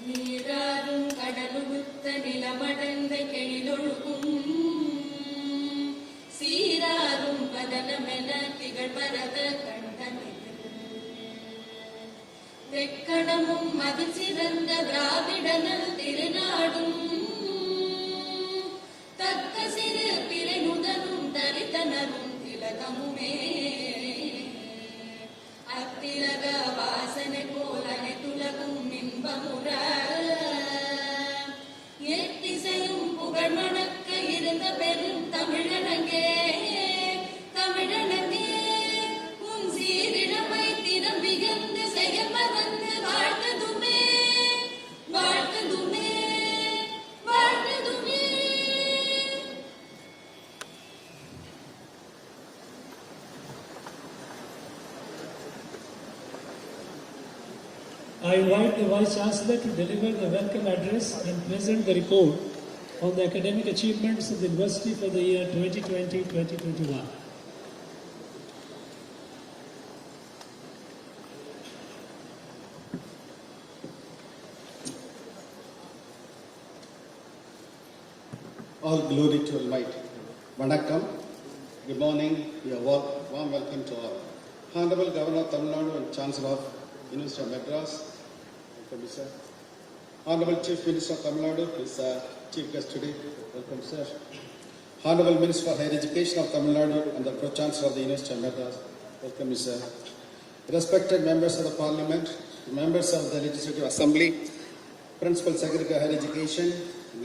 நீராறும் கடலுடுத்த நிலமடந்த கெழிலொழுகும் சீராறும் பதனமென திகழ்வரத கண்டமிழ் தெக்கணமும் மது சிறந்த திராவிடனல் திருநாடும் தக்க சிறு பிறை முதலும் தரித்தனரும் திலகமுமே அத்திலக வாசனை போல் அனைத்துலகும் இன்பமுற எத்திசையும் புகழ் மணக்க இருந்த பெரும் தமிழனங்கே தமிழனங்கே உன் சீரிழமை திறம் மிகுந்து செயல் மறந்து வாழ்த்ததுமே வாழ்த்ததுமே வாழ்த்ததுமே. I invite the Vice Chancellor to deliver the welcome address and present the report on the academic achievements of the University for the year 2020-2021. All glory to Almighty. Vanakkam. Good morning. Your warm welcome to all. Honorable Governor of Tamil Nadu and Chancellor of University of Madras. Welcome, sir. Honorable Chief Minister of Tamil Nadu is chief guest today. Welcome, sir. Honorable Minister for Higher Education of Tamil Nadu and the Pro-Chancellor of the University of Madras. Welcome, sir. Respected members of the Parliament, members of the Legislative Assembly, Principal Secretary of Higher Education,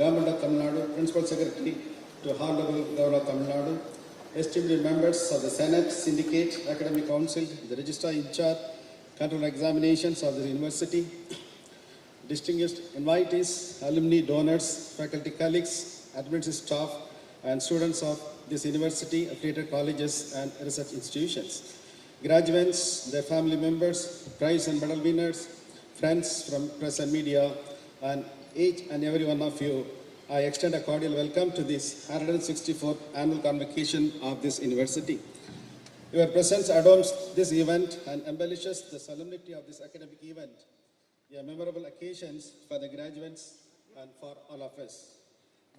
Government of Tamil Nadu, Principal Secretary to Honorable Governor of Tamil Nadu, esteemed members of the Senate, Syndicate, Academic Council, the Registrar in Charge, Control Examinations of the University, distinguished invitees, alumni, donors, faculty colleagues, administrative staff, and students of this university, affiliated colleges and research institutions, graduates, their family members, prize and medal winners, friends from press and media, and each and every one of you, I extend a cordial welcome to this 164th annual convocation of this university. Your presence adorns this event and embellishes the solemnity of this academic event, a memorable occasions for the graduates and for all of us.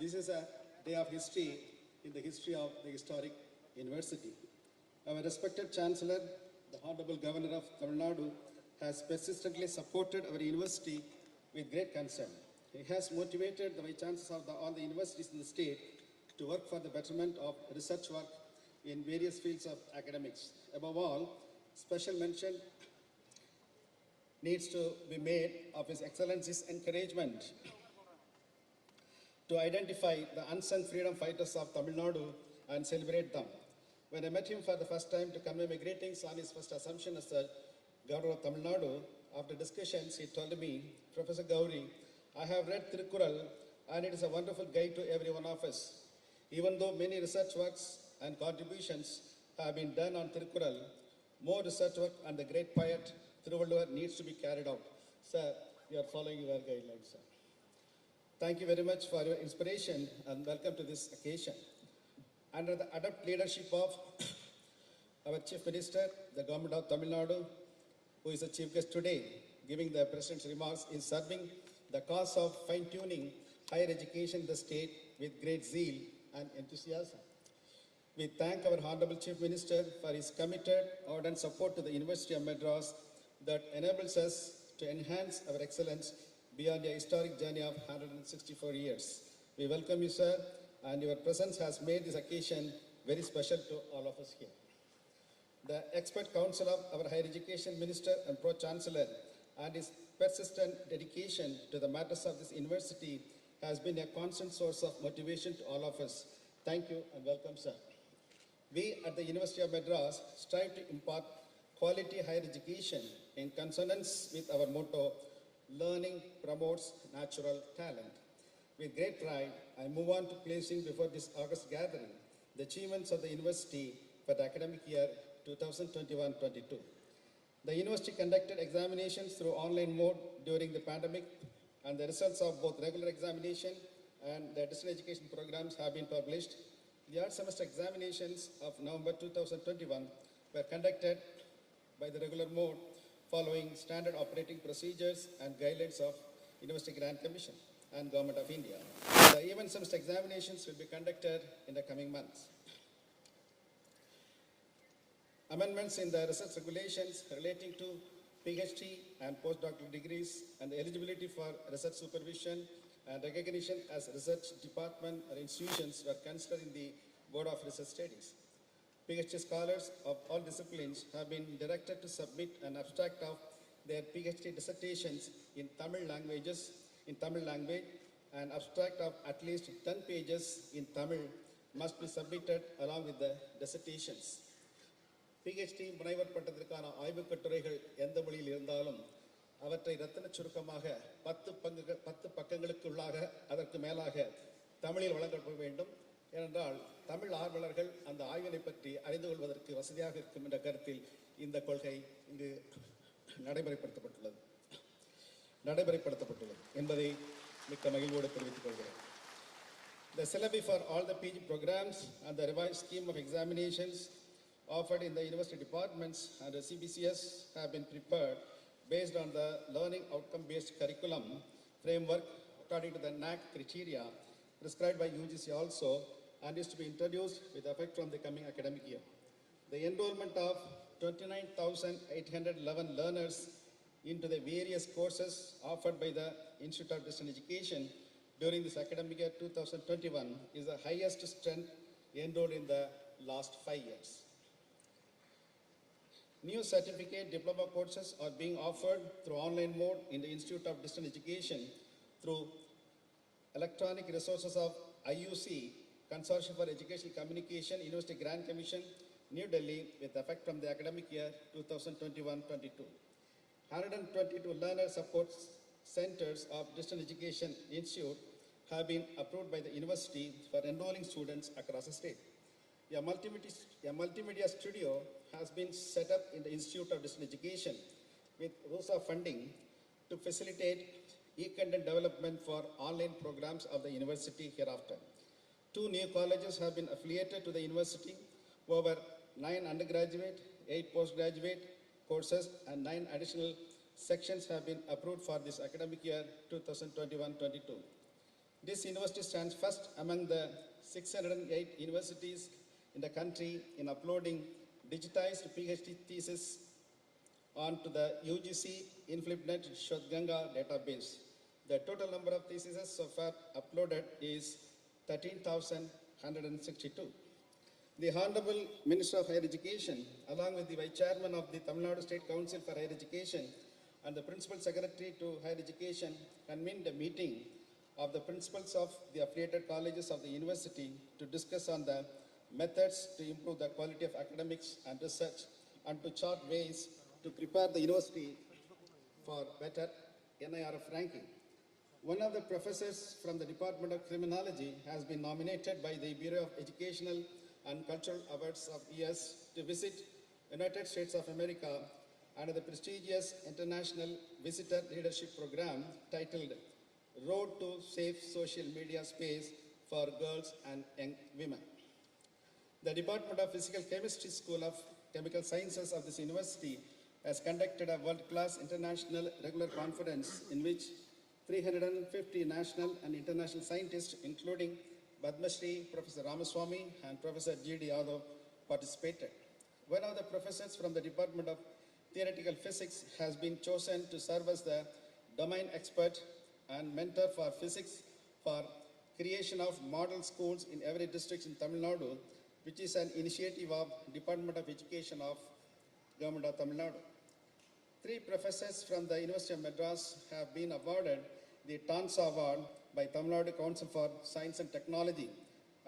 This is a day of history in the history of the historic university. Our respected Chancellor, the Honorable Governor of Tamil Nadu, has persistently supported our university with great concern. He has motivated the Vice Chancellors of all the universities in the state to work for the betterment of research work in various fields of academics. Above all, special mention needs to be made of His Excellency's encouragement to identify the unsung freedom fighters of Tamil Nadu and celebrate them. When I met him for the first time to convey my greetings on his first assumption as the Governor of Tamil Nadu, after discussions he told me, Professor Gauri, I have read Tirukkural and it is a wonderful guide to every one of us. Even though many research works and contributions have been done on Tirukkural, more research work on the great poet Thiruvalluvar needs to be carried out. Sir, you are following your guidelines, sir. Thank you very much for your inspiration and welcome to this occasion. Under the adept leadership of our Chief Minister, the Government of Tamil Nadu, who is the chief guest today, giving the President's remarks, is serving the cause of fine-tuning higher education in the state with great zeal and enthusiasm. We thank our Honorable Chief Minister for his committed, ardent support to the University of Madras that enables us to enhance our excellence beyond a historic journey of 164 years. We welcome you, sir, and your presence has made this occasion very special to all of us here. The expert council of our Higher Education Minister and Pro-Chancellor and his persistent dedication to the matters of this university has been a constant source of motivation to all of us. Thank you and welcome, sir. We at the University of Madras strive to impart quality higher education in consonance with our motto, learning promotes natural talent. With great pride, I move on to placing before this August gathering the achievements of the university for the academic year 2021-22. The university conducted examinations through online mode during the pandemic, and the results of both regular examination and the distance education programs have been published. The third semester examinations of November 2021 were conducted by the regular mode, following standard operating procedures and guidelines of University Grant Commission and Government of India. The even semester examinations will be conducted in the coming months. Amendments in the research regulations relating to PhD and postdoctoral degrees and the eligibility for research supervision and recognition as research department or institutions were considered in the Board of Research Studies. PhD scholars of all disciplines have been directed to submit an abstract of their PhD dissertations in Tamil language, and abstract of at least 10 pages in Tamil must be submitted along with the dissertations. PhD முனைவர் பட்டத்திற்கான ஆய்வுக் கட்டுரைகள் எந்த மொழியில் இருந்தாலும் அவற்றை ரத்தின சுருக்கமாக 10 பக்கங்களுக்குள்ளாக அதற்கு மேலாக தமிழில் வழங்கப்பட வேண்டும். ஏனென்றால் தமிழ் ஆர்வலர்கள் அந்த ஆய்வினை பற்றி அறிந்து கொள்வதற்கு வசதியாக இருக்கும் என்ற கருத்தில் இந்த கொள்கை இங்கு நடைமுறைப்படுத்தப்பட்டுள்ளது என்பதை மிக்க மகிழ்வோடு தெரிவித்துக் கொள்கிறேன். The syllabi for all the PG programs and the revised scheme of examinations offered in the university departments and the CBCS have been prepared based on the learning outcome-based curriculum framework according to the NAAC criteria prescribed by UGC also, and is to be introduced with effect from the coming academic year. The enrollment of 29,811 learners into the various courses offered by the Institute of Distance Education during this academic year 2021 is the highest strength enrolled in the last 5 years. New certificate diploma courses are being offered through online mode in the Institute of Distance Education through electronic resources of IUC, Consortium for Educational Communication, University Grant Commission, New Delhi, with effect from the academic year 2021-22. 122 learner support centers of Distance Education Institute have been approved by the university for enrolling students across the state. A multimedia studio has been set up in the Institute of Distance Education with RUSA funding to facilitate e-content development for online programs of the university hereafter. 2 new colleges have been affiliated to the university. Over 9 undergraduate, 8 postgraduate courses and 9 additional sections have been approved for this academic year 2021-22. This university stands first among the 608 universities in the country in uploading digitized PhD thesis onto the UGC InflipNet Shodhganga database. The total number of theses so far uploaded is 13,162. The Honorable Minister of Higher Education, along with the Vice Chairman of the Tamil Nadu State Council for Higher Education and the Principal Secretary to Higher Education, convened a meeting of the principals of the affiliated colleges of the university to discuss on the methods to improve the quality of academics and research and to chart ways to prepare the university for better NIRF ranking. One of the professors from the Department of Criminology has been nominated by the Bureau of Educational and Cultural Awards of US to visit United States of America under the prestigious International Visitor Leadership Program titled Road to Safe Social Media Space for Girls and Young Women. The Department of Physical Chemistry School of Chemical Sciences of this university has conducted a world-class international regular conference in which 350 national and international scientists, including Padma Shri, Professor Ramaswamy and Professor G.D. Yadav, participated. One of the professors from the Department of Theoretical Physics has been chosen to serve as the domain expert and mentor for physics for creation of model schools in every district in Tamil Nadu, which is an initiative of Department of Education of Government of Tamil Nadu. 3 professors from the University of Madras have been awarded the TANSA Award by Tamil Nadu Council for Science and Technology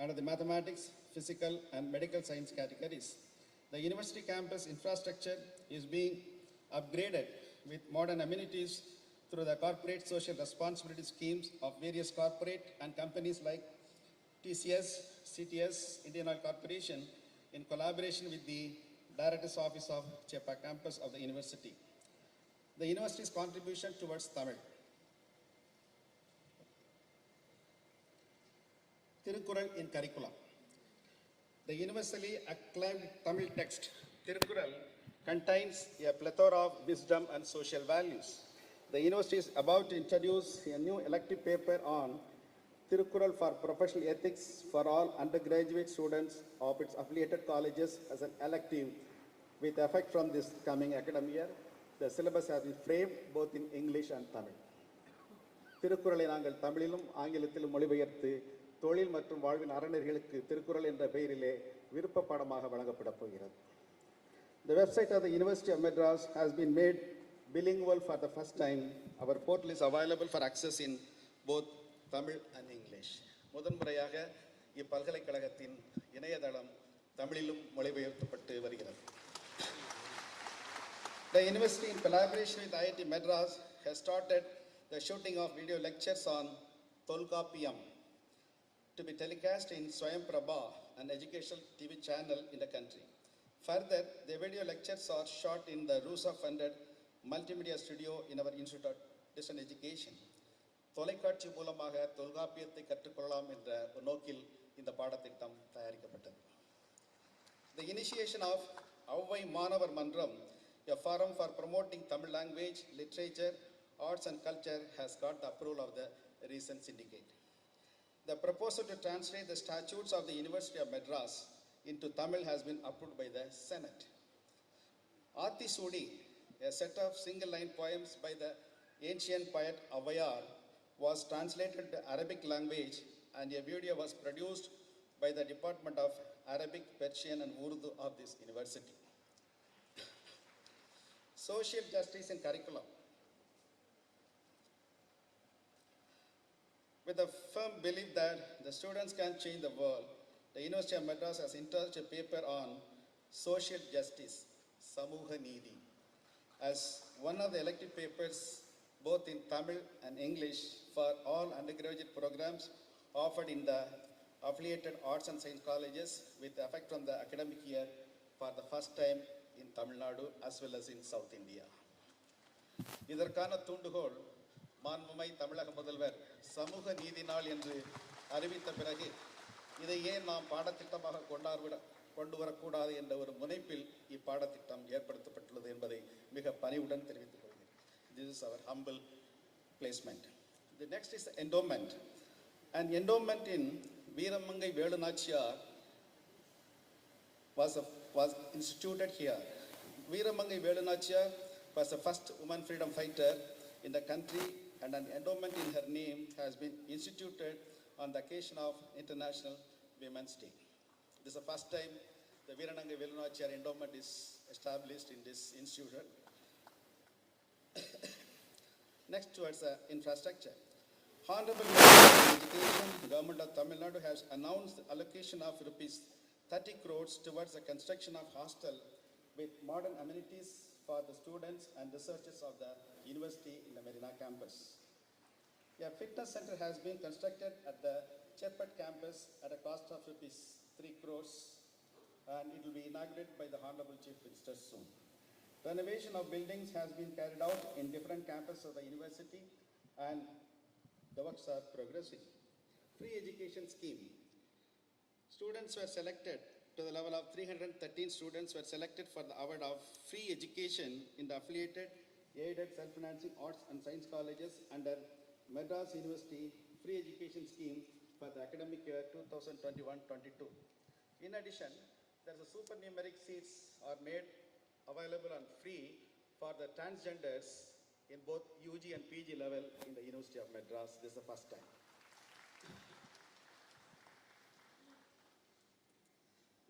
under the Mathematics, Physical and Medical Science categories. The university campus infrastructure is being upgraded with modern amenities through the corporate social responsibility schemes of various corporate and companies like TCS, CTS, Indian Oil Corporation, in collaboration with the Director's Office of Chepa campus of the university. The university's contribution towards Tamil. Tirukkural in curriculum. The universally acclaimed Tamil text, Tirukkural, contains a plethora of wisdom and social values. The university is about to introduce a new elective paper on Tirukkural for professional ethics for all undergraduate students of its affiliated colleges as an elective with effect from this coming academic year. The syllabus has been framed both in English and Tamil. திருக்குறளை நாங்கள் தமிழிலும் ஆங்கிலத்திலும் மொழிபெயர்த்து தொழில் மற்றும் வாழ்வின் அறநெறிகளுக்கு திருக்குறள் என்ற பெயரிலே விருப்ப பாடமாக வழங்கப்படப் போகிறது. The website of the University of Madras has been made bilingual for the first time. Our portal is available for access in both Tamil and English. முதன்முறையாக இப்பல்கலைக்கழகத்தின் இணையதளம் தமிழிலும் மொழிபெயர்க்கப்பட்டு வருகிறது. The university, in collaboration with IIT Madras, has started the shooting of video lectures on Tolkapiyam to be telecast in Swayam Prabha, an educational TV channel in the country. Further, the video lectures are shot in the RUSA-funded multimedia studio in our Institute of Distance Education. தொலைக்காட்சி மூலமாக தொல்காப்பியத்தை கற்றுக்கொள்ளலாம் என்ற ஒரு நோக்கில் இந்த பாடத்திட்டம் தயாரிக்கப்பட்டது. The initiation of Avvai Manavar Mandram, a forum for promoting Tamil language, literature, arts and culture, has got the approval of the recent syndicate. The proposal to translate the statutes of the University of Madras into Tamil has been approved by the Senate. Ati Sudi, a set of single-line poems by the ancient poet Avayar, was translated to Arabic language, and a video was produced by the Department of Arabic, Persian and Urdu of this university. Social justice in curriculum. With a firm belief that the students can change the world, the University of Madras has introduced a paper on social justice, Samuha Needi, as one of the elective papers both in Tamil and English for all undergraduate programs offered in the affiliated arts and science colleges with effect from the academic year for the first time in Tamil Nadu as well as in South India. இதற்கான தூண்டுகோல் மாண்புமை தமிழக முதல்வர் சமூக நீதி நாள் என்று அறிவித்த பிறகு இதை ஏன் நாம் பாடத்திட்டமாக கொண்டு வரக்கூடாது என்ற ஒரு முனைப்பில் இப்பாடத்திட்டம் ஏற்படுத்தப்பட்டுள்ளது என்பதை மிக பணிவுடன் தெரிவித்துக் கொள்கிறேன். This is our humble placement. The next is endowment. An endowment in Veeramangai Velu Nachiyar was instituted here. Veeramangai Velu Nachiyar was the first woman freedom fighter in the country, and an endowment in her name has been instituted on the occasion of International Women's Day. This is the first time the Veeramangai Velu Nachiyar endowment is established in this institution. Next, towards infrastructure. Honorable Minister of Education, Government of Tamil Nadu has announced the allocation of rupees 30 crores towards the construction of hostel with modern amenities for the students and researchers of the university in the Marina campus. A fitness center has been constructed at the Cherpat campus at a cost of rupees 3 crores, and it will be inaugurated by the Honorable Chief Minister soon. Renovation of buildings has been carried out in different campuses of the university, and the works are progressing. Free education scheme. Students were selected to the level of 313 students were selected for the award of free education in the affiliated aided self-financing arts and science colleges under Madras University Free Education Scheme for the academic year 2021-22. In addition, there is a supernumeric seats are made available and free for the transgenders in both UG and PG level in the University of Madras. This is the first time.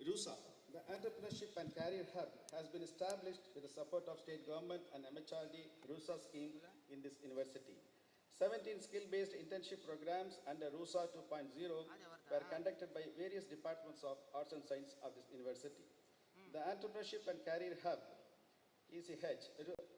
RUSA, the Entrepreneurship and Career Hub, has been established with the support of state government and MHRD RUSA scheme in this university. 17 skill-based internship programs under RUSA 2.0 were conducted by various departments of arts and science of this university. The Entrepreneurship and Career Hub, ECH,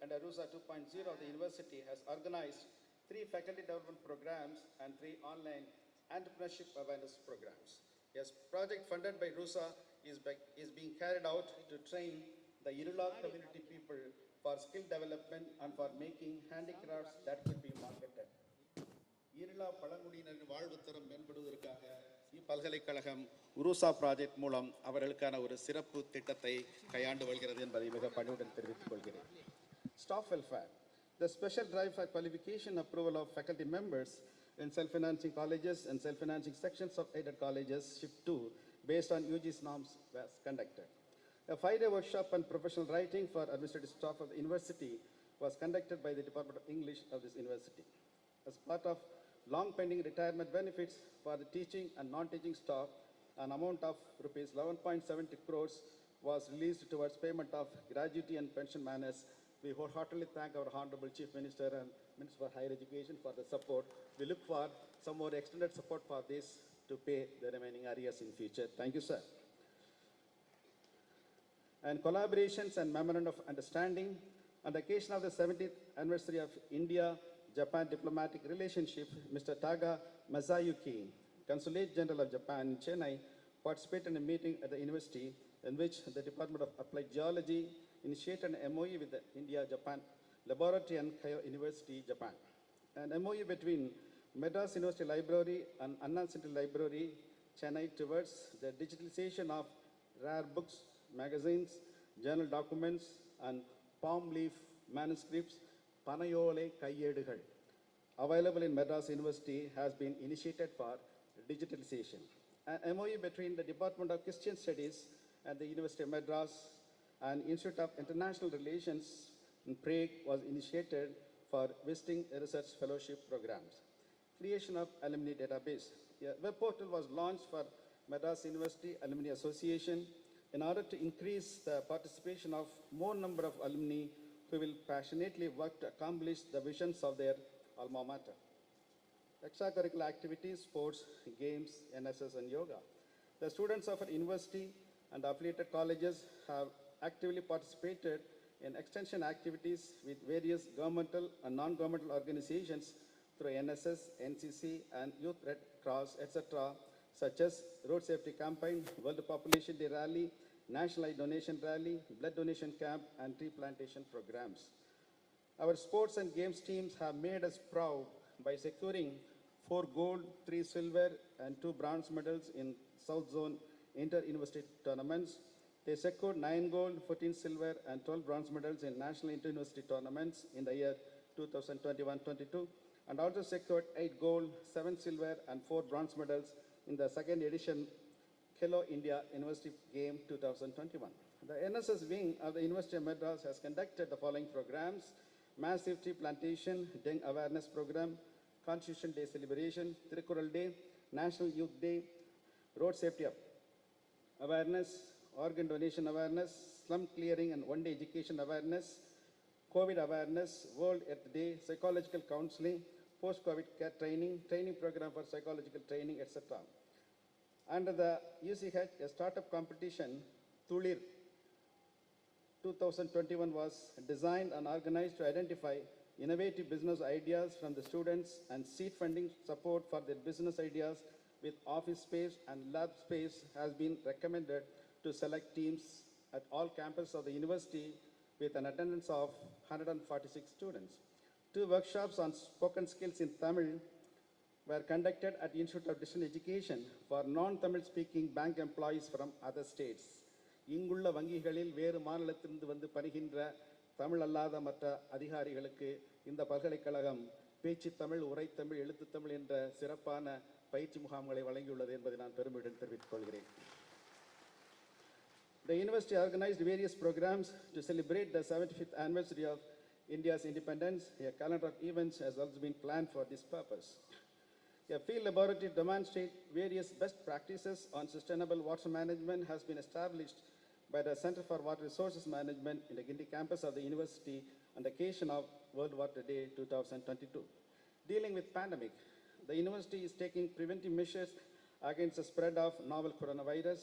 under RUSA 2.0 of the university has organized 3 faculty development programs and 3 online entrepreneurship awareness programs. Yes, project funded by RUSA is being carried out to train the Irula community people for skill development and for making handicrafts that could be marketed. Irula பழங்குடியினரின் வாழ்வுத்தரம் மேம்படுவதற்காக இப்பல்கலைக்கழகம் உருசா project மூலம் அவர்களுக்கான ஒரு சிறப்பு திட்டத்தை கையாண்டு வருகிறது என்பதை மிக பணிவுடன் தெரிவித்துக் கொள்கிறேன். Staff welfare. The special drive for qualification approval of faculty members in self-financing colleges and self-financing sections of aided colleges, Shift 2, based on UG's norms was conducted. A 5-day workshop on professional writing for administrative staff of the university was conducted by the Department of English of this university. As part of long pending retirement benefits for the teaching and non-teaching staff, an amount of rupees 11.70 crores was released towards payment of gratuity and pension matters. We wholeheartedly thank our Honorable Chief Minister and Minister for Higher Education for the support. We look for some more extended support for this to pay the remaining arrears in future. Thank you, sir. And collaborations and memorandum of understanding on the occasion of the 70th anniversary of India-Japan diplomatic relationship, Mr. Taga Masayuki, Consulate General of Japan in Chennai, participated in a meeting at the university in which the Department of Applied Geology initiated an MOU with the India-Japan Laboratory and Keio University, Japan. An MOU between Madras University Library and Anna Center Library, Chennai, towards the digitalization of rare books, magazines, journal documents, and palm leaf manuscripts, Panayole Kayedugal, available in Madras University, has been initiated for digitalization. An MOU between the Department of Christian Studies at the University of Madras and Institute of International Relations in Prague was initiated for visiting research fellowship programs. Creation of alumni database. A web portal was launched for Madras University Alumni Association in order to increase the participation of more number of alumni who will passionately work to accomplish the visions of their alma mater. Extracurricular activities, sports, games, NSS and yoga. The students of our university and affiliated colleges have actively participated in extension activities with various governmental and non-governmental organizations through NSS, NCC, and Youth Red Cross, etc., such as Road Safety Campaign, World Population Day Rally, National Eye Donation Rally, Blood Donation Camp, and tree plantation programs. Our sports and games teams have made us proud by securing 4 gold, 3 silver, and 2 bronze medals in South Zone inter-university tournaments. They secured 9 gold, 14 silver, and 12 bronze medals in national inter-university tournaments in the year 2021-22, and also secured 8 gold, 7 silver, and 4 bronze medals in the second edition Hello India University Game 2021. The NSS wing of the University of Madras has conducted the following programs: Massive Tree Plantation, Dengue Awareness Program, Constitution Day Celebration, Tirukkural Day, National Youth Day, Road Safety Awareness, Organ Donation Awareness, Slum Clearing and One Day Education Awareness, COVID Awareness, World Earth Day, Psychological Counseling, Post-COVID Care Training, Training Program for Psychological Training, etc. Under the UCH, a startup competition, Tulir 2021 was designed and organized to identify innovative business ideas from the students and seed funding support for their business ideas with office space and lab space has been recommended to select teams at all campuses of the university with an attendance of 146 students. 2 workshops on spoken skills in Tamil were conducted at the Institute of Distance Education for non-Tamil speaking bank employees from other states. இங்குள்ள வங்கிகளில் வேறு மாநிலத்திலிருந்து வந்து பணிகின்ற தமிழ் அல்லாத மற்ற அதிகாரிகளுக்கு இந்த பல்கலைக்கழகம் பேச்சு தமிழ், உரைத்தமிழ், எழுத்துத்தமிழ் என்ற சிறப்பான பயிற்சி முகாம்களை வழங்கியுள்ளது என்பதை நான் பெருமையுடன் தெரிவித்துக் கொள்கிறேன். The university organized various programs to celebrate the 75th anniversary of India's independence. A calendar of events has also been planned for this purpose. A field laboratory to demonstrate various best practices on sustainable water management has been established by the Center for Water Resources Management in the Guindy campus of the university on the occasion of World Water Day 2022. Dealing with pandemic, the university is taking preventive measures against the spread of novel coronavirus.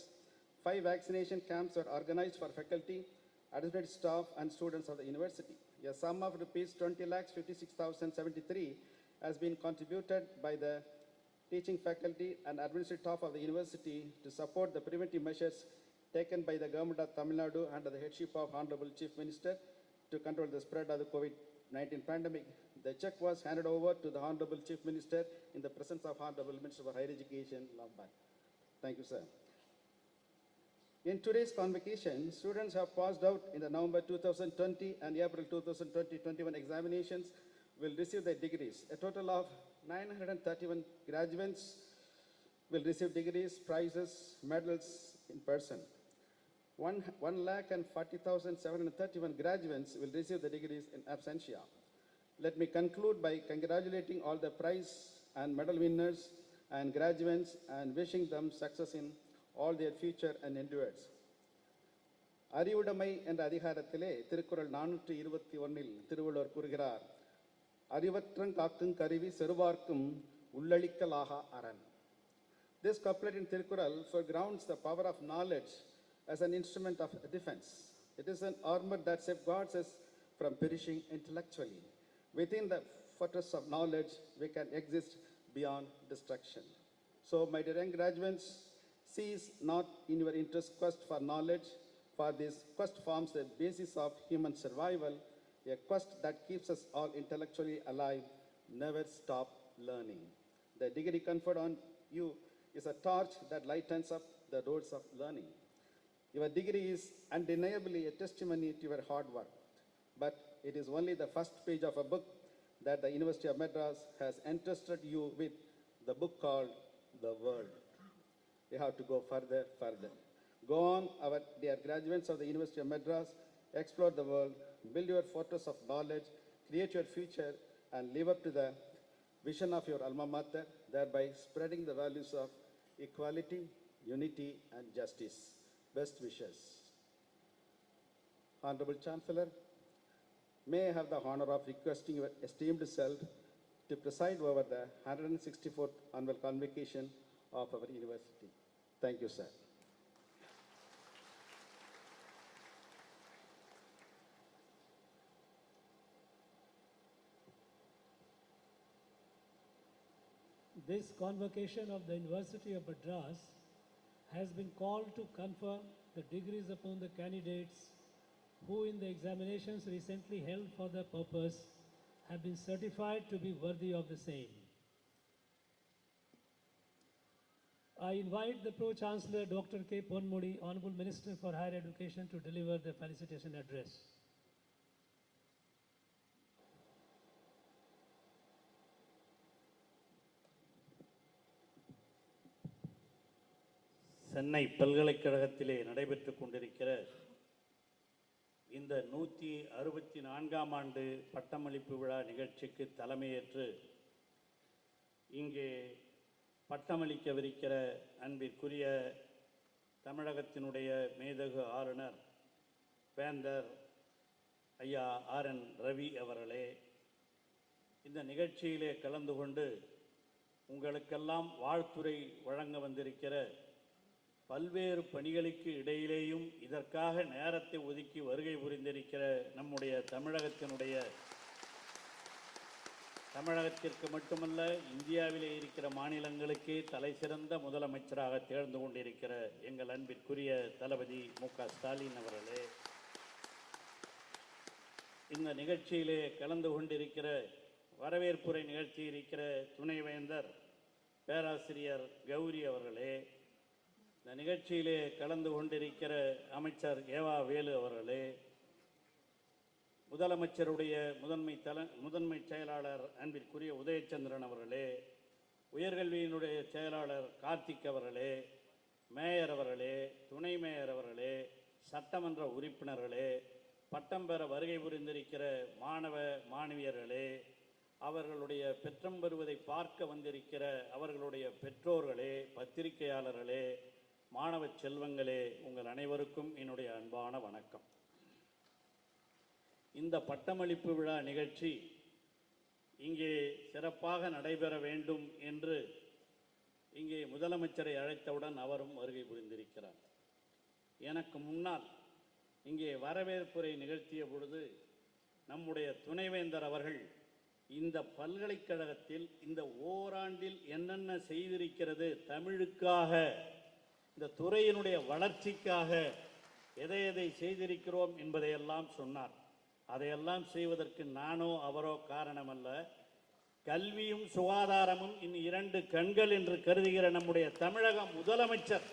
5 vaccination camps were organized for faculty, administrative staff, and students of the university. A sum of rupees 20,56,073 has been contributed by the teaching faculty and administrative staff of the university to support the preventive measures taken by the government of Tamil Nadu under the headship of Honorable Chief Minister to control the spread of the COVID-19 pandemic. The check was handed over to the Honorable Chief Minister in the presence of Honorable Minister for Higher Education, Lambat. Thank you, sir. In today's convocation, students have passed out in the November 2020 and April 2020-21 examinations will receive their degrees. A total of 931 graduates will receive degrees, prizes, medals in person. 1,40,731 graduates will receive the degrees in absentia. Let me conclude by congratulating all the prize and medal winners and graduates and wishing them success in all their future and endeavors. அறிவுடைமை என்ற அதிகாரத்திலே திருக்குறள் 421 திருவள்ளுவர் கூறுகிறார், அறிவற்றங் காக்குங் கருவி செருவார்க்கும் உள்ளளிக்கலாகா அரண். This couplet in Tirukkural foregrounds the power of knowledge as an instrument of defense. It is an armor that safeguards us from perishing intellectually. Within the fortress of knowledge, we can exist beyond destruction. So, my dear young graduates, cease not in your interest quest for knowledge, for this quest forms the basis of human survival, a quest that keeps us all intellectually alive. Never stop learning. The degree conferred on you is a torch that lightens up the roads of learning. Your degree is undeniably a testimony to your hard work, but it is only the first page of a book that the University of Madras has entrusted you with, the book called The World. You have to go further. Go on, our dear graduates of the University of Madras, explore the world, build your fortress of knowledge, create your future, and live up to the vision of your alma mater, thereby spreading the values of equality, unity, and justice. Best wishes. Honorable Chancellor, may I have the honor of requesting your esteemed self to preside over the 164th annual convocation of our university. Thank you, sir. This convocation of the University of Madras has been called to confer the degrees upon the candidates who in the examinations recently held for the purpose have been certified to be worthy of the same. I invite the Pro-Chancellor Dr. K. Ponmudi, Honorable Minister for Higher Education, to deliver the felicitation address. Chennai பல்கலைக்கழகத்திலே நடைபெற்று கொண்டிருக்கிற இந்த 164ஆம் ஆண்டு பட்டமளிப்பு விழா நிகழ்ச்சிக்கு தலைமையேற்று இங்கே பட்டமளிக்கவிருக்கிற அன்பிற்குரிய தமிழகத்தினுடைய மேதகு ஆளுநர் வேந்தர் ஐயா RN ரவி அவர்களே, இந்த நிகழ்ச்சியிலே கலந்து கொண்டு உங்களுக்கெல்லாம் வாழ்த்துரை வழங்க வந்திருக்கிற பல்வேறு பணிகளுக்கு இடையிலேயும் இதற்காக நேரத்தை ஒதுக்கி வருகை புரிந்திருக்கிற நம்முடைய தமிழகத்திற்கு மட்டுமல்ல, இந்தியாவிலே இருக்கிற மாநிலங்களுக்கே தலை சிறந்த முதலமைச்சராக திகழ்ந்து கொண்டிருக்கிற எங்கள் அன்பிற்குரிய தளபதி மு.க. ஸ்டாலின் அவர்களே, இந்த நிகழ்ச்சியிலே கலந்து கொண்டிருக்கிற வரவேற்புரை நிகழ்ச்சி இருக்கிற துணைவேந்தர் பேராசிரியர் கௌரி அவர்களே, இந்த நிகழ்ச்சியிலே கலந்து கொண்டிருக்கிற அமைச்சர் ஏவா வேலு அவர்களே, முதலமைச்சருடைய முதன்மை செயலாளர் அன்பிற்குரிய உதயச்சந்திரன் அவர்களே, உயர்கல்வியினுடைய செயலாளர் கார்த்திக் அவர்களே, மேயர் அவர்களே, துணை மேயர் அவர்களே, சட்டமன்ற உறுப்பினர்களே, பட்டம் பெற வருகை புரிந்திருக்கிற மாணவ மாணவியர்களே, அவர்களுடைய பெற்றம் பெறுவதை பார்க்க வந்திருக்கிற அவர்களுடைய பெற்றோர்களே, பத்திரிகையாளர்களே, மாணவ செல்வங்களே, உங்கள் அனைவருக்கும் என்னுடைய அன்பான வணக்கம். இந்த பட்டமளிப்பு விழா நிகழ்ச்சி இங்கே சிறப்பாக நடைபெற வேண்டும் என்று இங்கே முதலமைச்சரை அழைத்தவுடன் அவரும் வருகை புரிந்திருக்கிறார். எனக்கு முன்னால் இங்கே வரவேற்புரை நிகழ்த்திய பொழுது நம்முடைய துணைவேந்தர் அவர்கள் இந்த பல்கலைக்கழகத்தில் இந்த ஓராண்டில் என்னென்ன செய்திருக்கிறது, தமிழுக்காக, இந்த துறையினுடைய வளர்ச்சிக்காக எதை எதை செய்திருக்கிறோம் என்பதையெல்லாம் சொன்னார். அதையெல்லாம் செய்வதற்கு நானோ அவரோ காரணமல்ல. கல்வியும் சுகாதாரமும் இரண்டு கண்கள் என்று கருதுகிற நம்முடைய தமிழக முதலமைச்சர்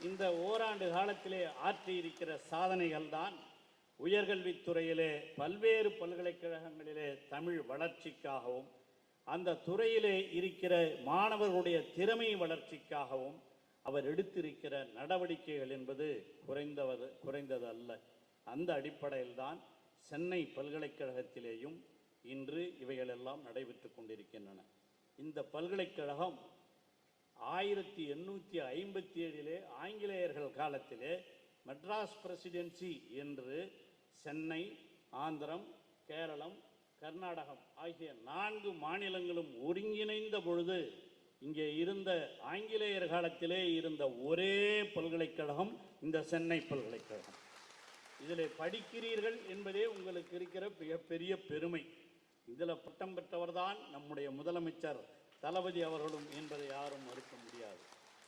இந்த ஓராண்டு காலத்திலே ஆற்றியிருக்கிற சாதனைகள் தான் உயர்கல்வித்துறையிலே பல்வேறு பல்கலைக்கழகங்களிலே தமிழ் வளர்ச்சிக்காகவும் அந்த துறையிலே இருக்கிற மாணவர்களுடைய திறமை வளர்ச்சிக்காகவும் அவர் எடுத்திருக்கிற நடவடிக்கைகள் என்பது குறைந்தது அல்ல. அந்த அடிப்படையில்தான் சென்னை பல்கலைக்கழகத்திலேயும் இன்று இவைகளெல்லாம் நடைபெற்று கொண்டிருக்கின்றன. இந்த பல்கலைக்கழகம் 1857 ஆங்கிலேயர்கள் காலத்திலே மெட்ராஸ் பிரசிடென்சி என்று சென்னை, ஆந்திரம், கேரளம், கர்நாடகம் ஆகிய 4 மாநிலங்களும் ஒருங்கிணைந்த பொழுது இங்கே இருந்த ஆங்கிலேயர் காலத்திலே இருந்த ஒரே பல்கலைக்கழகம் இந்த சென்னை பல்கலைக்கழகம். இதில் படிக்கிறீர்கள் என்பதே உங்களுக்கு இருக்கிற மிகப்பெரிய பெருமை. இதில் பட்டம் பெற்றவர்தான் நம்முடைய முதலமைச்சர் தளபதி அவர்களும் என்பதை யாரும் மறுக்க முடியாது.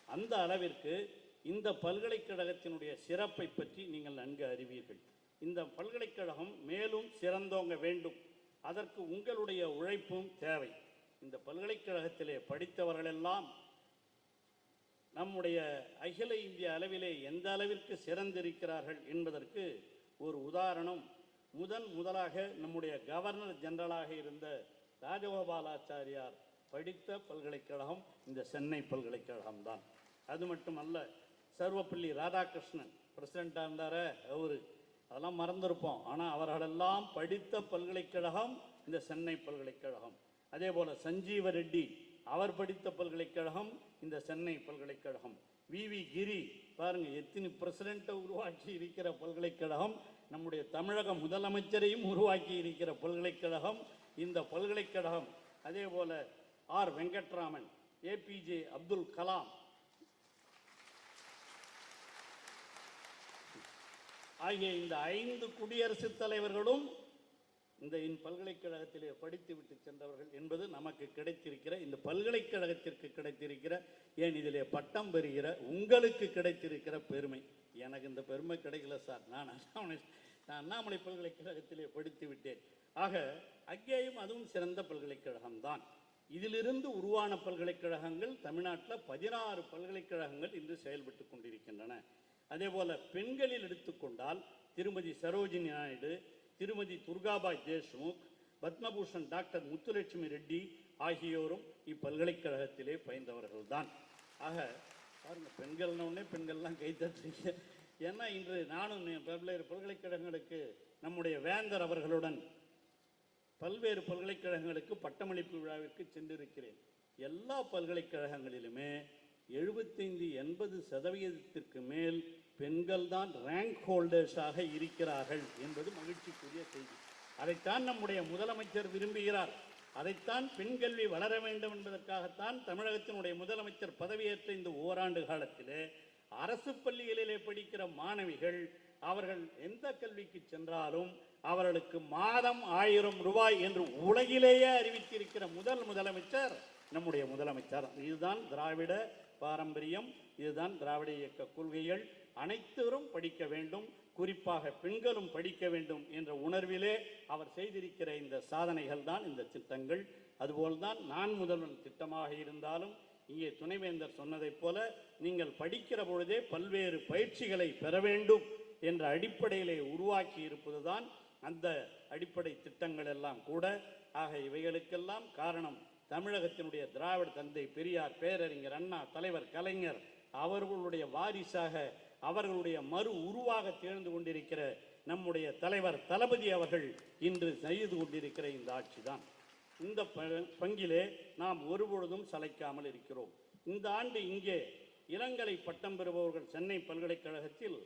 அந்த அளவிற்கு இந்த பல்கலைக்கழகத்தினுடைய சிறப்பை பற்றி நீங்கள் நன்கு அறிவீர்கள். இந்த பல்கலைக்கழகம் மேலும் சிறந்தோங்க வேண்டும். அதற்கு உங்களுடைய உழைப்பும் தேவை. இந்த பல்கலைக்கழகத்திலே படித்தவர்களெல்லாம் நம்முடைய அகில இந்திய அளவிலே எந்த அளவிற்கு சிறந்திருக்கிறார்கள் என்பதற்கு ஒரு உதாரணம் முதலாக நம்முடைய கவர்னர் ஜெனரலாக இருந்த ராஜகோபாலாச்சாரியார் படித்த பல்கலைக்கழகம் இந்த சென்னை பல்கலைக்கழகம் தான். அது மட்டுமல்ல, சர்வப்பள்ளி ராதாகிருஷ்ணன் பிரசிடெண்ட்டாக இருந்தார, அவரு அதெல்லாம் மறந்துருப்போம். ஆனால் அவர்களெல்லாம் படித்த பல்கலைக்கழகம் இந்த சென்னை பல்கலைக்கழகம். அதே போல் சஞ்சீவ ரெட்டி அவர் படித்த பல்கலைக்கழகம் இந்த சென்னை பல்கலைக்கழகம். வி கிரி பாருங்க, எத்தனை பிரசிடெண்ட்டை உருவாக்கி இருக்கிற பல்கலைக்கழகம். நம்முடைய தமிழக முதலமைச்சரையும் உருவாக்கி இருக்கிற பல்கலைக்கழகம் இந்த பல்கலைக்கழகம். அதே போல ஆர் வெங்கட்ராமன், ஏபிஜே அப்துல் கலாம் ஆகிய இந்த 5 குடியரசுத் தலைவர்களும் இந்த பல்கலைக்கழகத்திலே படித்துவிட்டு சென்றவர்கள் என்பது நமக்கு கிடைத்திருக்கிற, இந்த பல்கலைக்கழகத்திற்கு கிடைத்திருக்கிற, ஏன் இதிலே பட்டம் பெறுகிற உங்களுக்கு கிடைத்திருக்கிற பெருமை. எனக்கு இந்த பெருமை கிடைக்கல சார். நான் அண்ணாமலை பல்கலைக்கழகத்திலே படித்து விட்டேன். ஆக அங்கேயும் அதுவும் சிறந்த பல்கலைக்கழகம்தான். இதிலிருந்து உருவான பல்கலைக்கழகங்கள் தமிழ்நாட்டில் 16 பல்கலைக்கழகங்கள் இன்று செயல்பட்டு கொண்டிருக்கின்றன. அதே போல பெண்களில் எடுத்துக்கொண்டால் திருமதி சரோஜினி நாயுடு, திருமதி துர்காபாய் தேஷ்முக், பத்மபூஷன் டாக்டர் முத்துலட்சுமி ரெட்டி ஆகியோரும் இப்பல்கலைக்கழகத்திலே பயின்றவர்கள் தான். ஆக பாருங்க, பெண்கள்னே பெண்கள்லாம் கைத்தட்டுறீங்க. ஏன்னா இன்று நானும் பல்வேறு பல்கலைக்கழகங்களுக்கு நம்முடைய வேந்தர் அவர்களுடன் பல்வேறு பல்கலைக்கழகங்களுக்கு பட்டமளிப்பு விழாவிற்கு சென்றிருக்கிறேன். எல்லா பல்கலைக்கழகங்களிலுமே 75-80% மேல் பெண்கள் தான் ரேங்க் ஹோல்டர்ஸாக இருக்கிறார்கள் என்பது மகிழ்ச்சிக்குரிய செய்தி. அதைத்தான் நம்முடைய முதலமைச்சர் விரும்புகிறார். அதைத்தான் பெண் கல்வி வளர வேண்டும் என்பதற்காகத்தான் தமிழகத்தினுடைய முதலமைச்சர் பதவியேற்ற இந்த ஓராண்டு காலத்திலே அரசு பள்ளிகளிலே படிக்கிற மாணவிகள் அவர்கள் எந்த கல்விக்கு சென்றாலும் அவர்களுக்கு மாதம் 1000 ரூபாய் என்று உலகிலேயே அறிவித்திருக்கிற முதலமைச்சர் நம்முடைய முதலமைச்சர். இதுதான் திராவிட பாரம்பரியம், இதுதான் திராவிட இயக்க கொள்கைகள். அனைத்தரும் படிக்க வேண்டும், குறிப்பாக பெண்களும் படிக்க வேண்டும் என்ற உணர்விலே அவர் செய்திருக்கிற இந்த சாதனைகள் தான் இந்த திட்டங்கள். அதுபோல்தான் நான் முதல்வன் திட்டமாக இருந்தாலும் இங்கே துணைவேந்தர் சொன்னதைப் போல நீங்கள் படிக்கிற பொழுதே பல்வேறு பயிற்சிகளை பெற வேண்டும் என்ற அடிப்படையிலே உருவாக்கி இருப்பதுதான் அந்த அடிப்படை திட்டங்கள் எல்லாம் கூட. ஆக இவைகளுக்கெல்லாம் காரணம் தமிழகத்தினுடைய திராவிட தந்தை பெரியார், பேரறிஞர் அண்ணா, தலைவர் கலைஞர் அவர்களுடைய வாரிசாக அவர்களுடைய மறு உருவாக திகழ்ந்து கொண்டிருக்கிற நம்முடைய தலைவர் தளபதி அவர்கள் இன்று செய்து கொண்டிருக்கிற இந்த ஆட்சி தான். இந்த பங்கிலே நாம் ஒருபொழுதும் சளைக்காமல் இருக்கிறோம். இந்த ஆண்டு இங்கே இளங்கலை பட்டம் பெறுபவர்கள் சென்னை பல்கலைக்கழகத்தில்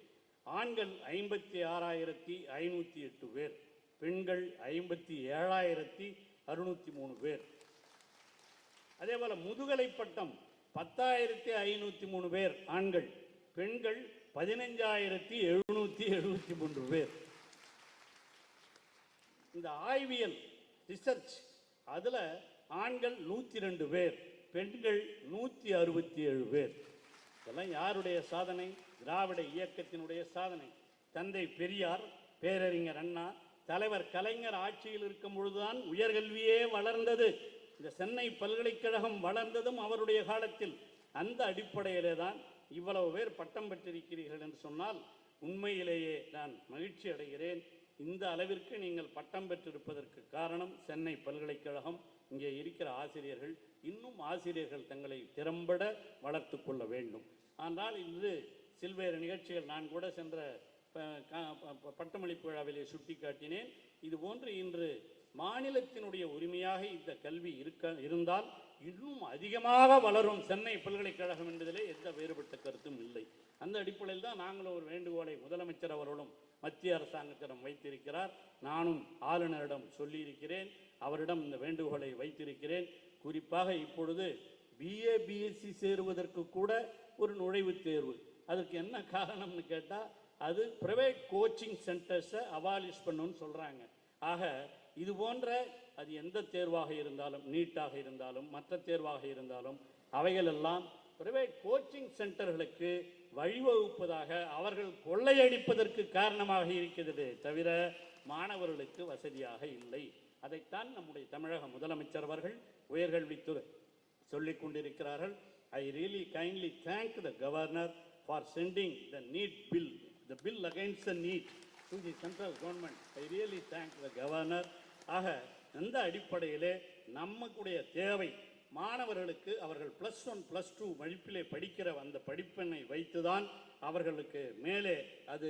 ஆண்கள் 56,508 பேர், பெண்கள் 57,603 பேர். அதே போல முதுகலை பட்டம் 10,503 பேர் ஆண்கள், பெண்கள் 15,773 பேர். இந்த ஆய்வியல் ரிசர்ச் அதில் ஆண்கள் 102 பேர், பெண்கள் 167 பேர். இதெல்லாம் யாருடைய சாதனை? திராவிட இயக்கத்தினுடைய சாதனை. தந்தை பெரியார், பேரறிஞர் அண்ணா, தலைவர் கலைஞர் ஆட்சியில் இருக்கும் பொழுதுதான் உயர்கல்வியே வளர்ந்தது. இந்த சென்னை பல்கலைக்கழகம் வளர்ந்ததும் அவருடைய காலத்தில். அந்த அடிப்படையிலே தான் இவ்வளவு பேர் பட்டம் பெற்றிருக்கிறீர்கள் என்று சொன்னால் உண்மையிலேயே நான் மகிழ்ச்சி அடைகிறேன். இந்த அளவிற்கு நீங்கள் பட்டம் பெற்றிருப்பதற்கு காரணம் சென்னை பல்கலைக்கழகம். இங்கே இருக்கிற ஆசிரியர்கள் இன்னும் ஆசிரியர்கள் தங்களை திறம்பட வளர்த்து கொள்ள வேண்டும். ஆனால் இன்று சில்வேறு நிகழ்ச்சிகள் நான் கூட சென்ற பட்டமளிப்பு விழாவிலே சுட்டி காட்டினேன். இதுபோன்று இன்று மாநிலத்தினுடைய உரிமையாக இந்த கல்வி இருந்தால் இன்னும் அதிகமாக வளரும் சென்னை பல்கலைக்கழகம் என்பதிலே எந்த வேறுபட்ட கருத்தும் இல்லை. அந்த அடிப்படையில் தான் நாங்களும் ஒரு வேண்டுகோளை முதலமைச்சர் அவர்களும் மத்திய அரசாங்கத்திடம் வைத்திருக்கிறார். நானும் ஆளுநரிடம் சொல்லியிருக்கிறேன், அவரிடம் இந்த வேண்டுகோளை வைத்திருக்கிறேன். குறிப்பாக இப்பொழுது BA BSc சேருவதற்கு கூட ஒரு நுழைவுத் தேர்வு. அதற்கு என்ன காரணம்னு கேட்டால் அது பிரைவேட் கோச்சிங் சென்டர்ஸை அபாலிஷ் பண்ணணும்னு சொல்கிறாங்க. ஆக இது போன்ற அது எந்த தேர்வாக இருந்தாலும், நீட்டாக இருந்தாலும் மற்ற தேர்வாக இருந்தாலும் அவைகளெல்லாம் பிரைவேட் கோச்சிங் சென்டர்களுக்கு வழிவகுப்பதாக அவர்கள் கொள்ளையடிப்பதற்கு காரணமாக இருக்கிறது தவிர மாணவர்களுக்கு வசதியாக இல்லை. அதைத்தான் நம்முடைய தமிழக முதலமைச்சர் அவர்கள் உயர்கல்வித்துறை சொல்லிக் கொண்டிருக்கிறார்கள். I really kindly thank the governor for sending the NEET bill, the bill against the NEET to the central government. I really thank the governor. ஆக அந்த அடிப்படையிலே நமக்குடைய தேவை மாணவர்களுக்கு அவர்கள் +1 +2 மதிப்பிலே படிக்கிற அந்த படிப்பினை வைத்துதான் அவர்களுக்கு மேலே அது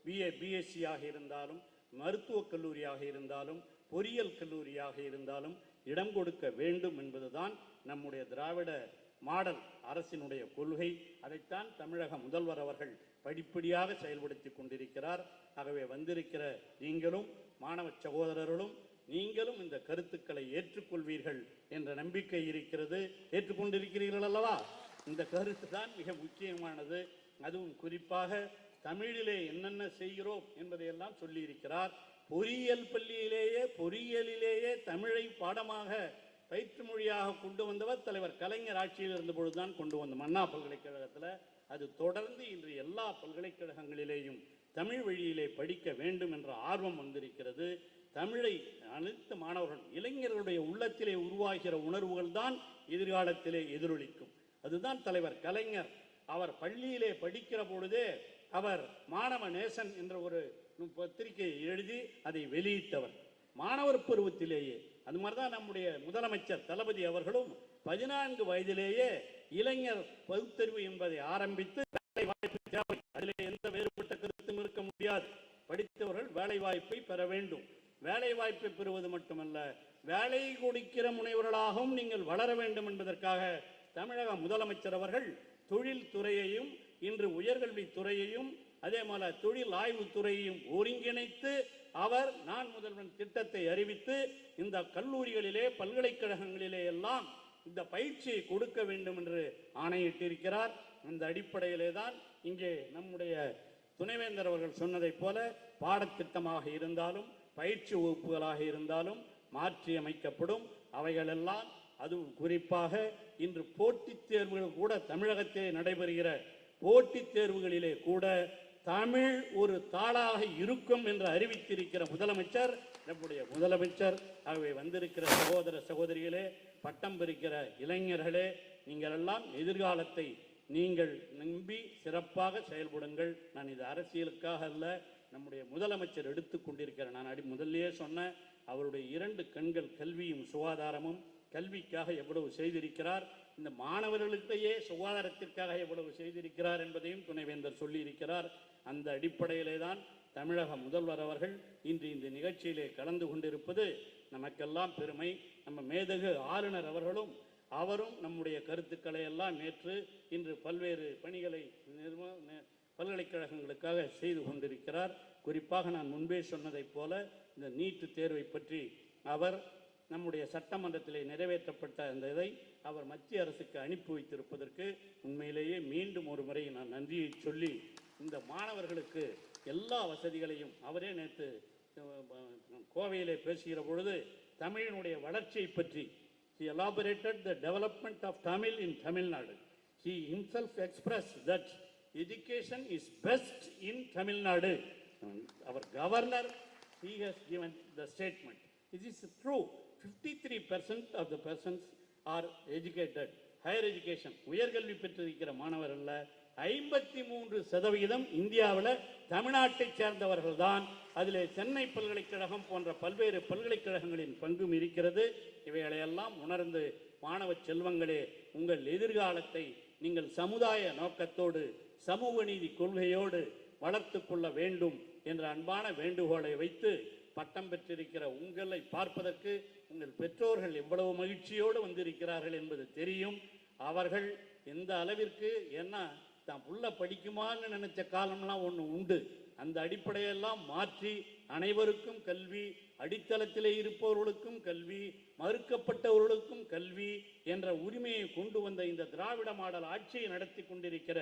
BA BSc ஆக இருந்தாலும் மருத்துவக் கல்லூரியாக இருந்தாலும் பொறியியல் கல்லூரியாக இருந்தாலும் இடம் கொடுக்க வேண்டும் என்பதுதான் நம்முடைய திராவிட மாடல் அரசினுடைய கொள்கை. அதைத்தான் தமிழக முதல்வர் அவர்கள் படிப்படியாக செயல்படுத்தி கொண்டிருக்கிறார். ஆகவே வந்திருக்கிற நீங்களும் மாணவ சகோதரர்களும் நீங்களும் இந்த கருத்துக்களை ஏற்றுக்கொள்வீர்கள் என்ற நம்பிக்கை இருக்கிறது. ஏற்றுக்கொண்டிருக்கிறீர்கள் அல்லவா? இந்த கருத்து தான் மிக முக்கியமானது. அதுவும் குறிப்பாக தமிழிலே என்னென்ன செய்கிறோம் என்பதையெல்லாம் சொல்லியிருக்கிறார். பொறியியல் பள்ளியிலேயே பொறியியலிலேயே தமிழை பாடமாக பயிற்று மொழியாக கொண்டு வந்தவர் தலைவர் கலைஞர் ஆட்சியில் இருந்தபொழுதுதான் கொண்டு வந்தோம் அண்ணா பல்கலைக்கழகத்தில். அது தொடர்ந்து இன்று எல்லா பல்கலைக்கழகங்களிலேயும் தமிழ் வழியிலே படிக்க வேண்டும் என்ற ஆர்வம் வந்திருக்கிறது. தமிழை அனைத்து மாணவர்கள் இளைஞர்களுடைய உள்ளத்திலே உருவாகிற உணர்வுகள் தான் எதிர்காலத்திலே எதிரொலிக்கும். அதுதான் தலைவர் கலைஞர் அவர் பள்ளியிலே படிக்கிற பொழுதே அவர் மாணவ நேசன் என்ற ஒரு பத்திரிகையை எழுதி அதை வெளியிட்டவர் மாணவர் பருவத்திலேயே. அது மாதிரிதான் நம்முடைய முதலமைச்சர் தளபதி அவர்களும் 14 வயதிலேயே இளைஞர் பகுத்தறிவு என்பதை ஆரம்பித்து வேலை வாய்ப்பு தேவை, அதிலே எந்த வேறுபட்ட கருத்தும் இருக்க முடியாது. படித்தவர்கள் வேலை வாய்ப்பை பெற வேண்டும். வேலை வாய்ப்பை பெறுவது மட்டுமல்ல, வேலை கொடுக்கிற முனைவர்களாகவும் நீங்கள் வளர வேண்டும் என்பதற்காக தமிழக முதலமைச்சர் அவர்கள் தொழில் துறையையும் இன்று உயர்கல்வித்துறையையும் அதே போல தொழில் ஆய்வுத்துறையையும் ஒருங்கிணைத்து அவர் நான் முதல்வன் திட்டத்தை அறிவித்து இந்த கல்லூரிகளிலே பல்கலைக்கழகங்களிலே எல்லாம் இந்த பயிற்சியை கொடுக்க வேண்டும் என்று ஆணையிட்டிருக்கிறார். அந்த அடிப்படையிலே தான் இங்கே நம்முடைய துணைவேந்தர் அவர்கள் சொன்னதைப் போல பாடத்திட்டமாக இருந்தாலும் பயிற்சி வகுப்புகளாக இருந்தாலும் மாற்றி அமைக்கப்படும். அவைகளெல்லாம் அதுவும் குறிப்பாக இன்று போட்டித் தேர்வுகள் கூட தமிழகத்திலே நடைபெறுகிற போட்டித் தேர்வுகளிலே கூட தமிழ் ஒரு தாளாக இருக்கும் என்று அறிவித்திருக்கிற முதலமைச்சர் நம்முடைய முதலமைச்சர். ஆகவே வந்திருக்கிற சகோதர சகோதரிகளே, பட்டம் பெறுகிற இளைஞர்களே, நீங்கள் எல்லாம் எதிர்காலத்தை நீங்கள் நம்பி சிறப்பாக செயல்படுங்கள். நான் இது அரசியலுக்காக அல்ல, நம்முடைய முதலமைச்சர் எடுத்துக்கொண்டிருக்கிற நான் முதல்லையே சொன்ன அவருடைய 2 கண்கள் கல்வியும் சுகாதாரமும். கல்விக்காக எவ்வளவு செய்திருக்கிறார், இந்த மாணவர்களுக்கையே சுகாதாரத்திற்காக எவ்வளவு செய்திருக்கிறார் என்பதையும் துணைவேந்தர் சொல்லியிருக்கிறார். அந்த அடிப்படையிலே தான் தமிழக முதல்வர் அவர்கள் இன்று இந்த நிகழ்ச்சியிலே கலந்து கொண்டிருப்பது நமக்கெல்லாம் பெருமை. நம்ம மேதகு ஆளுநர் அவரும் நம்முடைய கருத்துக்களை எல்லாம் நேற்று இன்று பல்வேறு பணிகளை பல்கலைக்கழகங்களுக்காக செய்து கொண்டிருக்கிறார். குறிப்பாக நான் முன்பே சொன்னதைப் போல இந்த நீட் தேர்வை பற்றி அவர் நம்முடைய சட்டமன்றத்திலே நிறைவேற்றப்பட்ட அந்த இதை அவர் மத்திய அரசுக்கு அனுப்பி வைத்திருப்பதற்கு உண்மையிலேயே மீண்டும் ஒரு முறை நான் நன்றியை சொல்லி இந்த மாணவர்களுக்கு எல்லா வசதிகளையும் அவரே நேற்று கோவையிலே பேசுகிற பொழுது தமிழினுடைய வளர்ச்சியை பற்றி he elaborated the development of Tamil in Tamil Nadu. He himself expressed that education is best in Tamil Nadu. Our governor he has given the statement. It is true. 53% of the persons are educated. Higher education, உயர்கல்வி பெற்றிருக்கிற மாணவர்கள் 53% இந்தியாவில் தமிழ்நாட்டை சேர்ந்தவர்கள் தான். அதில் சென்னை பல்கலைக்கழகம் போன்ற பல்வேறு பல்கலைக்கழகங்களின் பங்கும் இருக்கிறது. இவைகளையெல்லாம் உணர்ந்து மாணவ செல்வங்களே, உங்கள் எதிர்காலத்தை நீங்கள் சமுதாய நோக்கத்தோடு சமூக நீதி கொள்கையோடு வளர்த்து கொள்ள வேண்டும் என்ற அன்பான வேண்டுகோளை வைத்து, பட்டம் பெற்றிருக்கிற உங்களை பார்ப்பதற்கு உங்கள் பெற்றோர்கள் எவ்வளவு மகிழ்ச்சியோடு வந்திருக்கிறார்கள் என்பது தெரியும். அவர்கள் எந்த அளவிற்கு, ஏன்னா தான் புள்ள படிக்குமான்னு நினைச்ச காலம்லாம் ஒன்று உண்டு. அந்த அடிப்படையெல்லாம் மாற்றி அனைவருக்கும் கல்வி, அடித்தளத்திலே இருப்பவர்களுக்கும் கல்வி, மறுக்கப்பட்டவர்களுக்கும் கல்வி என்ற உரிமையை கொண்டு வந்த இந்த திராவிட மாடல் ஆட்சியை நடத்தி கொண்டிருக்கிற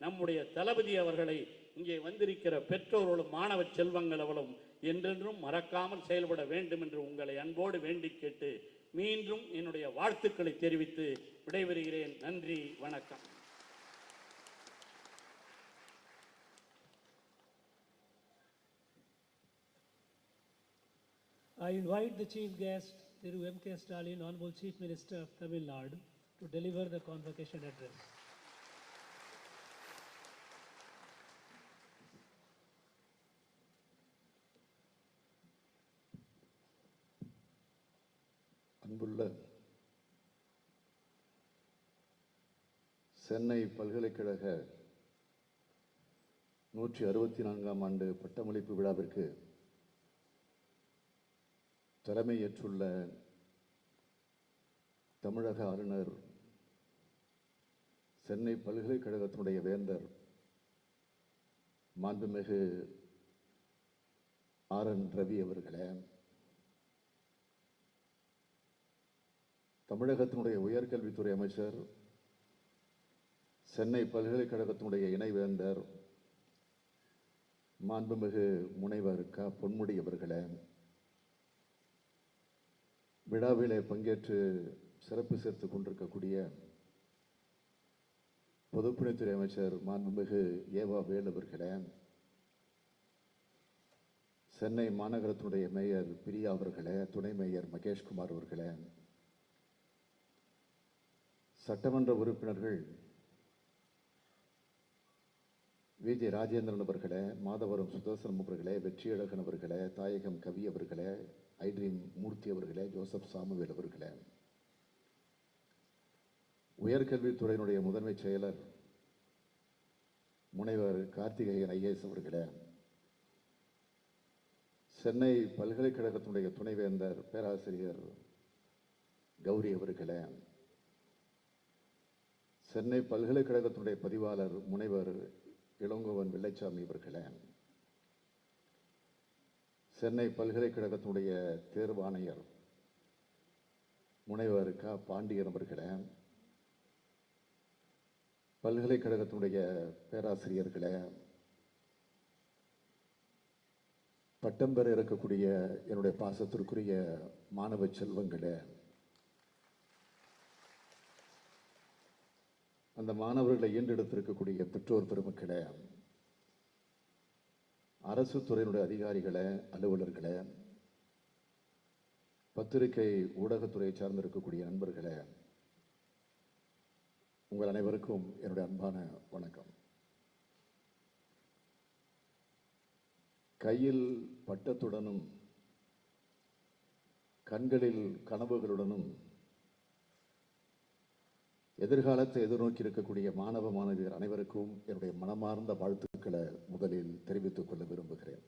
நம்முடைய தளபதி அவர்களை இங்கே வந்திருக்கிற பெற்றோர்களும் மாணவ செல்வங்கள் அவளும் என்றென்றும் மறக்காமல் செயல்பட வேண்டும் என்று உங்களை அன்போடு வேண்டி கேட்டு மீண்டும் என்னுடைய வாழ்த்துக்களை தெரிவித்து விடைபெறுகிறேன். நன்றி, வணக்கம். I invite the Chief Guest, Thiru M.K. Stalin, Honorable Chief Minister of Tamil Nadu, to deliver the convocation address. அன்புள்ள சென்னை பல்கலைக்கழக 164ஆம் ஆண்டு பட்டமளிப்பு விழாவிற்கு தலைமையேற்றுள்ள தமிழக ஆளுநர், சென்னை பல்கலைக்கழகத்தினுடைய வேந்தர் மாண்புமிகு RN ரவி அவர்களே, தமிழகத்தினுடைய உயர்கல்வித்துறை அமைச்சர், சென்னை பல்கலைக்கழகத்தினுடைய இணைவேந்தர் மாண்புமிகு முனைவர் க. பொன்முடி அவர்களே, விழாவிலே பங்கேற்று சிறப்பு சேர்த்து கொண்டிருக்கக்கூடிய பொதுப்பணித்துறை அமைச்சர் மாண்புமிகு ஏவா வேலு அவர்களே, சென்னை மாநகரத்தினுடைய மேயர் பிரியா அவர்களே, துணை மேயர் மகேஷ்குமார் அவர்களே, சட்டமன்ற உறுப்பினர்கள் விஜய் ராஜேந்திரன் அவர்களே, மாதவரம் சுதர்சனம் அவர்களே, வெற்றியழகன் அவர்களே, தாயகம் கவி அவர்களே, ஐட்ரீம் மூர்த்தி அவர்களே, ஜோசப் சாமுவேல் அவர்களே, உயர்கல்வித்துறையினுடைய முதன்மை செயலர் முனைவர் கார்த்திகேயன் IAS அவர்களே, சென்னை பல்கலைக்கழகத்தினுடைய துணைவேந்தர் பேராசிரியர் கௌரி அவர்களே, சென்னை பல்கலைக்கழகத்தினுடைய பதிவாளர் முனைவர் இளங்கோவன் வெள்ளைச்சாமி அவர்களே, சென்னை பல்கலைக்கழகத்தினுடைய தேர்வாணையர் முனைவர் க. பாண்டியன் அவர்களே, பல்கலைக்கழகத்தினுடைய பேராசிரியர்களே, பட்டம் பெற இருக்கக்கூடிய என்னுடைய பாசத்திற்குரிய மாணவ செல்வங்களே, அந்த மாணவர்களை ஈண்டெடுத்திருக்கக்கூடிய பெற்றோர் பெருமக்களே, அரசு துறையினுடைய அதிகாரிகளே, அலுவலர்களே, பத்திரிகை ஊடகத்துறையை சார்ந்திருக்கக்கூடிய நண்பர்களே, உங்கள் அனைவருக்கும் என்னுடைய அன்பான வணக்கம். கையில் பட்டத்துடனும் கண்களில் கனவுகளுடனும் எதிர்காலத்தை எதிர்நோக்கி இருக்கக்கூடிய மாணவ மாணவியர் அனைவருக்கும் என்னுடைய மனமார்ந்த வாழ்த்துக்களை முதலில் தெரிவித்துக் கொள்ள விரும்புகிறேன்.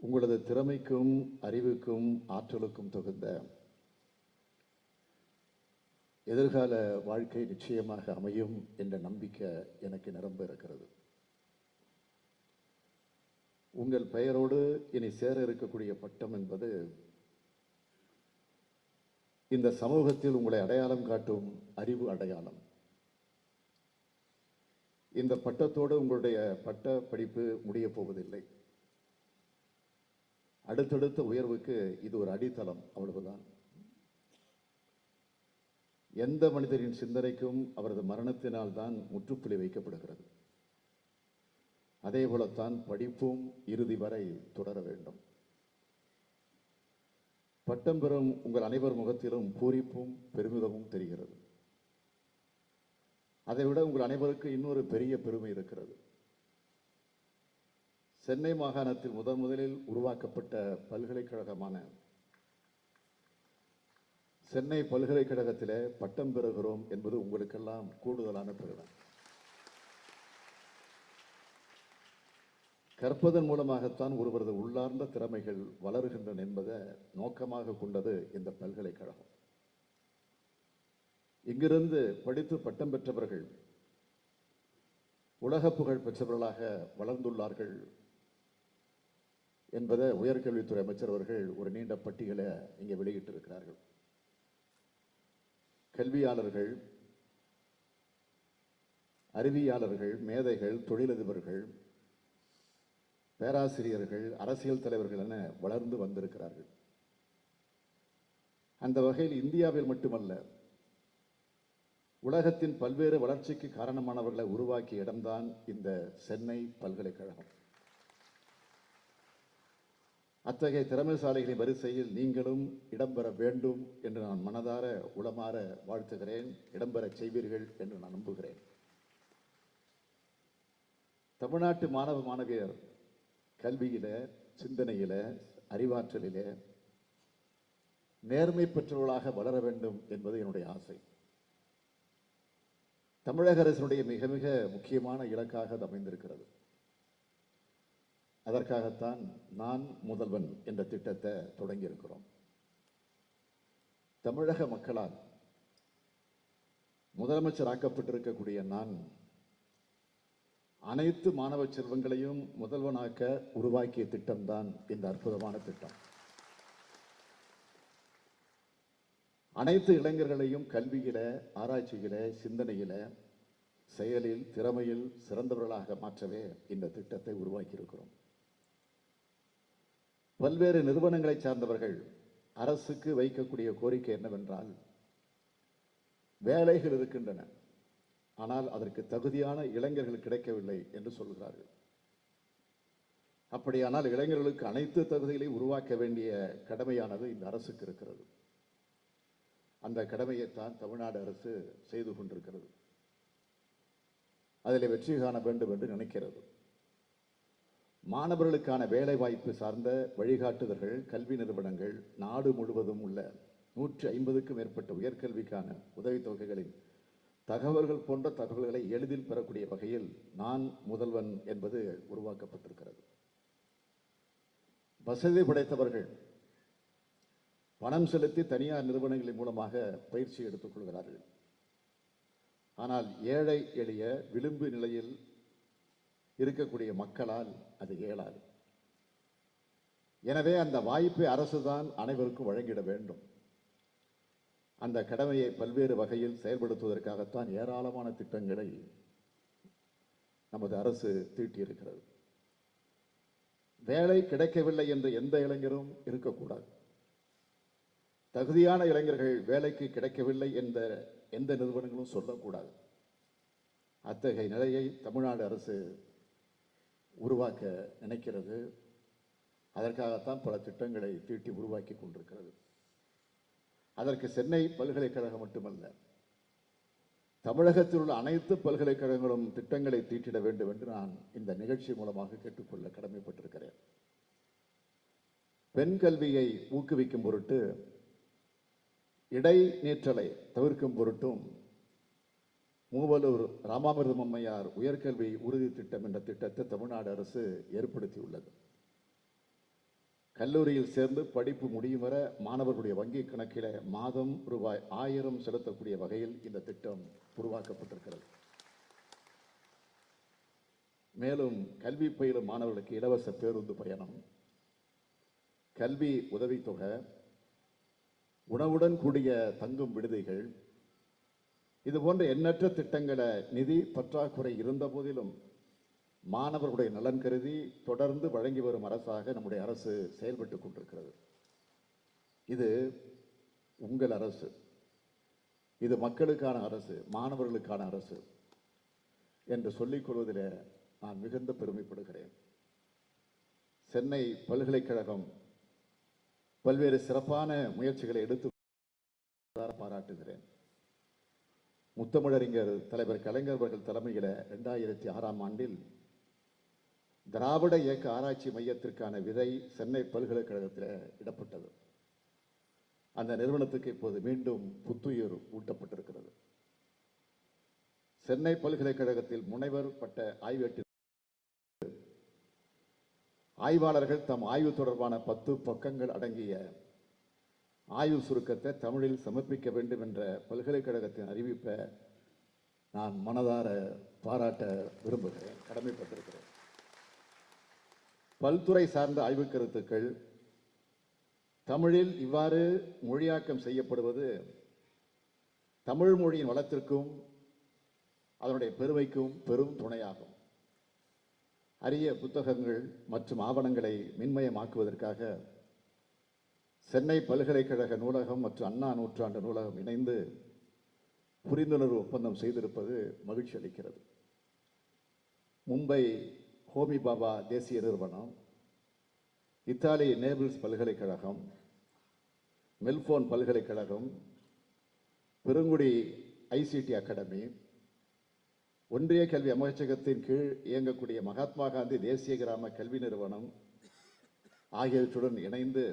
உங்களது திறமைக்கும் அறிவுக்கும் ஆற்றலுக்கும் தகுந்த எதிர்கால வாழ்க்கை நிச்சயமாக அமையும் என்ற நம்பிக்கை எனக்கு நிரம்ப இருக்கிறது. உங்கள் பெயரோடு இனி சேர இருக்கக்கூடிய பட்டம் என்பது இந்த சமூகத்தில் உங்களை அடையாளம் காட்டும் அறிவு அடையாளம். இந்த பட்டத்தோடு உங்களுடைய பட்ட படிப்பு முடிய போவதில்லை. அடுத்தடுத்த உயர்வுக்கு இது ஒரு அடித்தளம், அவ்வளவுதான். எந்த மனிதரின் சிந்தனைக்கும் அவரது மரணத்தினால் தான் முற்றுப்புள்ளி வைக்கப்படுகிறது. அதே போலத்தான் படிப்பும் இறுதி வரை தொடர வேண்டும். பட்டம் பெறும் உங்கள் அனைவர் முகத்திலும் பூரிப்பும் பெருமிதமும் தெரிகிறது. அதைவிட உங்கள் அனைவருக்கு இன்னொரு பெரிய பெருமை இருக்கிறது. சென்னை மாகாணத்தில் முதலில் உருவாக்கப்பட்ட பல்கலைக்கழகமான சென்னை பல்கலைக்கழகத்திலே பட்டம் பெறுகிறோம் என்பது உங்களுக்கெல்லாம் கூடுதலான பெருமை. கற்பதன் மூலமாகத்தான் ஒருவரது உள்ளார்ந்த திறமைகள் வளருகின்றன என்பதை நோக்கமாக கொண்டது இந்த பல்கலைக்கழகம். இங்கிருந்து படித்து பட்டம் பெற்றவர்கள் உலக புகழ் பெற்றவர்களாக வளர்ந்துள்ளார்கள் என்பதை உயர்கல்வித்துறை அமைச்சர் அவர்கள் ஒரு நீண்ட பட்டியலை இங்கே வெளியிட்டிருக்கிறார்கள். கல்வியாளர்கள், அறிவியாளர்கள், மேதைகள், தொழிலதிபர்கள், பேராசிரியர்கள், அரசியல் தலைவர்கள் என வளர்ந்து வந்திருக்கிறார்கள். அந்த வகையில் இந்தியாவில் மட்டுமல்ல, உலகத்தின் பல்வேறு வளர்ச்சிக்கு காரணமானவர்களை உருவாக்கிய இடம்தான் இந்த சென்னை பல்கலைக்கழகம். அத்தகைய திறமைசாலிகளின் வரிசையில் நீங்களும் இடம்பெற வேண்டும் என்று நான் மனதார உளமாற வாழ்த்துகிறேன். இடம்பெற செய்வீர்கள் என்று நான் நம்புகிறேன். தமிழ்நாட்டு மாணவ மாணவியர் கல்வியில, சிந்தனையில, அறிவாற்றலில நேர்மை பெற்றவர்களாக வளர வேண்டும் என்பது என்னுடைய ஆசை. தமிழக அரசினுடைய மிக மிக முக்கியமான இலக்காக அது அமைந்திருக்கிறது. அதற்காகத்தான் நான் முதல்வன் என்ற திட்டத்தை தொடங்கி இருக்கிறோம். தமிழக மக்களால் முதலமைச்சர் ஆக்கப்பட்டிருக்கக்கூடிய நான் அனைத்து மாணவ செல்வங்களையும் முதல்வனாக்க உருவாக்கிய திட்டம்தான் இந்த அற்புதமான திட்டம். அனைத்து இளைஞர்களையும் கல்வியில, ஆராய்ச்சியில, சிந்தனையில, செயலில், திறமையில் சிறந்தவர்களாக மாற்றவே இந்த திட்டத்தை உருவாக்கி இருக்கிறோம். பல்வேறு நிறுவனங்களை சார்ந்தவர்கள் அரசுக்கு வைக்கக்கூடிய கோரிக்கை என்னவென்றால், வேலைகள் இருக்கின்றன, ஆனால் அதற்கு தகுதியான இளைஞர்கள் கிடைக்கவில்லை என்று சொல்கிறார்கள். அப்படியானால் இளைஞர்களுக்கு அனைத்து தகுதிகளையும் உருவாக்க வேண்டிய கடமையானது இந்த அரசுக்கு இருக்கிறது. அந்த கடமையைத்தான் தமிழ்நாடு அரசு செய்து கொண்டிருக்கிறது. அதில் வெற்றி காண வேண்டும் என்று நினைக்கிறது. மாணவர்களுக்கான வேலை வாய்ப்பு சார்ந்த வழிகாட்டுதல்கள், கல்வி நிறுவனங்கள், நாடு முழுவதும் உள்ள 150க்கும் மேற்பட்ட உயர்கல்விக்கான உதவித்தொகைகளின் தகவல்கள் போன்ற தகவல்களை எளிதில் பெறக்கூடிய வகையில் நான் முதல்வன் என்பது உருவாக்கப்பட்டிருக்கிறது. வசதி படைத்தவர்கள் பணம் செலுத்தி தனியார் நிறுவனங்களின் மூலமாக பயிற்சி எடுத்துக் கொள்கிறார்கள். ஆனால் ஏழை எளிய விளிம்பு நிலையில் இருக்கக்கூடிய மக்களால் அது இயலாது. எனவே அந்த வாய்ப்பை அரசுதான் அனைவருக்கும் வழங்கிட வேண்டும். அந்த கடமையை பல்வேறு வகையில் செயல்படுத்துவதற்காகத்தான் ஏராளமான திட்டங்களை நமது அரசு தீட்டியிருக்கிறது. வேலை கிடைக்கவில்லை என்று எந்த இளைஞரும் இருக்கக்கூடாது. தகுதியான இளைஞர்கள் வேலைக்கு கிடைக்கவில்லை என்ற எந்த நிறுவனங்களும் சொல்லக்கூடாது. அத்தகைய நிலையை தமிழ்நாடு அரசு உருவாக்க நினைக்கிறது. அதற்காகத்தான் பல திட்டங்களை தீட்டி உருவாக்கி கொண்டிருக்கிறது. அதற்கு சென்னை பல்கலைக்கழகம் மட்டுமல்ல, தமிழகத்தில் உள்ள அனைத்து பல்கலைக்கழகங்களும் திட்டங்களை தீட்டிட வேண்டும் என்று நான் இந்த நிகழ்ச்சி மூலமாக கேட்டுக்கொள்ள கடமைப்பட்டிருக்கிறேன். பெண் கல்வியை ஊக்குவிக்கும் பொருட்டு, இடைநிற்றலை தவிர்க்கும் பொருட்டும் மூவலூர் ராமாமிர்தம் அம்மையார் உயர்கல்வி உறுதி திட்டம் என்ற திட்டத்தை தமிழ்நாடு அரசு ஏற்படுத்தியுள்ளது. கல்லூரியில் சேர்ந்து படிப்பு முடியும் வரை மாணவர்களுடைய வங்கி கணக்கில் மாதம் ரூபாய் 1000 செலுத்தக்கூடிய வகையில் இந்த திட்டம் உருவாக்கப்பட்டிருக்கிறது. மேலும் கல்வி பயிலும் மாணவர்களுக்கு இலவச பேருந்து பயணம், கல்வி உதவித்தொகை, உணவுடன் கூடிய தங்கும் விடுதிகள், இது போன்ற எண்ணற்ற திட்டங்களை நிதி பற்றாக்குறை இருந்த போதிலும் மாணவர்களுடைய நலன் கருதி தொடர்ந்து வழங்கி வரும் அரசாக நம்முடைய அரசு செயல்பட்டுக் கொண்டிருக்கிறது. இது உங்கள் அரசு, இது மக்களுக்கான அரசு, மாணவர்களுக்கான அரசு என்று சொல்லிக் கொள்வதில் நான் மிகுந்த பெருமைப்படுகிறேன். சென்னை பல்கலைக்கழகம் பல்வேறு சிறப்பான முயற்சிகளை எடுத்து பாராட்டுகிறேன். முத்தமிழறிஞர் தலைவர் கலைஞர் அவர்கள் தலைமையில் 2006ஆம் ஆண்டில் திராவிட இயக்க ஆராய்ச்சி மையத்திற்கான விதை சென்னை பல்கலைக்கழகத்தில் இடப்பட்டது. அந்த நிறுவனத்துக்கு இப்போது மீண்டும் புத்துயிர் ஊட்டப்பட்டிருக்கிறது. சென்னை பல்கலைக்கழகத்தில் முனைவர் பட்ட ஆய்வேட்டில் ஆய்வாளர்கள் தம் ஆய்வு தொடர்பான 10 பக்கங்கள் அடங்கிய ஆய்வு சுருக்கத்தை தமிழில் சமர்ப்பிக்க வேண்டும் என்ற பல்கலைக்கழகத்தின் அறிவிப்பை நான் மனதார பாராட்ட விரும்புகிறேன், கடமைப்பட்டிருக்கிறேன். பல்துறை சார்ந்த ஆய்வு கருத்துக்கள் தமிழில் இவ்வாறு மொழியாக்கம் செய்யப்படுவது தமிழ் மொழியின் வளத்திற்கும் அதனுடைய பெருமைக்கும் பெரும் துணையாகும். அரிய புத்தகங்கள் மற்றும் ஆவணங்களை மின்மயமாக்குவதற்காக சென்னை பல்கலைக்கழக நூலகம் மற்றும் அண்ணா நூற்றாண்டு நூலகம் இணைந்து புரிந்துணர்வு ஒப்பந்தம் செய்திருப்பது மகிழ்ச்சி அளிக்கிறது. மும்பை ஹோமி பாபா தேசிய நிறுவனம், இத்தாலி நேபிள்ஸ் பல்கலைக்கழகம், மெல்போர்ன் பல்கலைக்கழகம், பெருங்குடி ஐசிடி அகாடமி, ஒன்றிய கல்வி அமைச்சகத்தின் கீழ் இயங்கக்கூடிய மகாத்மா காந்தி தேசிய கிராம கல்வி நிறுவனம் ஆகியவற்றுடன் இணைந்து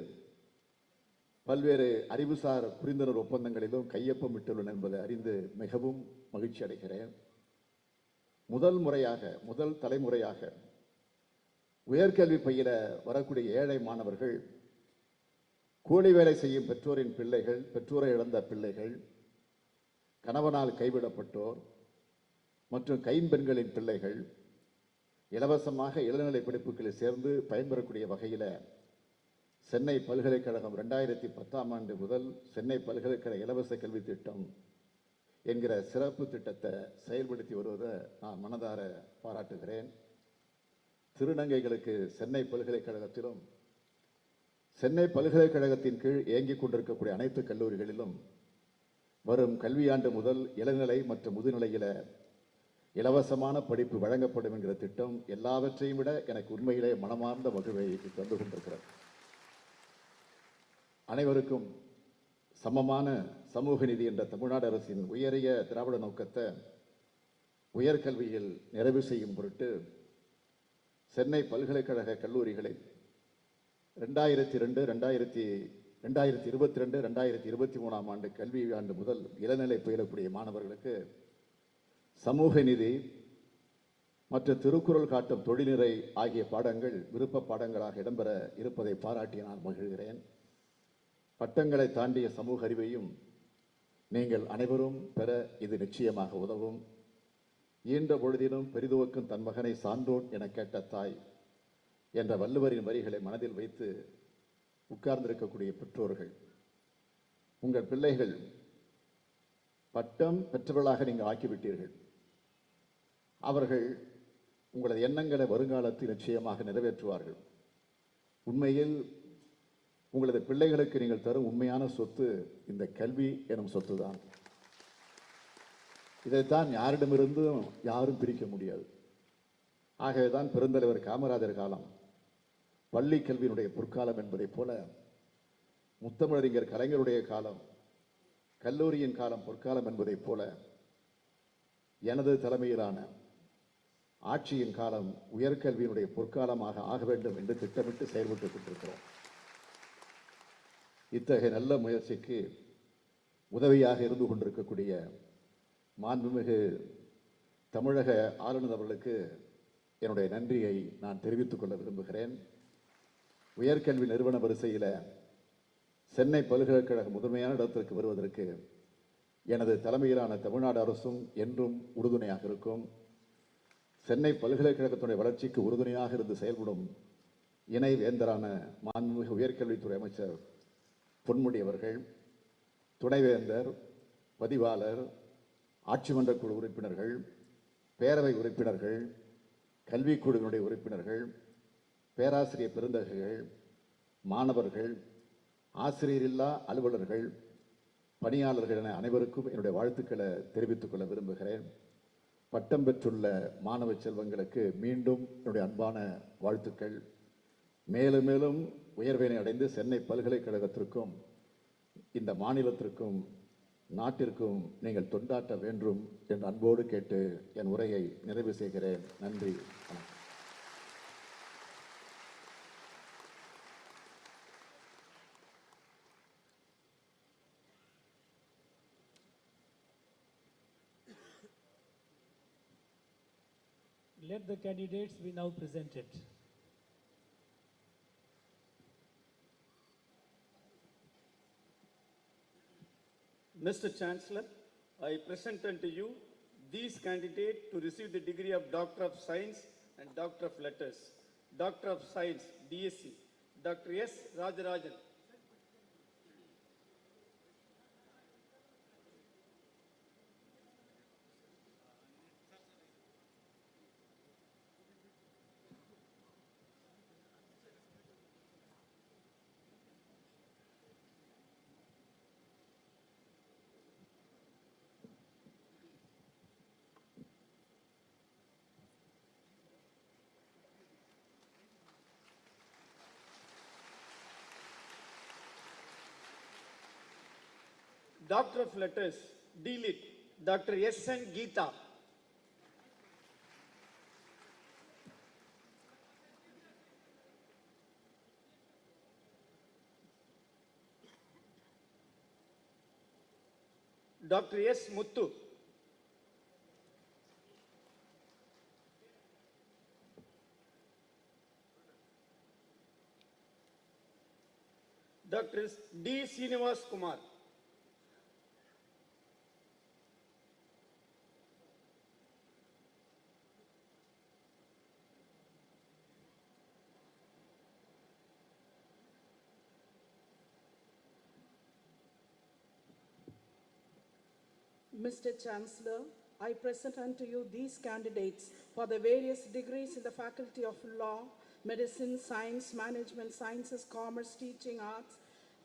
பல்வேறு அறிவுசார் புரிந்துணர்வு ஒப்பந்தங்களிலும் கையொப்பமிட்டுள்ளன என்பதை அறிந்து மிகவும் மகிழ்ச்சி அடைகிறேன். முதல் தலைமுறையாக உயர்கல்வி பயில வரக்கூடிய ஏழை மாணவர்கள், கூலி வேலை செய்யும் பெற்றோரின் பிள்ளைகள், பெற்றோரை இழந்த பிள்ளைகள், கணவனால் கைவிடப்பட்டோர் மற்றும் கைம்பெண்களின் பிள்ளைகள் இலவசமாக இளநிலை படிப்புகளில் சேர்ந்து பயன்பெறக்கூடிய வகையில் சென்னை பல்கலைக்கழகம் 2010ஆம் ஆண்டு முதல் சென்னை பல்கலைக்கழக இலவச கல்வி திட்டம் என்கிற சிறப்பு திட்டத்தை செயல்படுத்தி வருவதை நான் மனதார பாராட்டுகிறேன். திருநங்கைகளுக்கு சென்னை பல்கலைக்கழகத்திலும் சென்னை பல்கலைக்கழகத்தின் கீழ் இயங்கிக் கொண்டிருக்கக்கூடிய அனைத்து கல்லூரிகளிலும் வரும் கல்வியாண்டு முதல் இளநிலை மற்றும் முதுநிலையில இலவசமான படிப்பு வழங்கப்படும் என்கிற திட்டம் எல்லாவற்றையும் விட எனக்கு உண்மையிலே மனமார்ந்த மகிழ்வை தந்து கொண்டிருக்கிறது. அனைவருக்கும் சமமான சமூக நீதி என்ற தமிழ்நாடு அரசின் உயரிய திராவிட நோக்கத்தை உயர்கல்வியில் நிறைவு செய்யும் பொருட்டு சென்னை பல்கலைக்கழக கல்லூரிகளில் 2022-2023ஆம் ஆண்டு கல்வி ஆண்டு முதல் இளநிலை பயிலக்கூடிய மாணவர்களுக்கு சமூக நீதி மற்றும் திருக்குறள் காட்டும் தொழில்நிறை ஆகிய பாடங்கள் விருப்ப பாடங்களாக இடம்பெற இருப்பதை பாராட்டி நான் மகிழ்கிறேன். பட்டங்களை தாண்டிய சமூக அறிவையும் நீங்கள் அனைவரும் பெற இது நிச்சயமாக உதவும். ஈன்ற பொழுதிலும் பெரிதுவக்கும் தன் மகனை சான்றோன் என கேட்ட தாய் என்ற வள்ளுவரின் வரிகளை மனதில் வைத்து உட்கார்ந்திருக்கக்கூடிய பெற்றோர்கள், உங்கள் பிள்ளைகள் பட்டம் பெற்றவர்களாக நீங்கள் ஆக்கிவிட்டீர்கள். அவர்கள் உங்களது எண்ணங்களை வருங்காலத்தில் நிச்சயமாக நிறைவேற்றுவார்கள். உண்மையில் உங்களது பிள்ளைகளுக்கு நீங்கள் தரும் உண்மையான சொத்து இந்த கல்வி எனும் சொத்து தான். இதைத்தான் யாரிடமிருந்தும் யாரும் பிரிக்க முடியாது. ஆகவேதான் பெருந்தலைவர் காமராஜர் காலம் பள்ளி கல்வியினுடைய பொற்காலம் என்பதைப் போல முத்தமிழறிஞர் கலைஞருடைய காலம் கல்லூரியின் காலம் பொற்காலம் என்பதைப் போல எனது தலைமையிலான ஆட்சியின் காலம் உயர்கல்வியினுடைய பொற்காலமாக ஆக வேண்டும் என்று திட்டமிட்டு செயல்பட்டுக் கொண்டிருக்கிறோம். இத்தகைய நல்ல முயற்சிக்கு உதவியாக இருந்து கொண்டிருக்கக்கூடிய மாண்புமிகு தமிழக ஆளுநர் அவர்களுக்கு என்னுடைய நன்றியை நான் தெரிவித்துக் கொள்ள விரும்புகிறேன். உயர்கல்வி நிறுவன வரிசையில் சென்னை பல்கலைக்கழக முதன்மையான இடத்திற்கு வருவதற்கு எனது தலைமையிலான தமிழ்நாடு அரசும் என்றும் உறுதுணையாக இருக்கும். சென்னை பல்கலைக்கழகத்துடைய வளர்ச்சிக்கு உறுதுணையாக இருந்து செயல்படும் இணை வேந்தரான மாண்புமிகு உயர்கல்வித்துறை அமைச்சர் பொன்முடி அவர்கள், துணைவேந்தர், பதிவாளர், ஆட்சி மன்ற குழு உறுப்பினர்கள், பேரவை உறுப்பினர்கள், கல்விக்குழுவினுடைய உறுப்பினர்கள், பேராசிரியர் பெருந்தகைகள், மாணவர்கள், ஆசிரியரில்லா அலுவலர்கள், பணியாளர்கள் என அனைவருக்கும் என்னுடைய வாழ்த்துக்களை தெரிவித்துக் கொள்ள விரும்புகிறேன். பட்டம் பெற்றுள்ள மாணவ செல்வங்களுக்கு மீண்டும் என்னுடைய அன்பான வாழ்த்துக்கள். மேலும் மேலும் உயர்வினை அடைந்து சென்னை பல்கலைக்கழகத்திற்கும் இந்த மாநிலத்திற்கும் நாட்டிற்கும் நீங்கள் தொண்டாற்ற வேண்டும் என்று அன்போடு கேட்டு என் உரையை நிறைவு செய்கிறேன். நன்றி, வணக்கம். Let the candidates be now presented. Mr. Chancellor, I present unto you these candidates to receive the degree of Doctor of Science and Doctor of Letters. Doctor of Science, DSc, Dr. S. Rajarajan. Doctor of Letters, D.Lit, Dr. S.N. Geeta. Dr. S. Muthu. Dr. D. Srinivas Kumar. Mr. Chancellor, I present unto you these candidates for the various degrees in the Faculty of Law, Medicine, Science, Management, Sciences, Commerce, Teaching, Arts,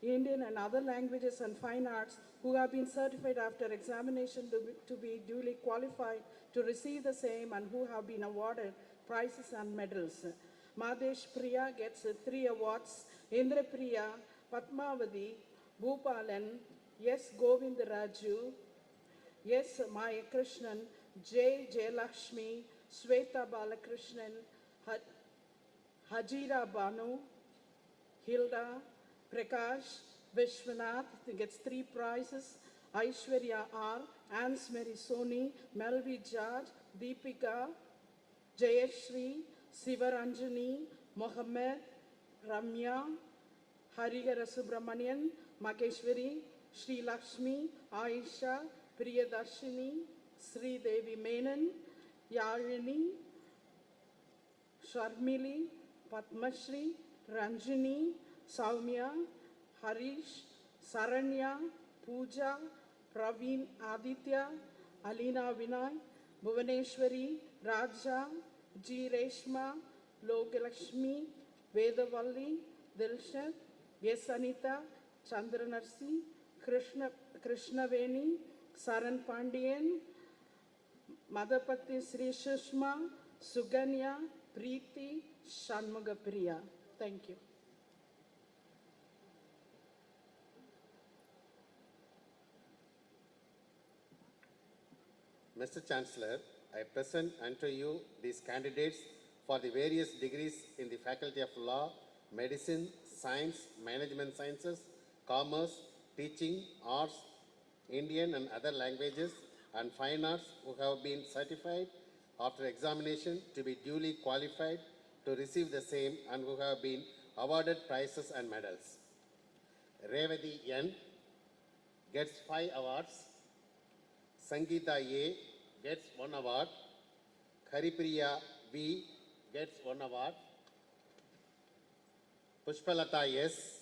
Indian and other languages and fine arts who have been certified after examination to be duly qualified to receive the same and who have been awarded prizes and medals. Madesh Priya gets 3 awards, Indra Priya, Padmavati, Bhupalan, S. Govind Raju, S. Maya Krishnan, J. Jayalakshmi, Sweta Balakrishnan, Hajira Banu, Hilda, Prakash, Vishwanath gets 3 prizes, Aishwarya R, Ansmeri Soni, Melvi George, Deepika, Jayashri, Sivaranjani, Mohammed, Ramya, Harihara Subramanian, Mageshwari, Sri Lakshmi, Aisha, Priyadarshini, Sri Devi Menon, Yalini, Sharmili, Padmashri, Ranjini, Saumya, Harish, Saranya, Pooja, Praveen Aditya, Alina Vinay, Bhuvaneshwari, Raja, G. Reshma, Logalakshmi, Vedavalli, Dilshat, S. Anita, Chandranarsi, Krishnaveni, Saran Pandian, Madhapati Sri Sushma, Suganya, Preeti, Shanmugapriya. Thank you. Mr. Chancellor, I present unto you these candidates for the various degrees in the Faculty of Law, Medicine, Science, Management Sciences, Commerce, Teaching, Arts, Indian and other languages, and Fine Arts who have been certified after examination to be duly qualified to receive the same and who have been awarded prizes and medals. Revati N gets 5 awards. Sangeeta A gets 1 award. Haripriya B gets 1 award. Pushpalata S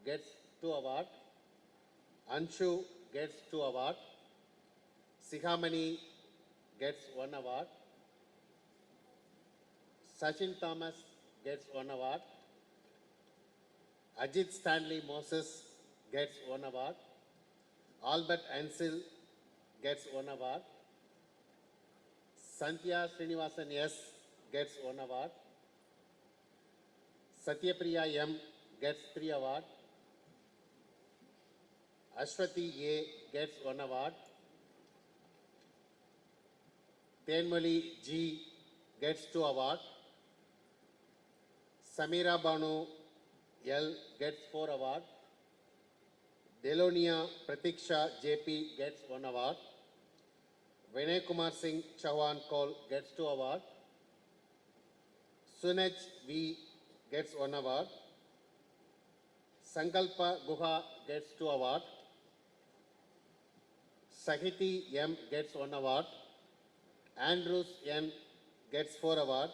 gets 2 awards. Anshu gets 2 awards. Sihamani gets 1 award. Sachin Thomas gets 1 award. Ajit Stanley Moses gets 1 award. Albert Ansel gets 1 award. Sandhya Srinivasan S gets 1 award. Satyapriya M gets 3 award. Ashwati A gets 1 award. Tenmali G gets 2 award. Samira Banu L gets 4 award. Delonia Pratiksha JP gets 1 award. Vinay Kumar Singh Chauhan Kaul gets 2 award. Sunaj V gets 1 award. Sankalpa Guha gets 2 award. Sahiti M gets 1 award. Andrews N gets 4 award.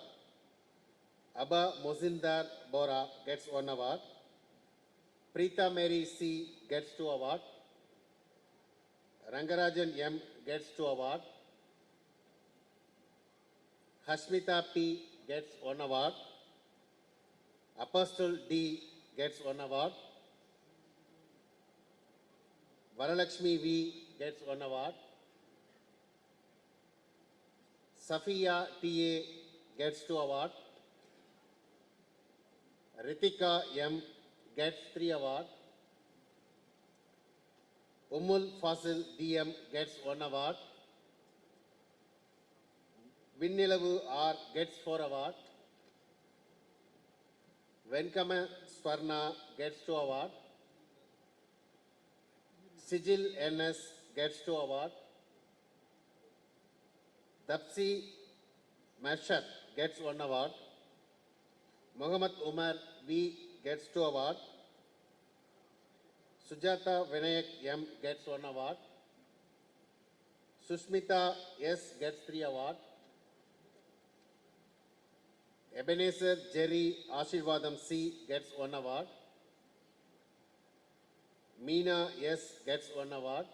Abba Mozindar Bora gets 1 award. Preeta Mary C gets 2 award. Rangarajan M gets 2 award. Hashmita P gets 1 award. Apostle D gets 1 award. Varalakshmi V gets 1 award. Safiya TA gets 2 award. Ritika M gets 3 award. Umul Fasil DM gets 1 award. Vinnilavu R gets 4 award. Venkama Swarna gets 2 award. Sijil NS gets 2 award. Dapsi Mashat gets 1 award. Muhammad Umar V gets 2 award. Sujata Vinayak M gets 1 award. Susmita S gets 3 award. Ebenezer Jerry Ashirvadam C gets 1 award. Meena S gets 1 award.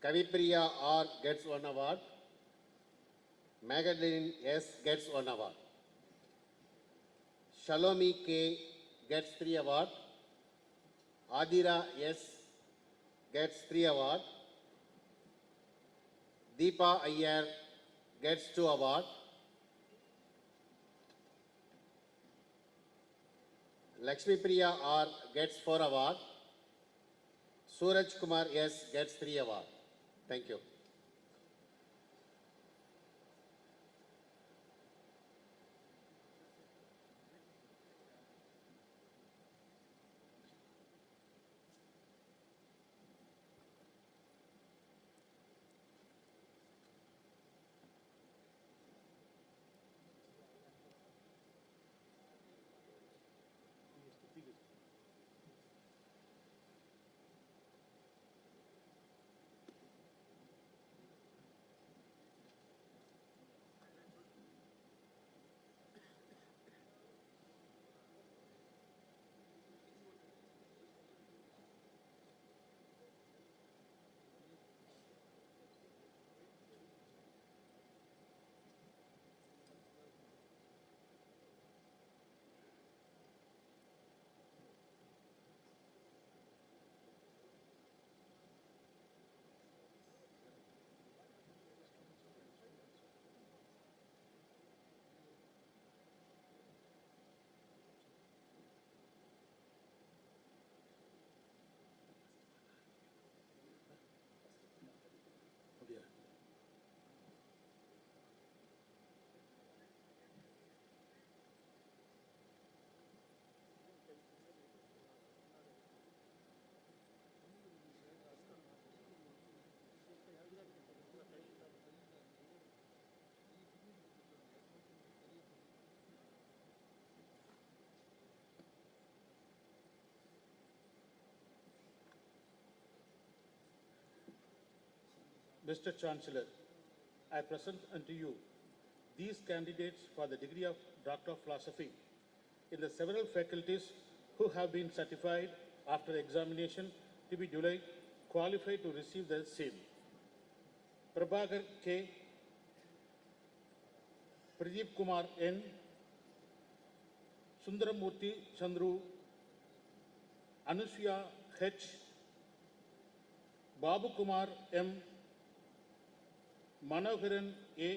Kavipriya R gets 1 award. Magdalene S gets 1 award. Shalomi K gets 3 award. Adira S gets 3 award. Deepa Iyer gets 2 award. Lakshmi Priya R gets 4 award. Suraj Kumar S gets 3 award. Thank you. Mr. Chancellor, I present unto you these candidates for the degree of Doctor of Philosophy in the several faculties who have been certified after examination to be duly qualified to receive the same. Prabhakar K, Pradeep Kumar N, Sundaramurthy Chandru, Anushya H, Babu Kumar M, Manoharan A,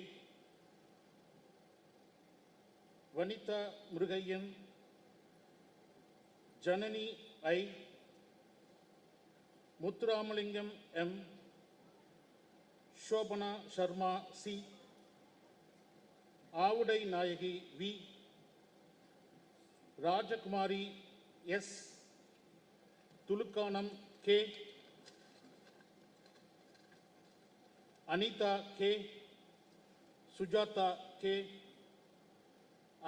Vanitha Murugaiyan, Janani I, Muthuramalingam M, Sobhana Sharma C, Avudai Nayagi V, Rajakumari S, Thulukkanam K, Anitha K, Sujatha K,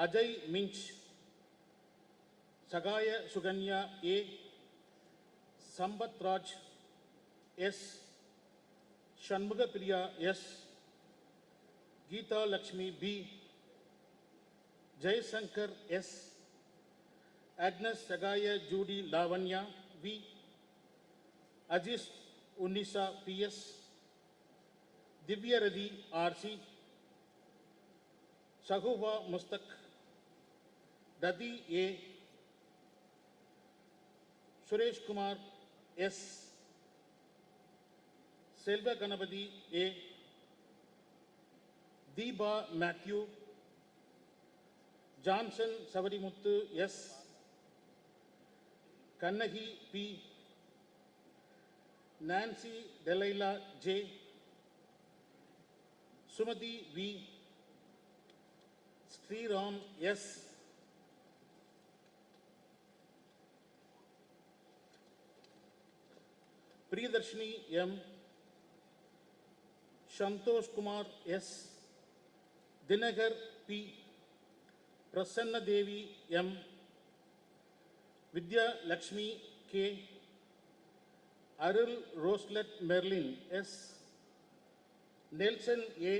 Ajay Minj, Sagaya Sukanya A, Sampath Raj S, Shanmugapriya S, Geetha Lakshmi P, Jaishankar S, Agnes Sagaya Judy Lavanya V, Ajish Unisa PS, Divya Radhi RC, Sahuba Mustak, Dadi A, Suresh Kumar S, Selva Ganapati A, Deeba Matthew, Johnson Savadimuttu S, Kannagi P, Nancy Delilah J, Sumati V, Sriram S, Priyadarshini M, Shantosh Kumar S, Dinagar P, Prasanna Devi M, Vidya Lakshmi K, Arul Roselet Merlin S, Nelson A,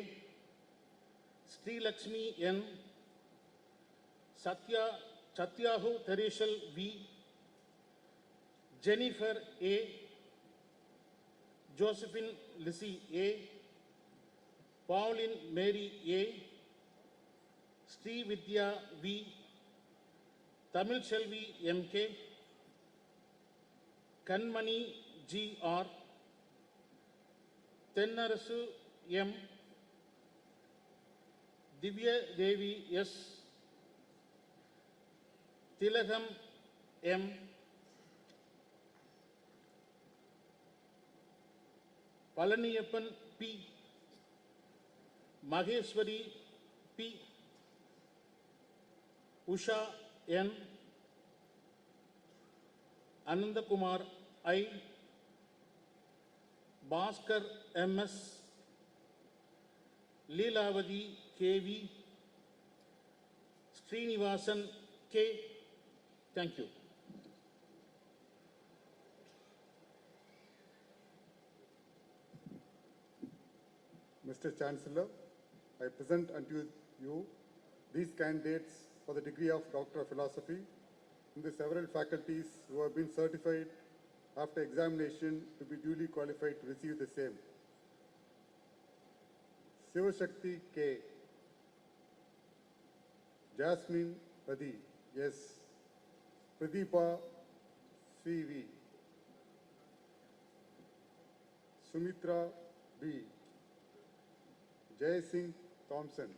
Sri Lakshmi N, Satyahu Thereshal V, Jennifer A, Josephine Lissy A, Pauline Mary A, Sri Vidya V, Tamil Shelvi MK, Kanmani GR, Tennarasu M, Divya Devi S, Tilagam M, Palaniyappan P, Maheshwari P, Usha N, Anandakumar I, Bhaskar MS, Leelavadi KV, Srinivasan K. Thank you. Mr. Chancellor, I present unto you these candidates for the degree of Doctor of Philosophy in the several faculties who have been certified after examination to be duly qualified to receive the same. Sivashakti K, Jasmine Padi S, Pradeepa CV, Sumitra B, Jay Singh Thompson,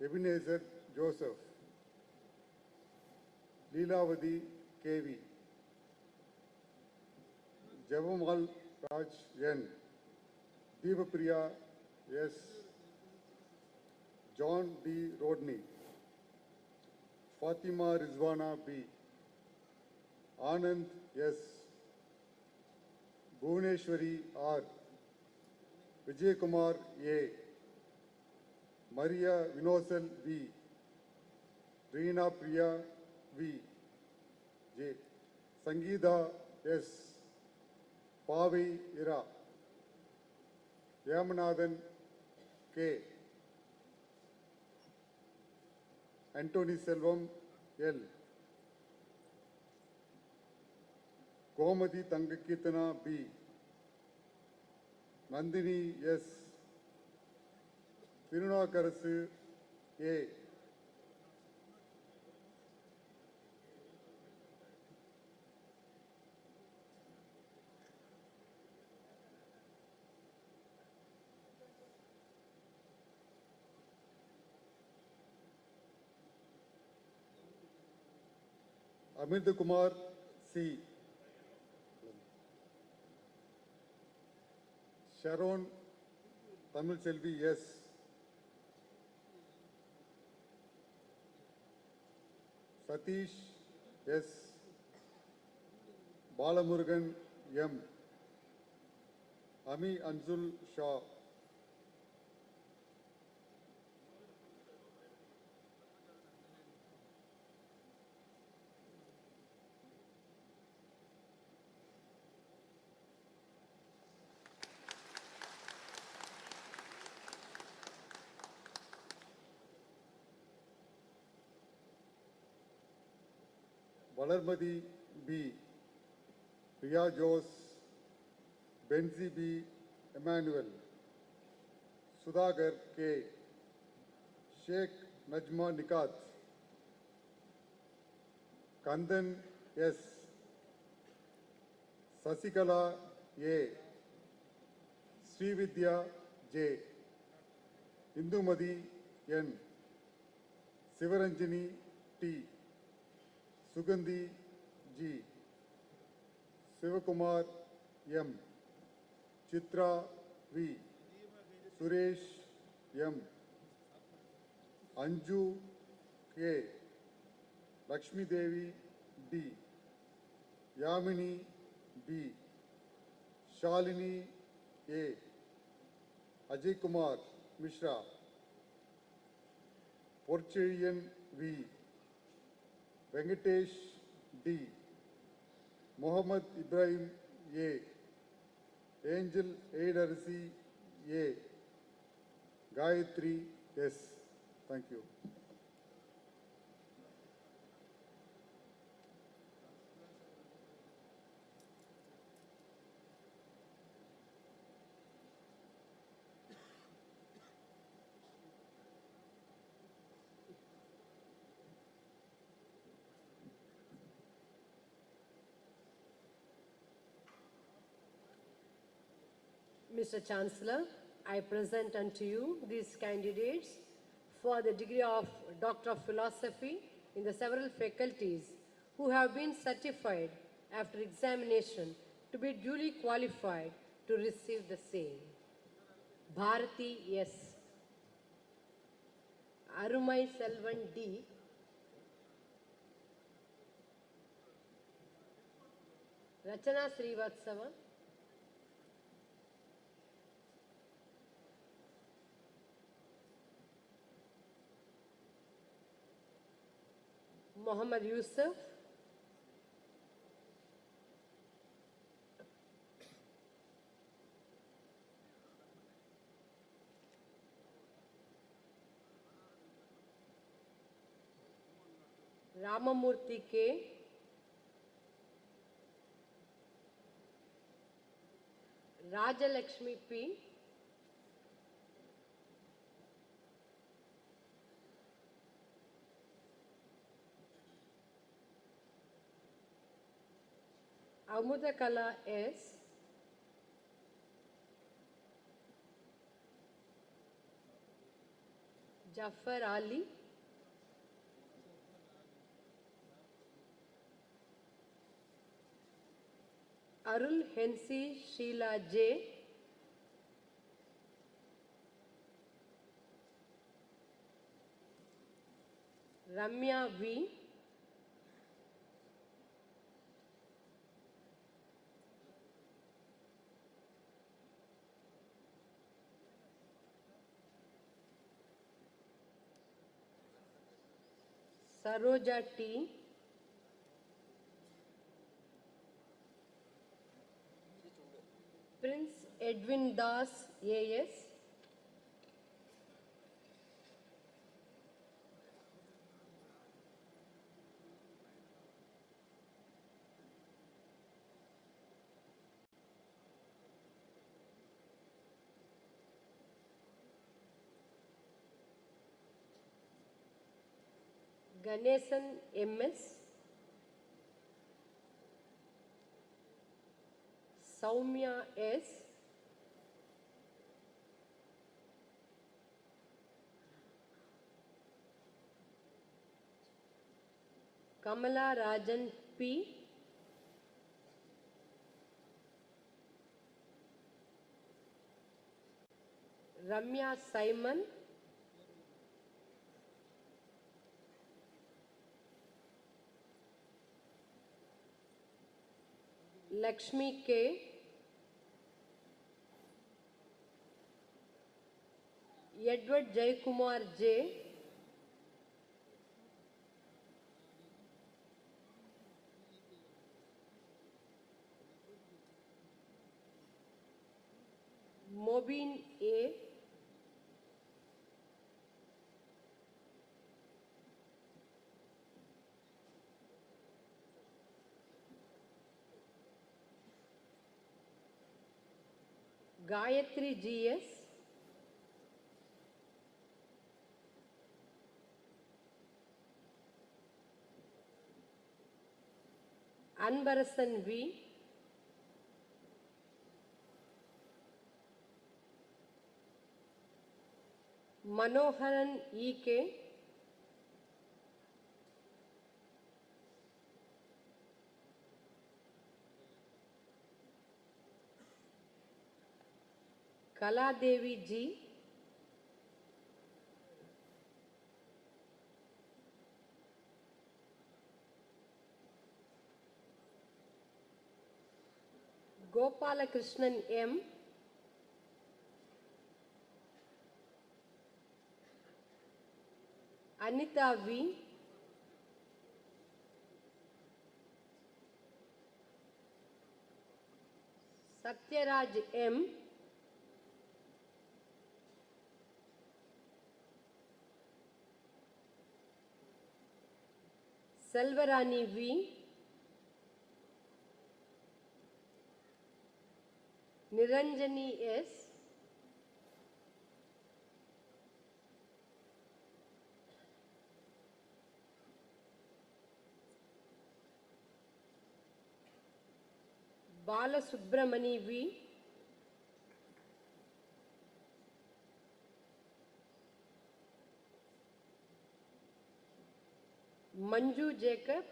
Ebenezer Joseph, Leelavadi KV, Javamal Raj N, Devapriya S, John D. Rodney, Fatima Rizwana B, Anand S, Bhuvaneshwari R, Vijay Kumar A, Maria Vinosal V, Reena Priya V, J, Sangeeta S, Pavi Ira, Yamanathan K, Anthony Selvam L, Komati Tangakitana B, Nandini S, Tirunakarasu A, Amrind Kumar C. Sharon Tamil Selvi S. Satish S. Balamurugan M. Ami Anzul Shah. Valarmadi B. Priya Jose, Benzi B. Emmanuel, Sudhagar K. Sheikh Najma Nikat, Kandan S. Sasikala A. Srividya J. Indumadi N. Sivaranjani T. Sugandhi G. Sivakumar M. Chitra V. Suresh M. Anju K. Lakshmi Devi D. Yamini B. Shalini A. Ajay Kumar Mishra. Porcherian V. Venkatesh D. Mohammed Ibrahim A. Angel Aidarasi A. Gayatri S. Thank you. Mr. Chancellor, I present unto you these candidates for the degree of Doctor of Philosophy in the several faculties who have been certified after examination to be duly qualified to receive the same. Bharati S. Arumai Selvan D. Rachana Srivatsava. Muhammad Yusuf. Ramamurthy K. Rajalakshmi P. Amudakala S. Jafar Ali. Arul Hensi Sheila J. Ramya V. Saroja T. Prince Edwin Das A.S. Ganesan M.S. Saumya S. Kamala Rajan P. Ramya Simon. Lakshmi K. Edward Jaykumar J. Mobin A. Gayatri GS. Anbarasan V. Manoharan E.K. Kaladevi G. Gopalakrishnan M. Anita V. Satyaraj M. Selvarani V. Niranjani S. Balasubramani V. Manju Jacob.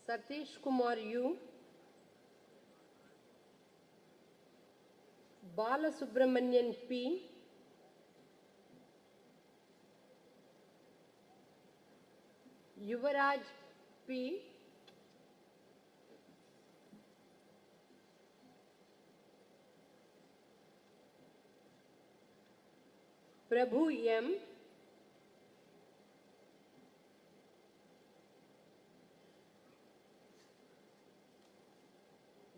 Satish Kumar U. Balasubramanian P. Yuvaraj P. Prabhu M.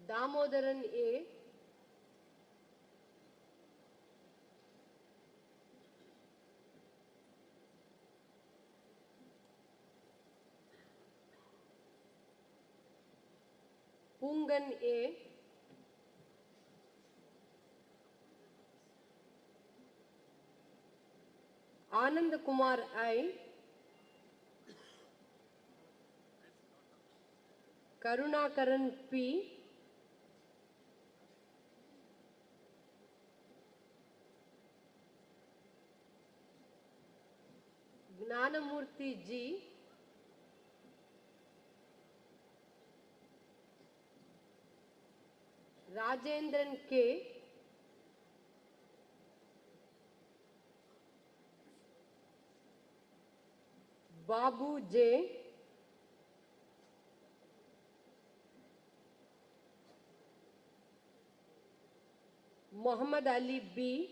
Damodaran A. Pungan A. Anand Kumar I. Karunakaran P. Gnanamurthy G. Rajendran K. Babu J. Muhammad Ali B.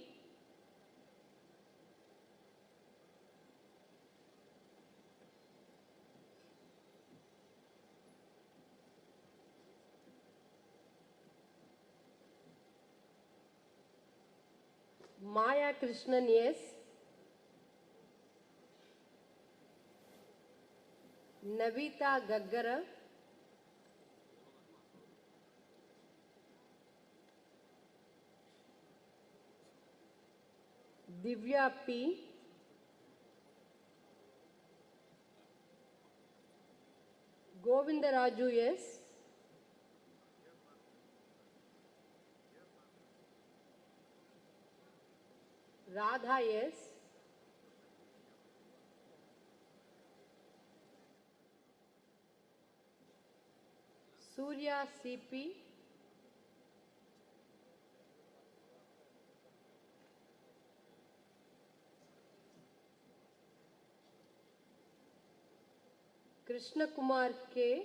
Maya Krishnan S. Navita Gaggara. Divya P. Govindaraju S. Radha S. Surya CP. Krishna Kumar K.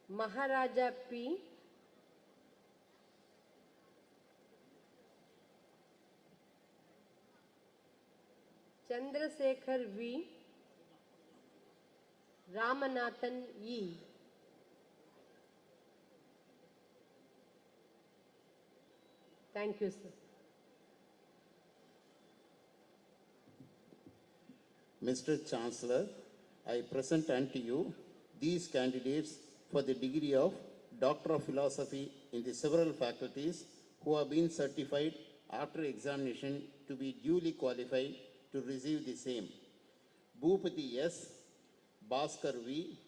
Maharaja P. Chandrasekhar V. Ramanathan E. Thank you, sir. Mr. Chancellor, I present unto you these candidates for the degree of Doctor of Philosophy in the several faculties who have been certified after examination to be duly qualified to receive the same. Bhupati S, Bhaskar V,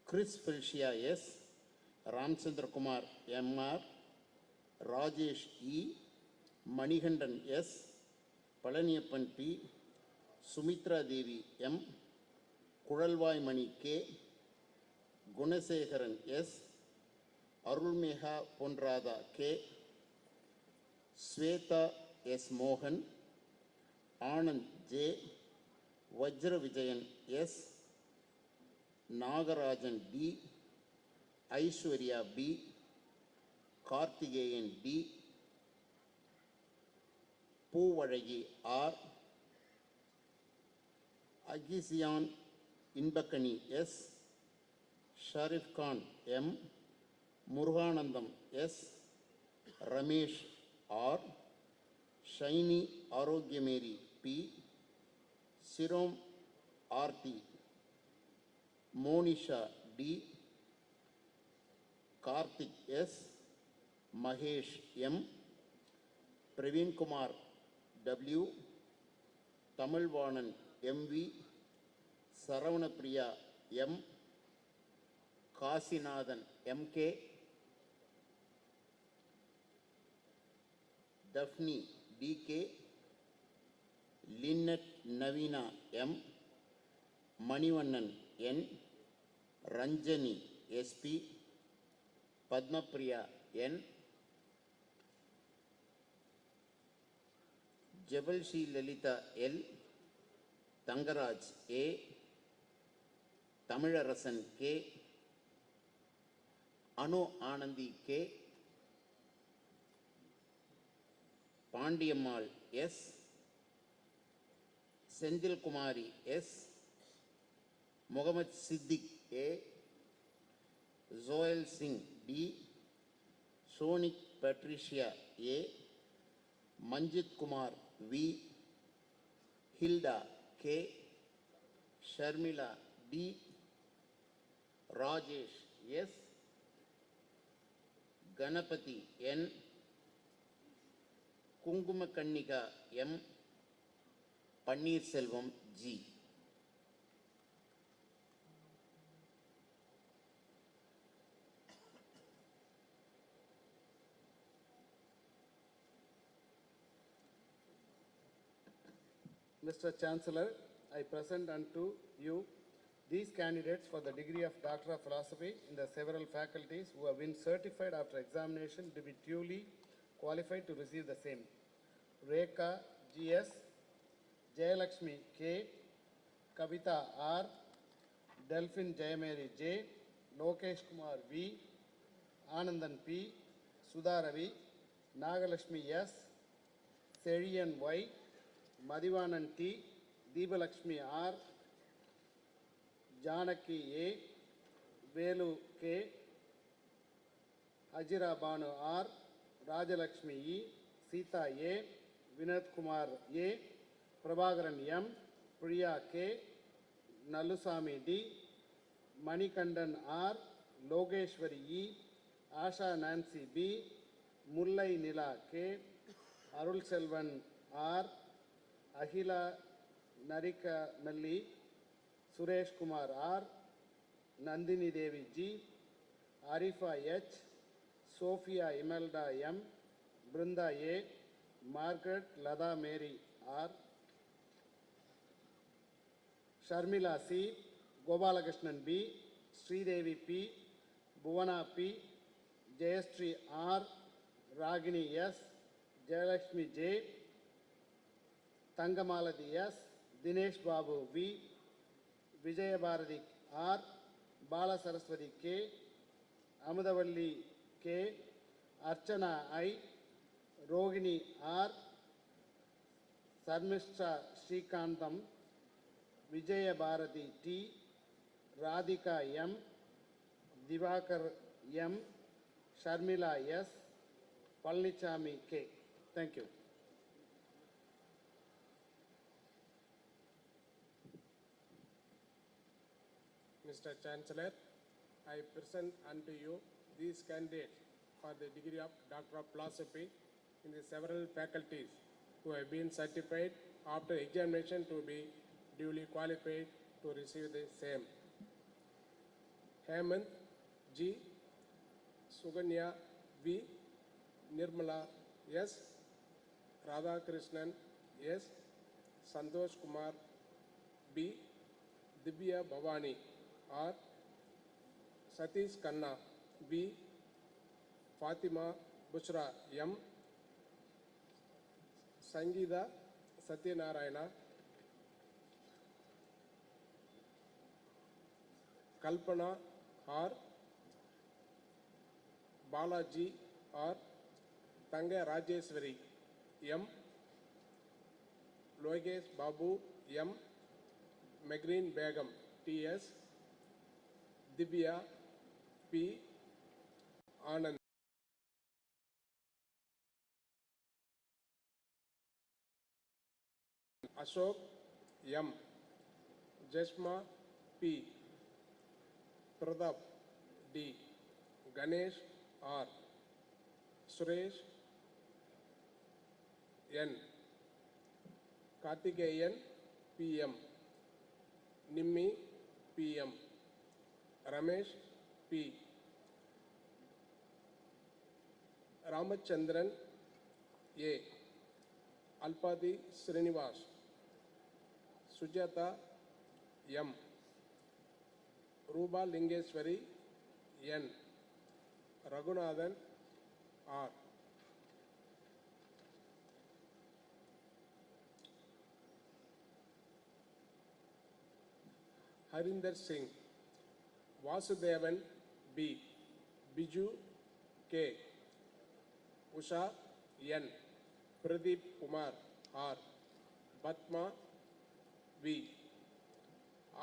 Chris Felicia S, Ramchandra Kumar M.R., Rajesh E, Manikandan S, Palaniyappan P, Sumitra Devi M, Kudalvai Mani K, Gunasekharan S, Arulmeha Ponrada K, Sweta S. Mohan, Anand J, Vajra Vijayan S, Nagarajan D, Aishwarya B, Kartigeyan D, Poovazhagi R, Agisiyan Inbakani S, Sharif Khan M, Muruganandam S, Ramesh R, Shaini Arogyameri P, Sirom RT, Monisha D, Karthik S, Mahesh M, Praveen Kumar W, Tamilvanan MV, Saravanapriya M, Kasinathan MK, Daphne DK, Lynette Navina M, Manivannan N, Ranjani SP, Padmapriya N, Jabalshi Lalita L, Tangaraj A, Tamilarasan K, Anu Anandi K, Pandiyammal S, Senthil Kumari S, Muhammad Siddiq A, Zoel Singh D, Sonik Patricia A, Manjit Kumar V, Hilda K, Sharmila D, Rajesh S, Ganapati N, Kungumakannika M, Pannirselvam G. Mr. Chancellor, I present unto you these candidates for the degree of Doctor of Philosophy in the several faculties who have been certified after examination to be duly qualified to receive the same. Rekha G.S., Jayalakshmi K, Kavita R, Delphine Jayamary J, Lokesh Kumar V, Anandan P, Sudha Ravi, Nagalakshmi S, Serian Y, Madhivanan T, Deebalakshmi R, Janaki A, Velu K, Hajira Banu R, Rajalakshmi E, Sita A, Vinod Kumar A, Prabhakaran M, Priya K, Nalusami D, Manikandan R, Logeshwari E, Asha Nancy B, Mullai Nila K, Arul Selvan R, Ahila Narika Nalli, Suresh Kumar R, Nandini Devi G, Arifa H, Sophia Imelda M, Brunda A, Margaret Lada Mary R, Sharmila C, Gopalakrishnan B, Sridevi P, Bhuvana P, Jayashree R, Ragini S, Jayalakshmi J, Tangamaladi S, Dinesh Babu V, Vijayabharati R, Bala Saraswati K, Amudavalli K, Archana I, Rohini R, Sarmishra Srikantam, Vijayabharati T, Radhika M, Divakar M, Sharmila S, Palnichami K. Thank you. Mr. Chancellor, I present unto you these candidates for the degree of Doctor of Philosophy in the several faculties who have been certified after examination to be duly qualified to receive the same. Hemant G, Suganya V, Nirmala S, Radhakrishnan S, Santosh Kumar B, Divya Bhavani R, Satish Khanna B, Fatima Bushra M, Sangeeta Satyanarayana, Kalpana R, Balaji R, Tanga Rajeswari M, Logesh Babu M, Megreen Begum T.S., Divya P, Anand, Ashok M, Jeshma P, Pradap D, Ganesh R, Suresh N, Karthikeyan PM, Nimmi PM, Ramesh P, Ramachandran A, Alpadi Srinivas, Sujata M, Ruba Lingeshwari N, Raghunathan R. Harinder Singh, Vasudevan B, Biju K, Usha N, Pradeep Kumar R, Batma V,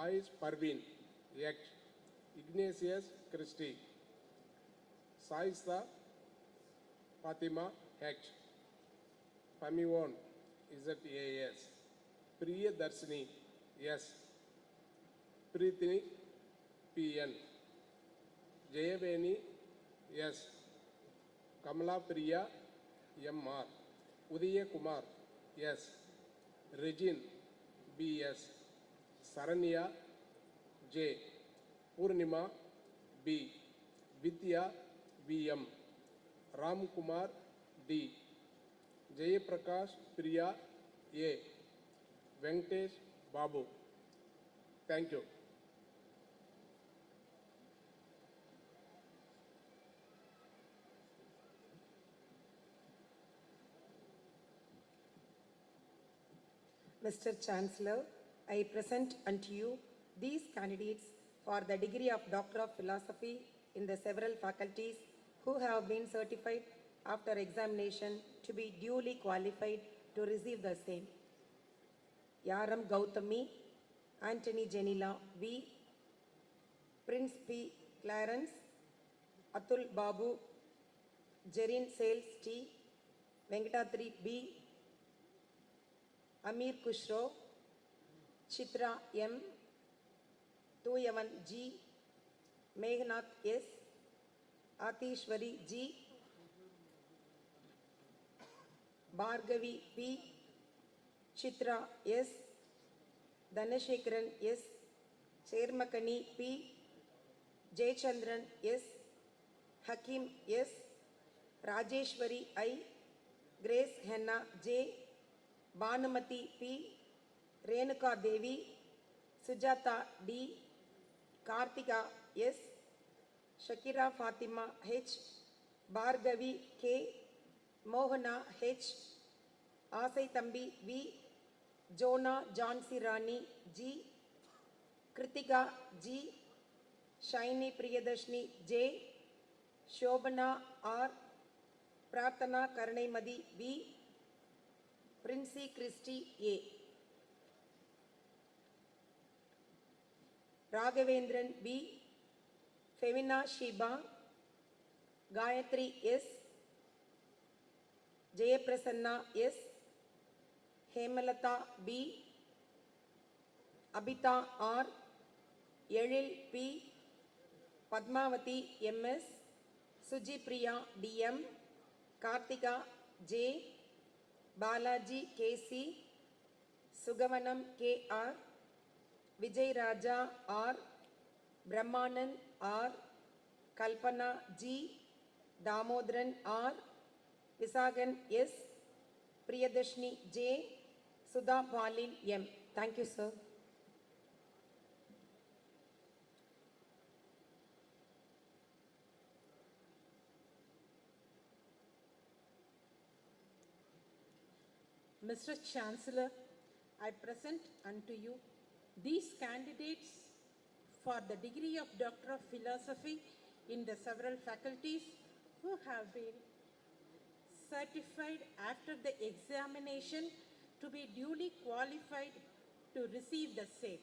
Ais Parveen X, Ignatius Christie, Saista Fatima H, Pamiwon ZAS, Priya Darshini S, Preethini PN, Jayaveni S, Kamala Priya MR, Udaya Kumar S, Regine BS, Saranya J, Purnima B, Vidya VM, Ram Kumar D, Jayaprakash Priya A, Venkatesh Babu. Thank you. Mr. Chancellor, I present unto you these candidates for the degree of Doctor of Philosophy in the several faculties who have been certified after examination to be duly qualified to receive the same. Yaram Gautami, Anthony Janila V, Prince P. Clarence, Atul Babu, Jerin Sales T, Venkatatri B, Amir Kushro, Chitra M, Tuyavan G, Meghnath S, Atishwari G, Bhargavi P, Chitra S, Dhanashekaran S, Chermakani P, Jaychandran S, Hakim S, Rajeshwari I, Grace Henna J, Bhanumati P, Renuka Devi, Sujata D, Kartika S, Shakira Fatima H, Bhargavi K, Mohana H, Asai Tambi V, Jonah Jhansi Rani G, Kritika G, Shiny Priyadashni J, Shobana R, Prarthana Karnaimadi V, Princey Christy A, Raghavendran B, Femina Shiba, Gayatri S, Jayaprasanna S, Hemalata B, Abita R, Yelil P, Padmavati MS, Sujipriya DM, Kartika J, Balaji KC, Sugavanam KR, Vijay Raja R, Brahmanan R, Kalpana G, Damodran R, Visagan S, Priyadashni J, Sudha Palin M. Thank you, sir. Mr. Chancellor, I present unto you these candidates for the degree of Doctor of Philosophy in the several faculties who have been certified after the examination to be duly qualified to receive the same.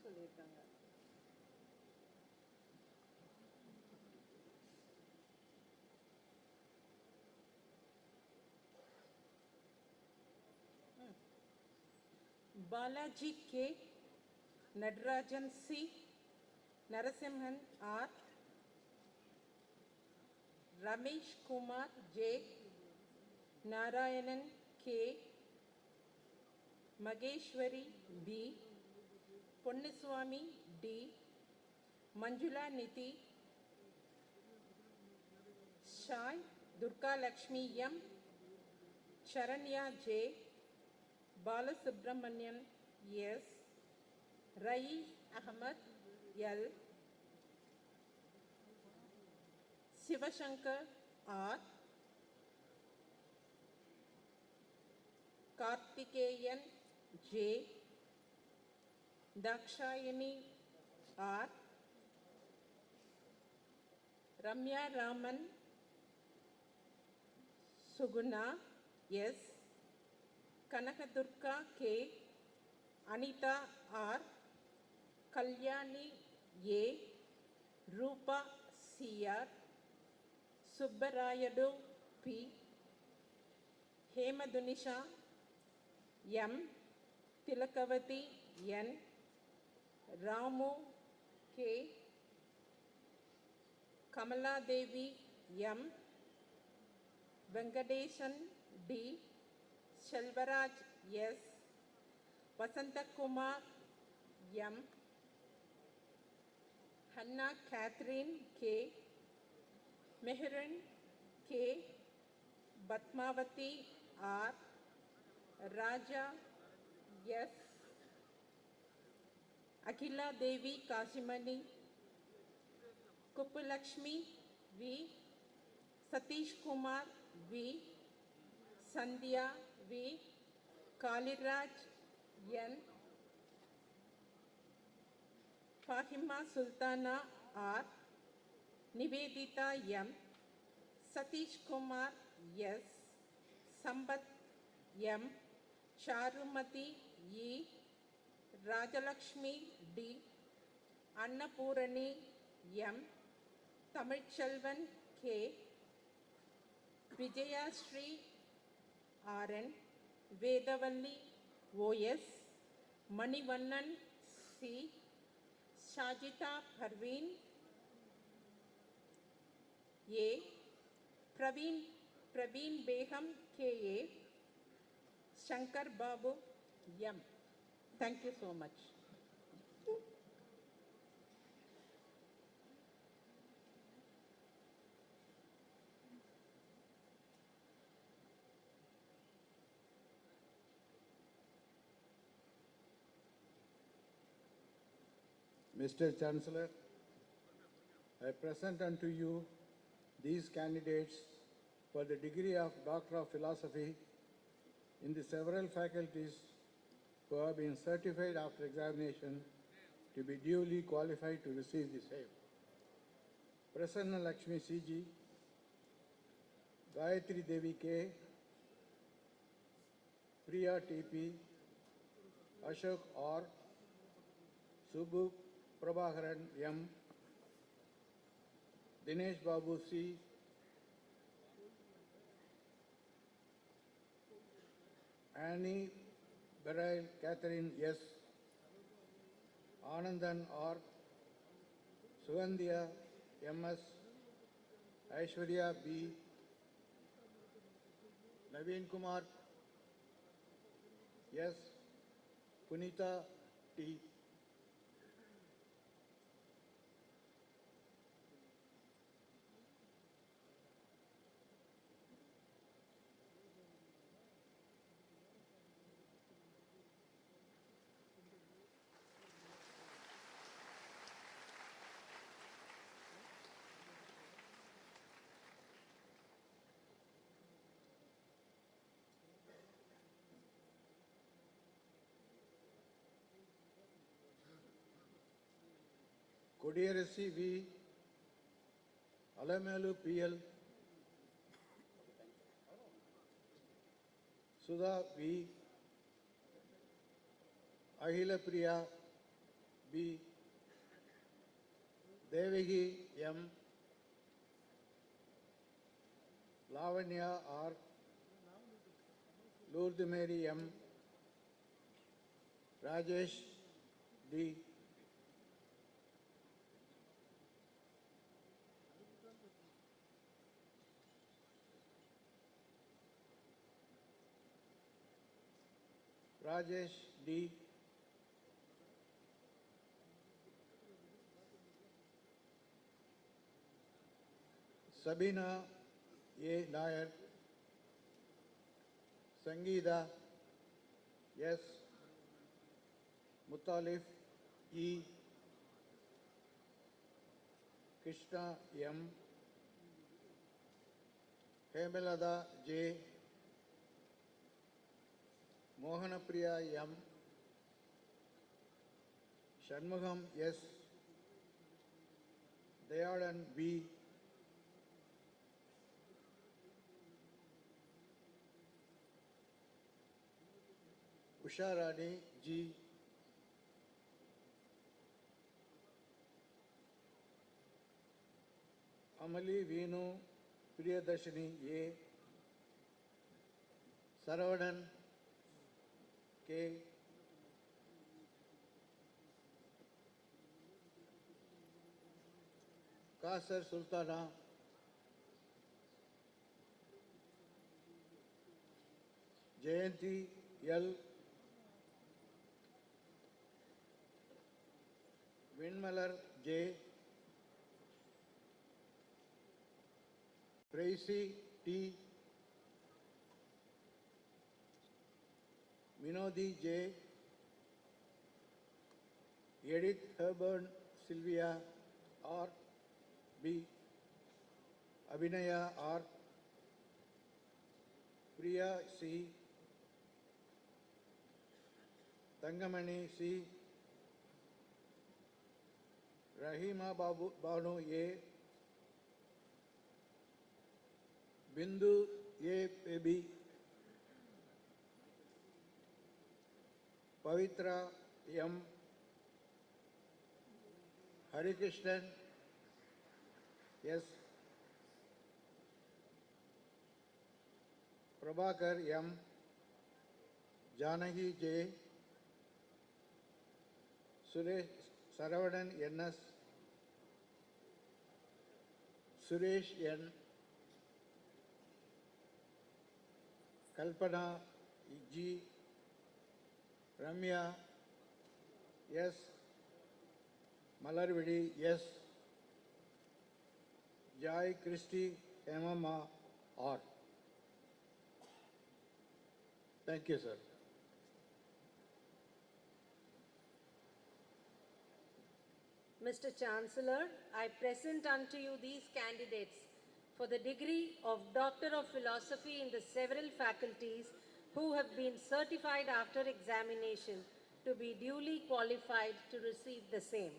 சொல்லியிருக்காங்க. Balaji K, Nadarajan C, Narasimhan R, Ramesh Kumar J, Narayanan K, Mageshwari B, Ponnuswamy D, Manjula Niti, Shai Durga Lakshmi M, Charanya J, Balasubramanian S, Raif Ahmad L, Sivashankar R, Kartikeyan J, Dakshayani R, Ramya Raman Suguna S, Kanakadurga K, Anita R, Kalyani A, Rupa CR, Subbarayadu P, Hemadunisha M, Tilakavati N, Ramu K, Kamala Devi M, Venkadesan D, Shelvaraj S, Vasanta Kumar M, Hannah Catherine K, Meheran K, Batmavati R, Raja S, Akhila Devi Kashimani, Kupulakshmi V, Satish Kumar V, Sandhya V, Kaliraj N, Fahima Sultana R, Nivedita M, Satish Kumar S, Sambat M, Charumati E, Rajalakshmi D, Annapurani M, Tamilchelvan K, Vijayashree RN, Vedavalli OS, Manivannan C, Shajita Parveen A, Praveen Beham KA, Shankar Babu M. Thank you so much. Mr. Chancellor, I present unto you these candidates for the degree of Doctor of Philosophy in the several faculties who have been certified after examination to be duly qualified to receive the same. Prasanna Lakshmi C.G., Gayatri Devi K., Priya T.P., Ashok R., Subbu Prabhakaran M., Dinesh Babu C., Annie Beryl Catherine S., Anandan R., Sugandhya M.S., Aishwarya B., Naveen Kumar S., Punita T., Kodiyarasi V., Alamelu P.L., Sudha V., Ahila Priya B., Devagi M., Lavanya R., Lourdes Mary M., Rajesh D., Rajesh D., Sabina A. Nair, Sangeeta S., Mutalif E., Krishna M., Hemalada J., Mohanapriya M., Shanmugam S., Dayalan B., Usharani G., Amali Venu Priyadashini A., Saravanan K., Kasar Sultana, Jayanti L., Vinmalar J., Tracy T., Minodi J., Edith Herburn Sylvia R. B., Abhinaya R., Priya C., Tangamani C., Rahima Banu A., Bindu A. B., Pavitra M. Harikrishnan S. Prabhakar M. Janagi J. Suresh Saravanan N.S. Suresh N. Kalpana G. Ramya S. Malarvidi S. Jai Christy Hemama R. Thank you, sir. Mr. Chancellor, I present unto you these candidates for the degree of Doctor of Philosophy in the several faculties who have been certified after examination to be duly qualified to receive the same.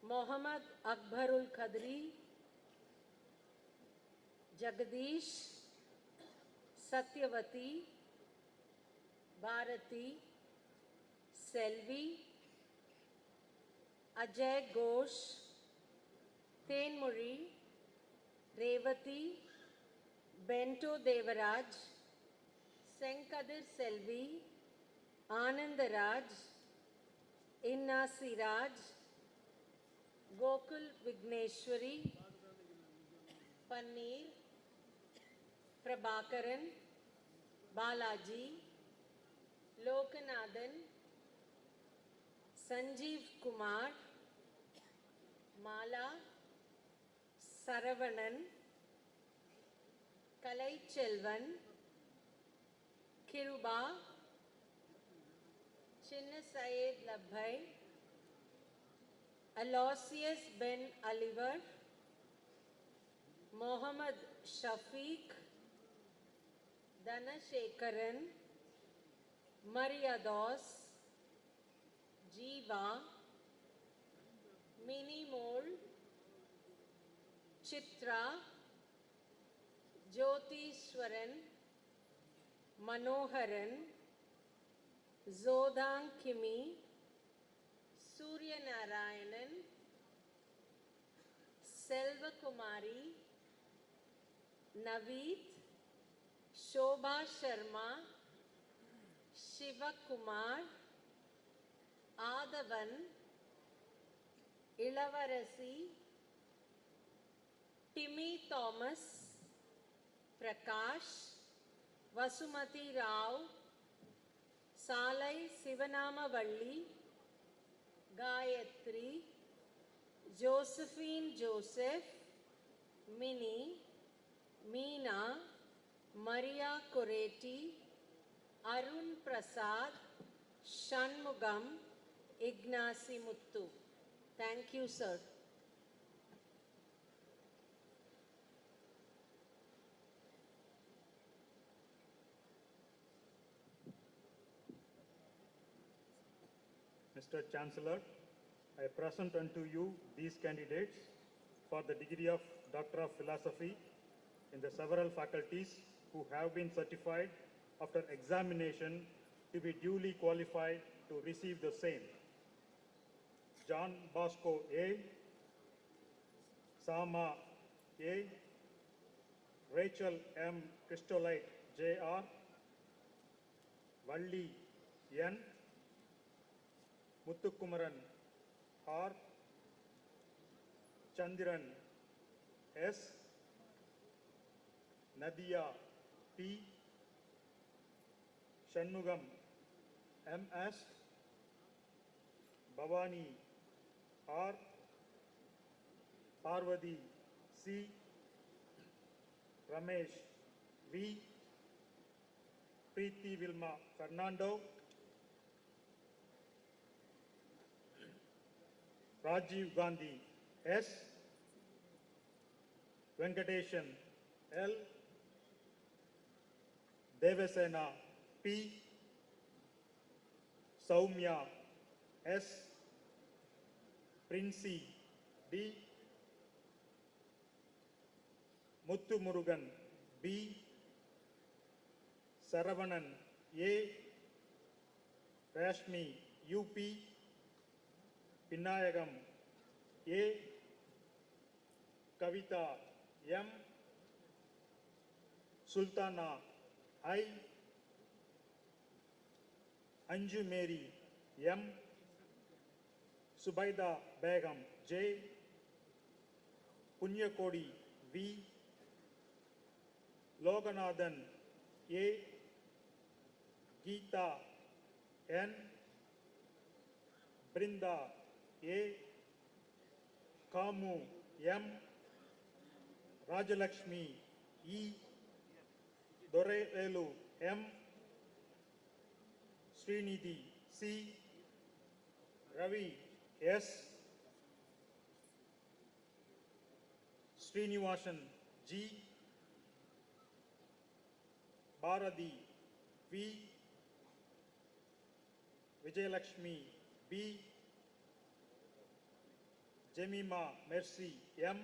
Mohammad Akbarul Khadri, Jagadish, Satyavati, Bharati, Selvi, Ajay Ghosh, Tenmuri, Revati, Bento Devaraj, Senkadir Selvi, Anandaraj, Inna Siraj, Gokul Vigneshwari, Paneer, Prabhakaran, Balaji, Lokanathan, Sanjeev Kumar, Mala, Saravanan, Kalai Chelvan, Kiruba, Chinna Syed Labhai, Aloysius Ben Oliver, Mohammad Shafiq, Dhanashekaran, Mariados, Jiva, Mini Mole, Chitra, Jyotishwaran, Manoharan, Zodang Kimi, Surya Narayanan, Selva Kumari, Naveed, Shobha Sharma, Shiva Kumar, Adavan, Ilavarasi, Timmy Thomas, Prakash, Vasumati Rao, Salai Sivanama Valli, Gayatri, Josephine Joseph, Minnie, Meena, Maria Coreti, Arun Prasad, Shanmugam, Ignasi Muttu. Thank you, sir. Mr. Chancellor, I present unto you these candidates for the degree of Doctor of Philosophy in the several faculties who have been certified after examination to be duly qualified to receive the same. John Bosco A, Sama A, Rachel M. Christolite Jr., Valli N, Muthukumaran R, Chandran S, Nadia P, Shanmugam M.S., Bhavani R, Parvati C, Ramesh V, Preeti Vilma Fernando, Rajiv Gandhi S, Venkateshan L, Devasena P, Saumya S, Princey D, Muthu Murugan B, Saravanan A, Rashmi UP, Pinayagam A, Kavita M, Sultana I, Anju Mary M, Subaida Begum J, Punyakodi V, Loganathan A, Geeta N, Brinda A, Kamu M, Rajalakshmi E, Dorelu M, Srinidhi C, Ravi S, Srinivasan G, Bharati V, Vijayalakshmi B, Jemima Mercy M,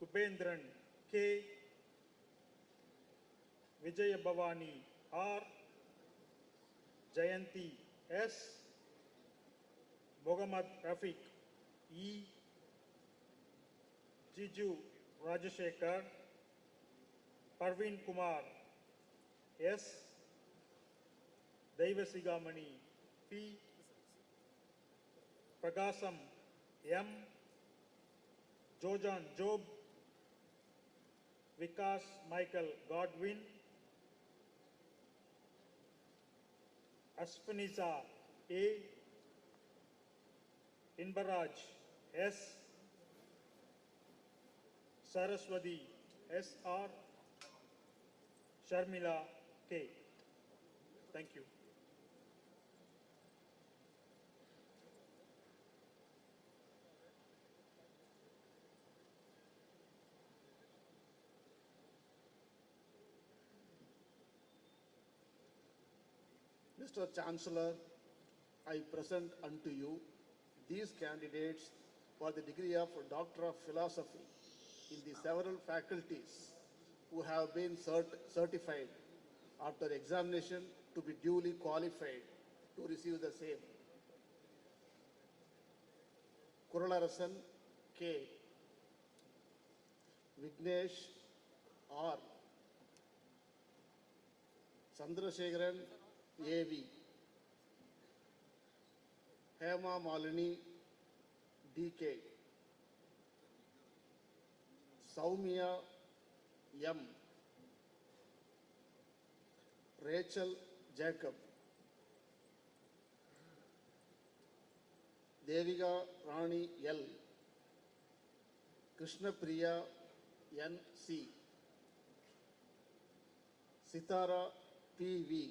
Kupendran K, Vijaya Bhavani R, Jayanti S, Mohammad Rafiq E, Jiju Rajashekar, Parveen Kumar S, Devasigamani P, Pragasam M, Jojan Job, Vikas Michael Godwin, Asfaniza A, Inbaraj S, Saraswati S.R., Sharmila K. Thank you. Mr. Chancellor, I present unto you these candidates for the degree of Doctor of Philosophy in the several faculties who have been certified after examination to be duly qualified to receive the same. Kuralarasan K, Vignesh R, Chandrasekharan A.V, Hema Malini D.K, Saumya M, Rachel Jacob, Devika Rani L, Krishna Priya N.C, Sitara P.V,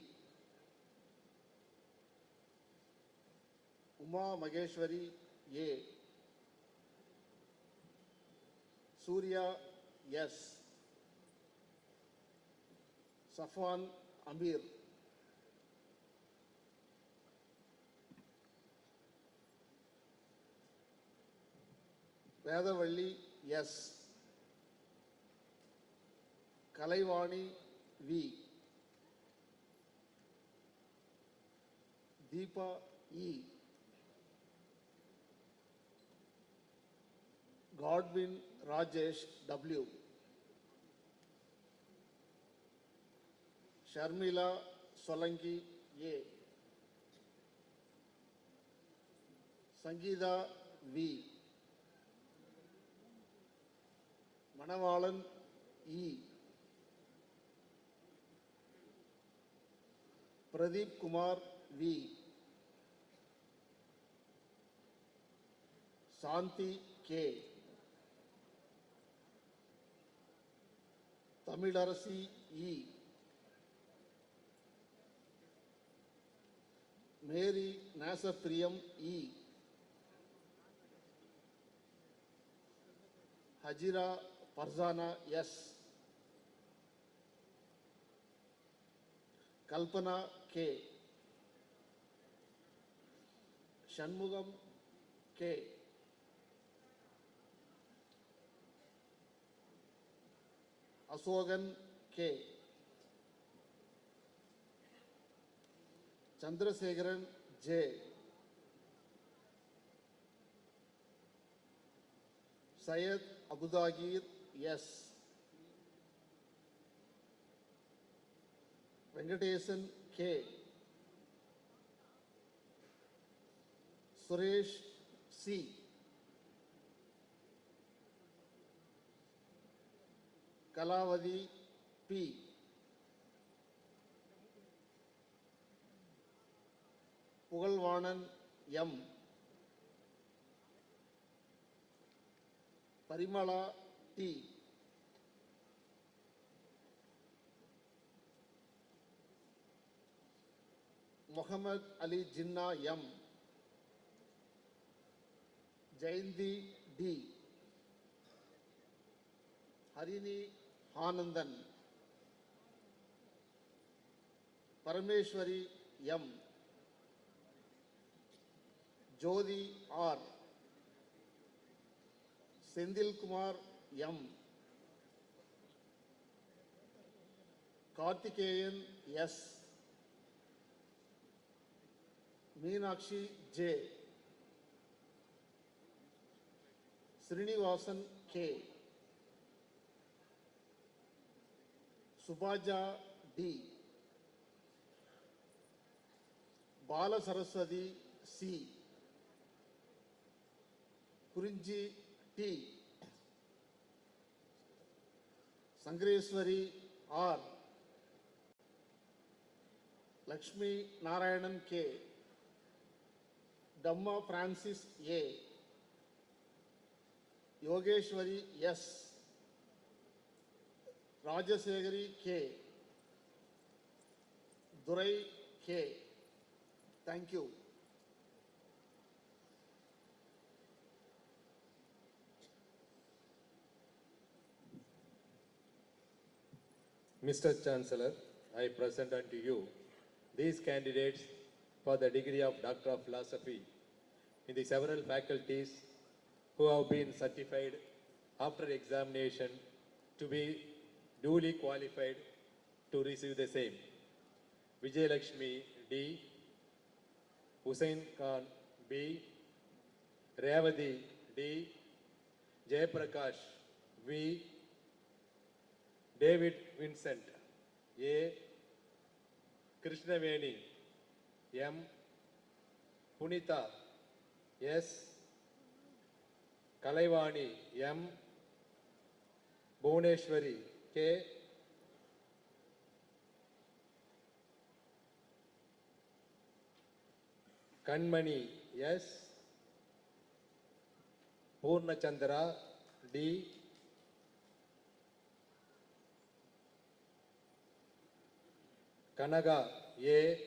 Uma Mageshwari A, Surya S, Safwan Amir, Vedavalli S, Kalaivani V, Deepa E, Godwin Rajesh W, Sharmila Solanki A, Sangeeta V, Manavalan E, Pradeep Kumar V, Santi K, Tamilarasi E, Mary Nasapriyam E, Hajira Farzana S, Kalpana K, Shanmugam K, Asogan K, Chandrasekharan J. Syed Abudagir S. Venkatesan K. Suresh C. Kalavadi P. Pugalvanan M. Parimala T. Muhammad Ali Jinnah M. Jayanti D. Harini Anandan. Parameshwari M. Jodi R. Sendil Kumar M. Karthikeyan S. Meenakshi J. Srinivasan K. Subaja D. Bala Saraswati C. Kurinji T. Sangareswari R. Lakshmi Narayanan K. Dhamma Francis A. Yogeshwari S. Rajasegari K. Durai K. Thank you. Mr. Chancellor, I present unto you these candidates for the degree of Doctor of Philosophy in the several faculties who have been certified after examination to be duly qualified to receive the same. Vijay Lakshmi D. Hussain Khan B. Revati D. Jayaprakash V. David Vincent A. Krishnaveni M. Punita S. Kalaivani M. Bhuvaneshwari K. Kanmani S. Purnachandra D. Kanaga A.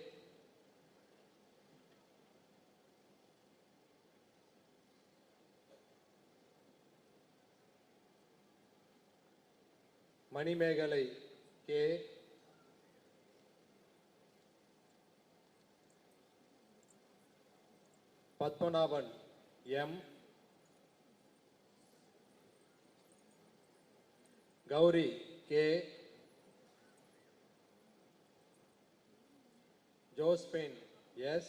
Manimegalai K. Padmanabhan M. Gauri K. Josephine S.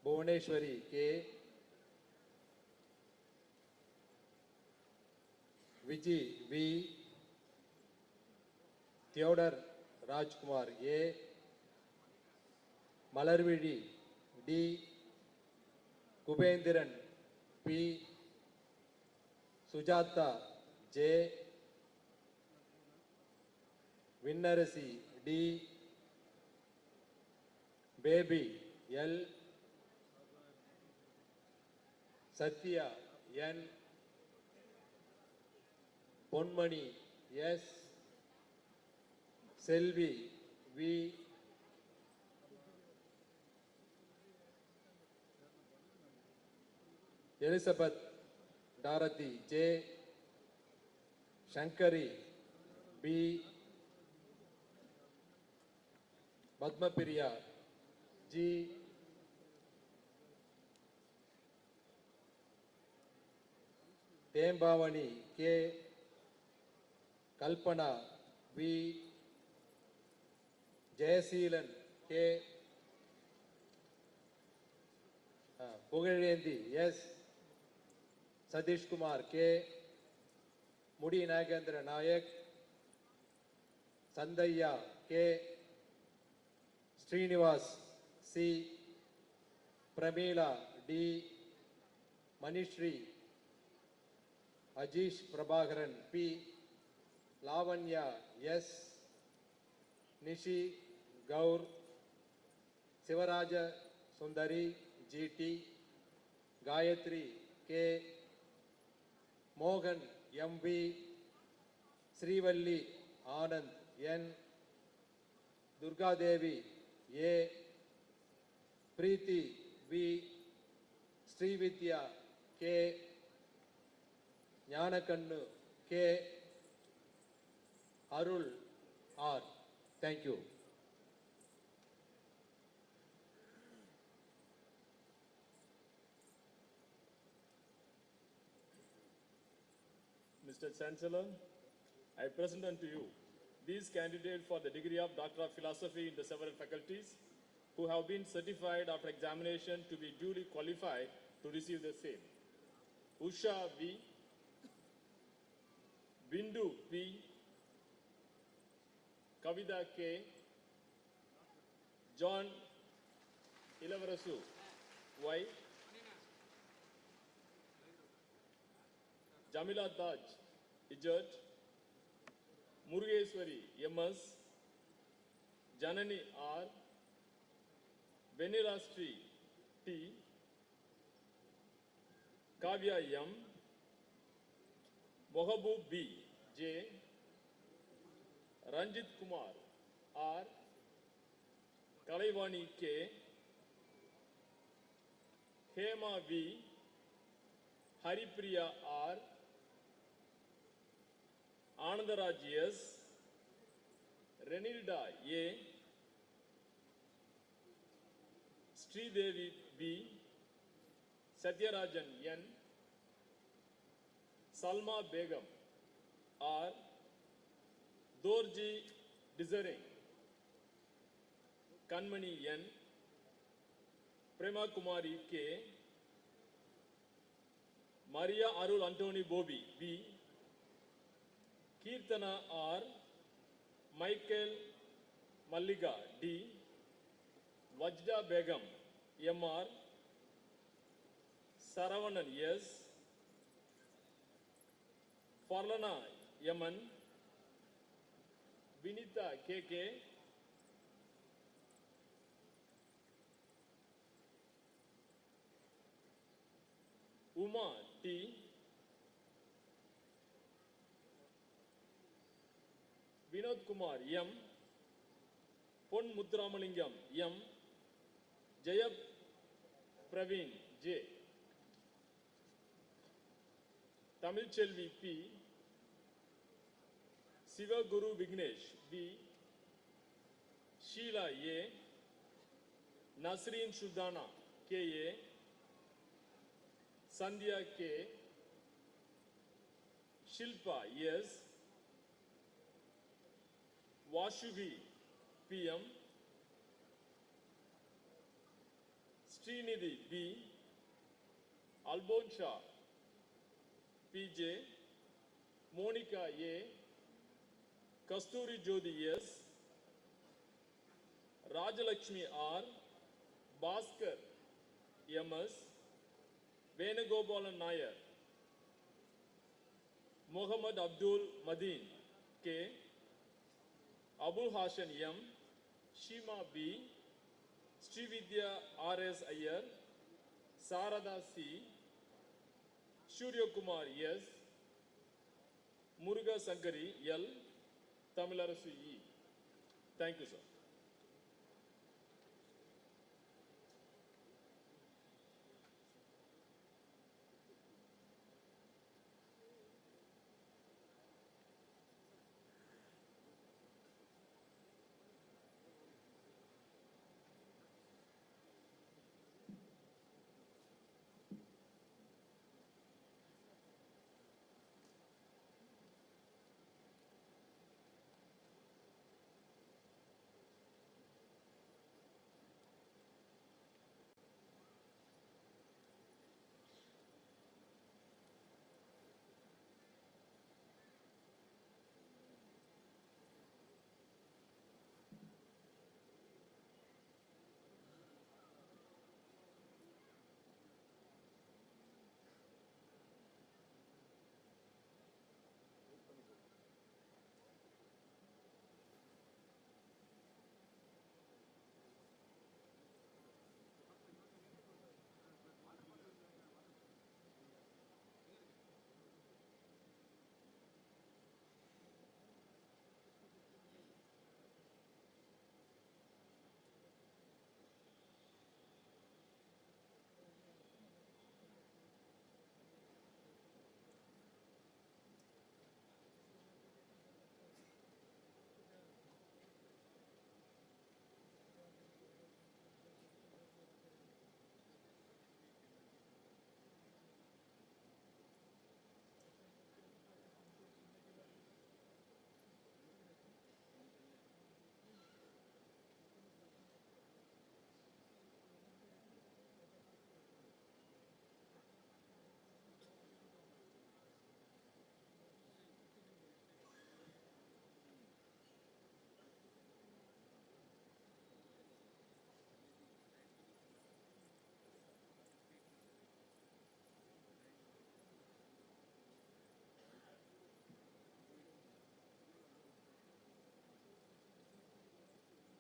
Bhuvaneshwari K. Vijay V. Theodore Rajkumar A. Malarvidi D. Kubendran P. Sujata J. Vinnarasi D. Baby L. Satya N. Ponmani S. Selvi V. Elizabeth Dorothy J. Shankari B. Padmapriya G. Tembavani K. Kalpana V. Jayasheelan K. Pugalendhi, yes. Satish Kumar K. Mudi Nagendra Nayak. Sandaya K. Srinivas C. Pramila D. Manishri. Ajish Prabhakaran P. Lavanya S. Nishi Gaur. Sivaraja Sundari GT. Gayatri K. Mohan MV. Srivalli Anand N. Durga Devi A. Preeti V. Srividya K. ஞானக்கண்ணு K. Arul R. Thank you. Mr. Chancellor, I present unto you these candidates for the degree of Doctor of Philosophy in the several faculties who have been certified after examination to be duly qualified to receive the same. Usha V, Bindu P, Kavida K, John Ilavarasu Y, Jamila Daj Ijat, Murugeshwari MS, Janani R, Venila Sri T, Kavya M, Mohabu B J, Ranjit Kumar R, Kalaivani K, Hema V, Haripriya R, Anandaraj S, Renilda A, Sridevi B, Satyarajan N, Salma Begum R, Dorji Desiring, Kanmani N, Prema Kumari K, Maria Arul Antoni Bobi B, Kirtana R, Michael Malliga D, Vajda Begum MR, Saravanan S, Farlana Yaman, Vinita KK, Uma T, Vinod Kumar M, Pon Mudramalingam M, Jayab Praveen J, Tamil Chelvi P, Siva Guru Vignesh B, Sheila A, Nasreen Sudana K.A., Sandhya K, Shilpa S, Vashuvi PM, Srinidhi B, Albon Shah PJ, Monica A, Kasturi Jyoti S, Rajalakshmi R, Bhaskar MS, Venugopalan Nair, Mohammad Abdul Madin K, Abul Hassan M, Shima B, Srividya R.S. Iyer, Sarada C, Surya Kumar S, Muruga Sankari L, Tamilarasu E. Thank you, sir.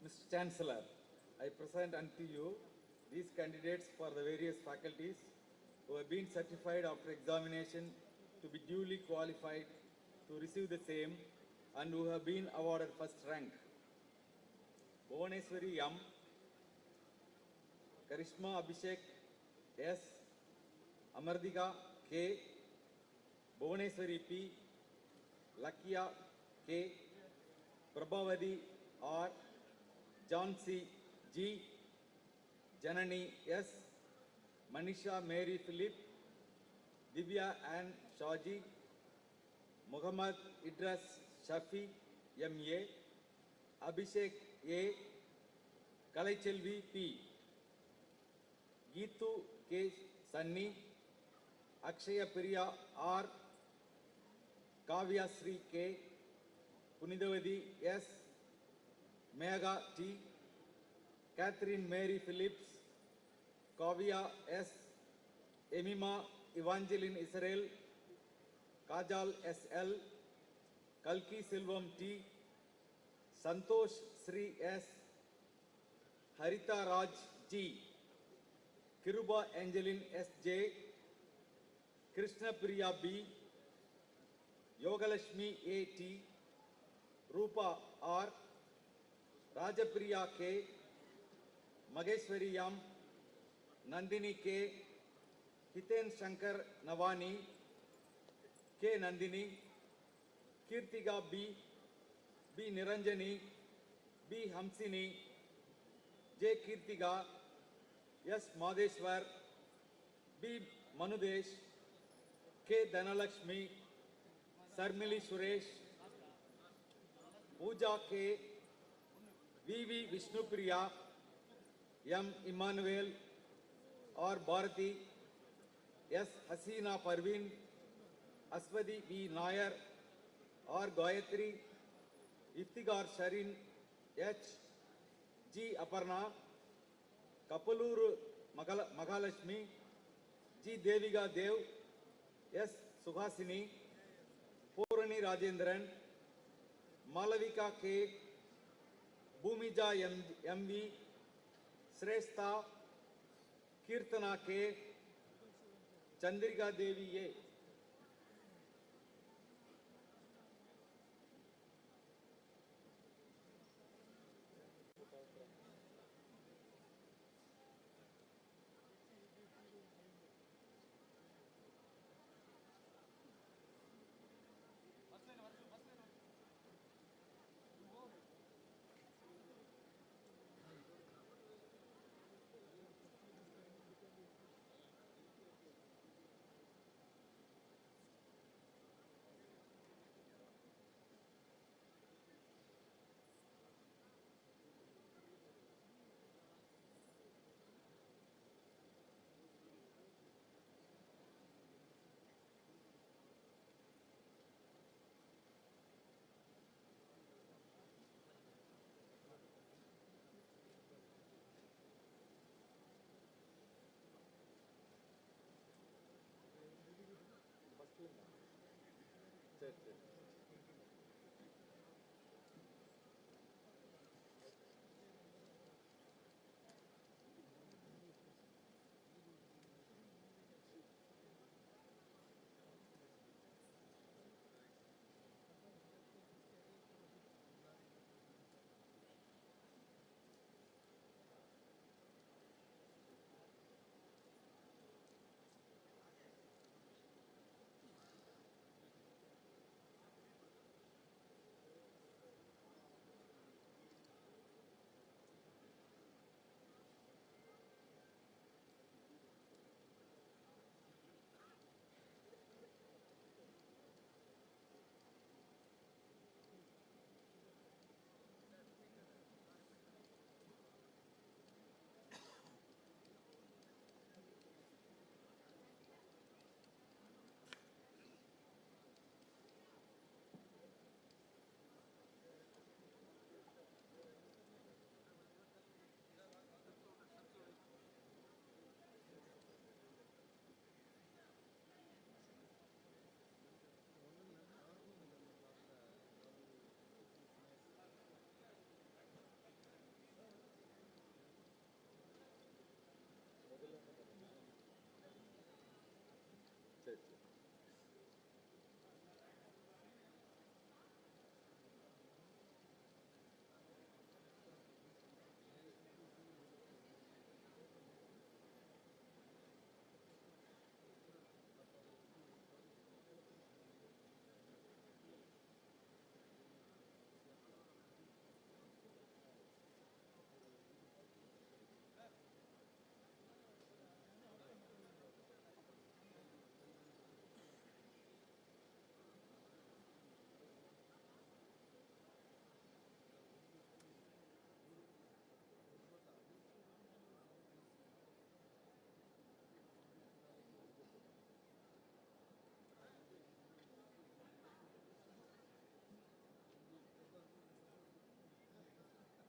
Mr. Chancellor, I present unto you these candidates for the various faculties who have been certified after examination to be duly qualified to receive the same and who have been awarded first rank. Bhuvaneswari M, Karishma Abhishek S, Amardika K, Bhuvaneswari P, Lakya K, Prabhavadi R, Jhansi G, Janani S, Manisha Mary Philip, Divya Ann Shaji, Muhammad Idris Shafi M.A., Abhishek A, Kalaicelvi P, Geetu K. Sunny, Akshaya Priya R, Kavya Sri K, Punidavadi S, Megha T, Catherine Mary Phillips, Kavya S, Emima Evangeline Israel, Kajal S.L., Kalki Silvam T, Santosh Sri S, Harita Raj G, Kiruba Angeline S.J., Krishna Priya B, Yogalashmi A.T., Rupa R, Rajapriya K, Mageshwari M, Nandini K, Hiten Shankar Navani, K. Nandini, Kirtiga B, B. Niranjani, B. Hamsini, J. Kirtiga, S. Madeshwar, B. Manudesh, K. Dhanalakshmi, Sarmili Suresh, Pooja K, V. Vishnupriya, M. Emmanuel, R. Bharati, S. Hasina Parveen, Aswadi V. Nair, R. Gayatri, Iftigar Sharin H, G. Aparna, Kapaluru Mahalakshmi, G. Deviga Dev, S. Suhasini, Purani Rajendran, Malavika K, Bhumija MV, Shrestha, Kirtana K, Chandrika Devi A.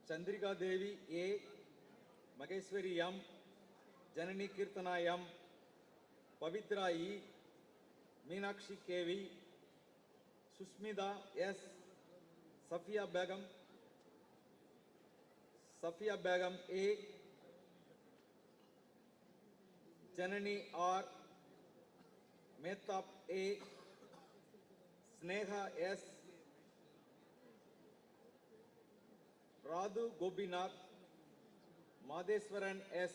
Chandrika Devi A, Mageshwari M, Janani Kirtana M, Pavitra E, Meenakshi KV, Sushmita S, Safia Begum A, Janani R, Mehtab A, Sneha S, Radhu Gobinath, Madeswaran S,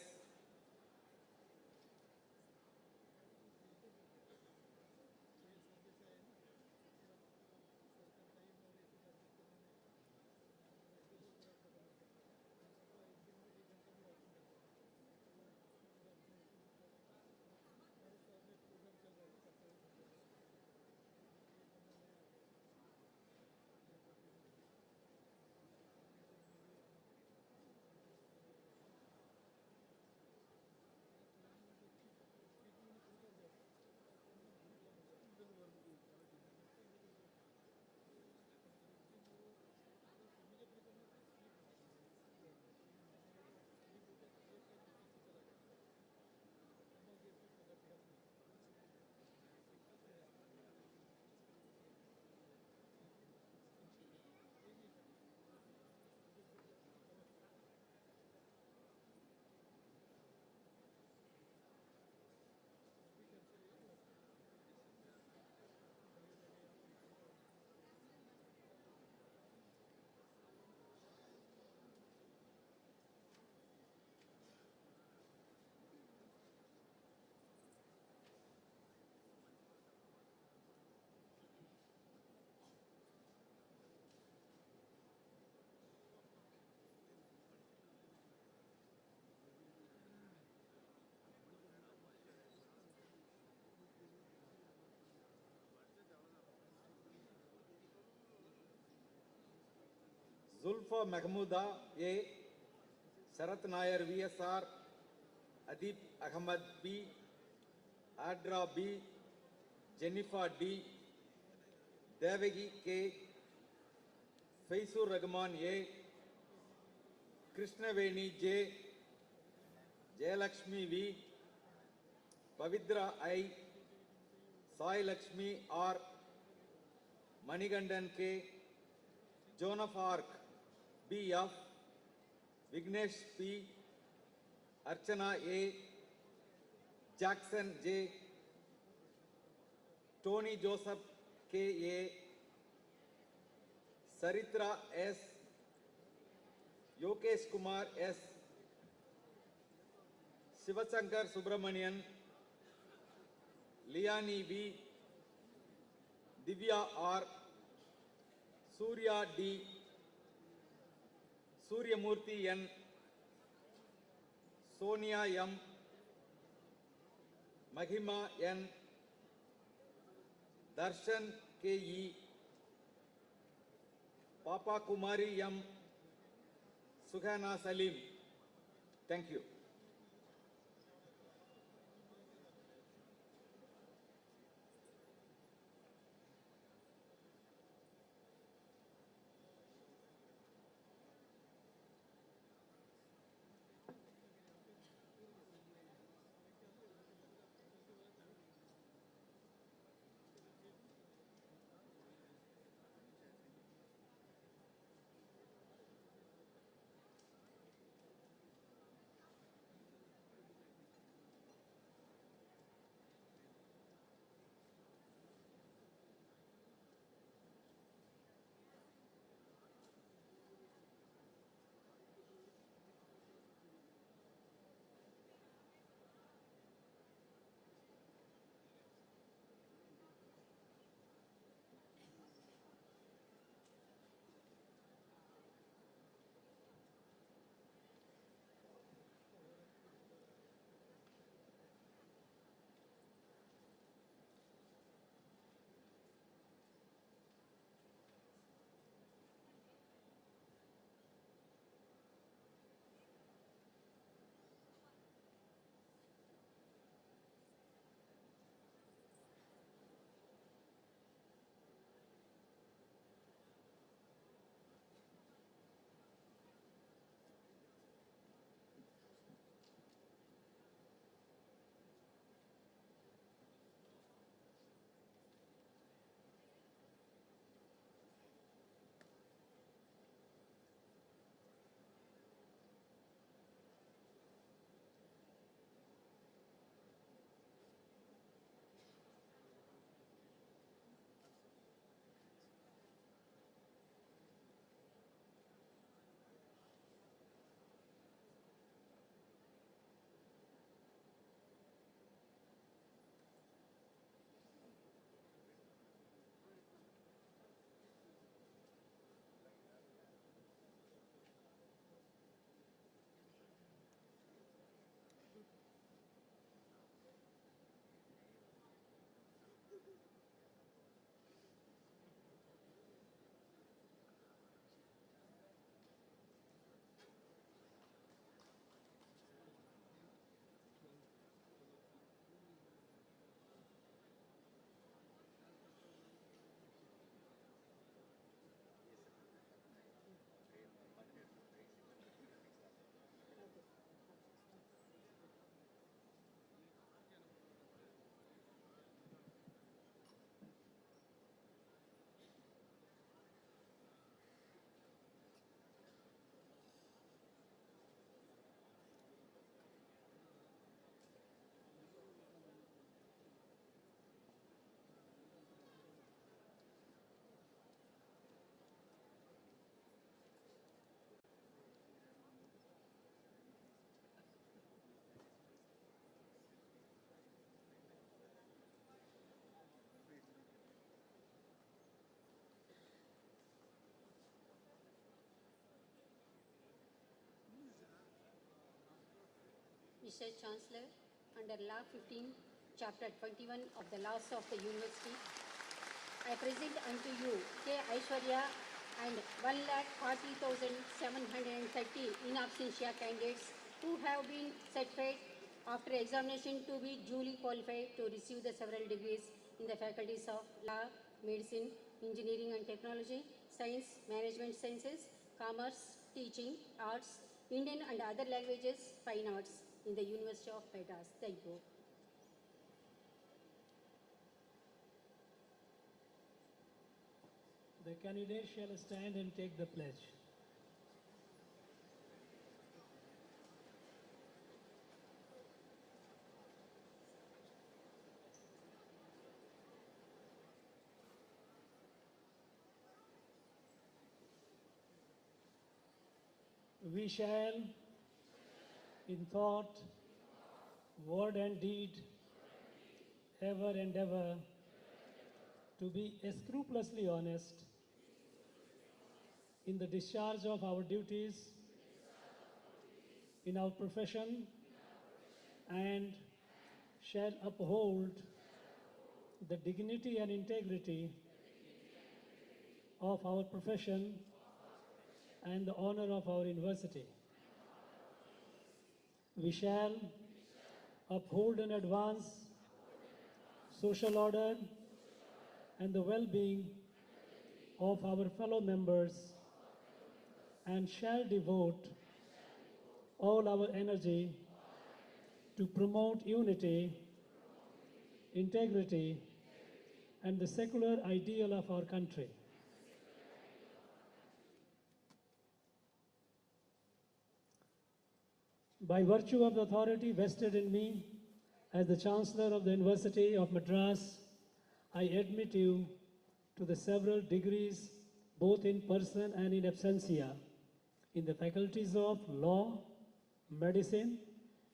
Zulfa Mahmooda A, Sharat Nair VSR, Adib Ahmad B, Adra B, Jennifer D, Devagi K, Faisur Rahman A, Krishnaveni J, Jayalakshmi V, Pavitra I, Sai Lakshmi R, Manigandan K, Joan of Arc BF, Vignesh P, Archana A, Jackson J, Tony Joseph K.A., Saritra S., Yokesh Kumar S., Shivasankar Subramanian, Liani V., Divya R., Surya D., Suryamurthy N., Sonia M., Mahima N., Darshan K.E., Papa Kumari M., Suhana Salim. Thank you. Mr. Chancellor, under Law 15, Chapter 21 of the Laws of the University, I present unto you K. Aishwarya and 1,40,730 in absentia candidates who have been certified after examination to be duly qualified to receive the several degrees in the faculties of Law, Medicine, Engineering and Technology, Science, Management Sciences, Commerce, Teaching, Arts, Indian and other languages, Fine Arts in the University of Madras. Thank you. The candidate shall stand and take the pledge. We shall, in thought, word and deed, ever endeavor to be scrupulously honest in the discharge of our duties in our profession, and shall uphold the dignity and integrity of our profession and the honor of our university. We shall uphold and advance social order and the well-being of our fellow members, and shall devote all our energy to promote unity, integrity, and the secular ideal of our country. By virtue of the authority vested in me as the Chancellor of the University of Madras, I admit you to the several degrees, both in person and in absentia, in the faculties of Law, Medicine,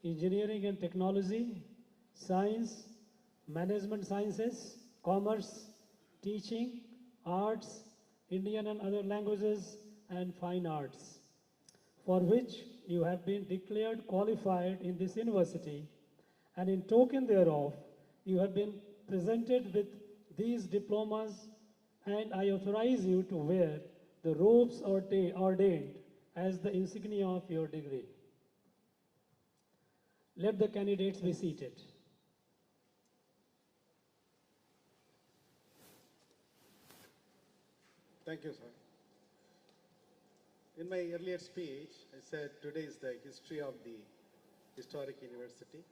Engineering and Technology, Science, Management Sciences, Commerce, Teaching, Arts, Indian and other languages, and Fine Arts, for which you have been declared qualified in this university, and in token thereof, you have been presented with these diplomas, and I authorize you to wear the robes ordained as the insignia of your degree. Let the candidates be seated. Thank you, sir. In my earlier speech, I said today is the history of the historic university.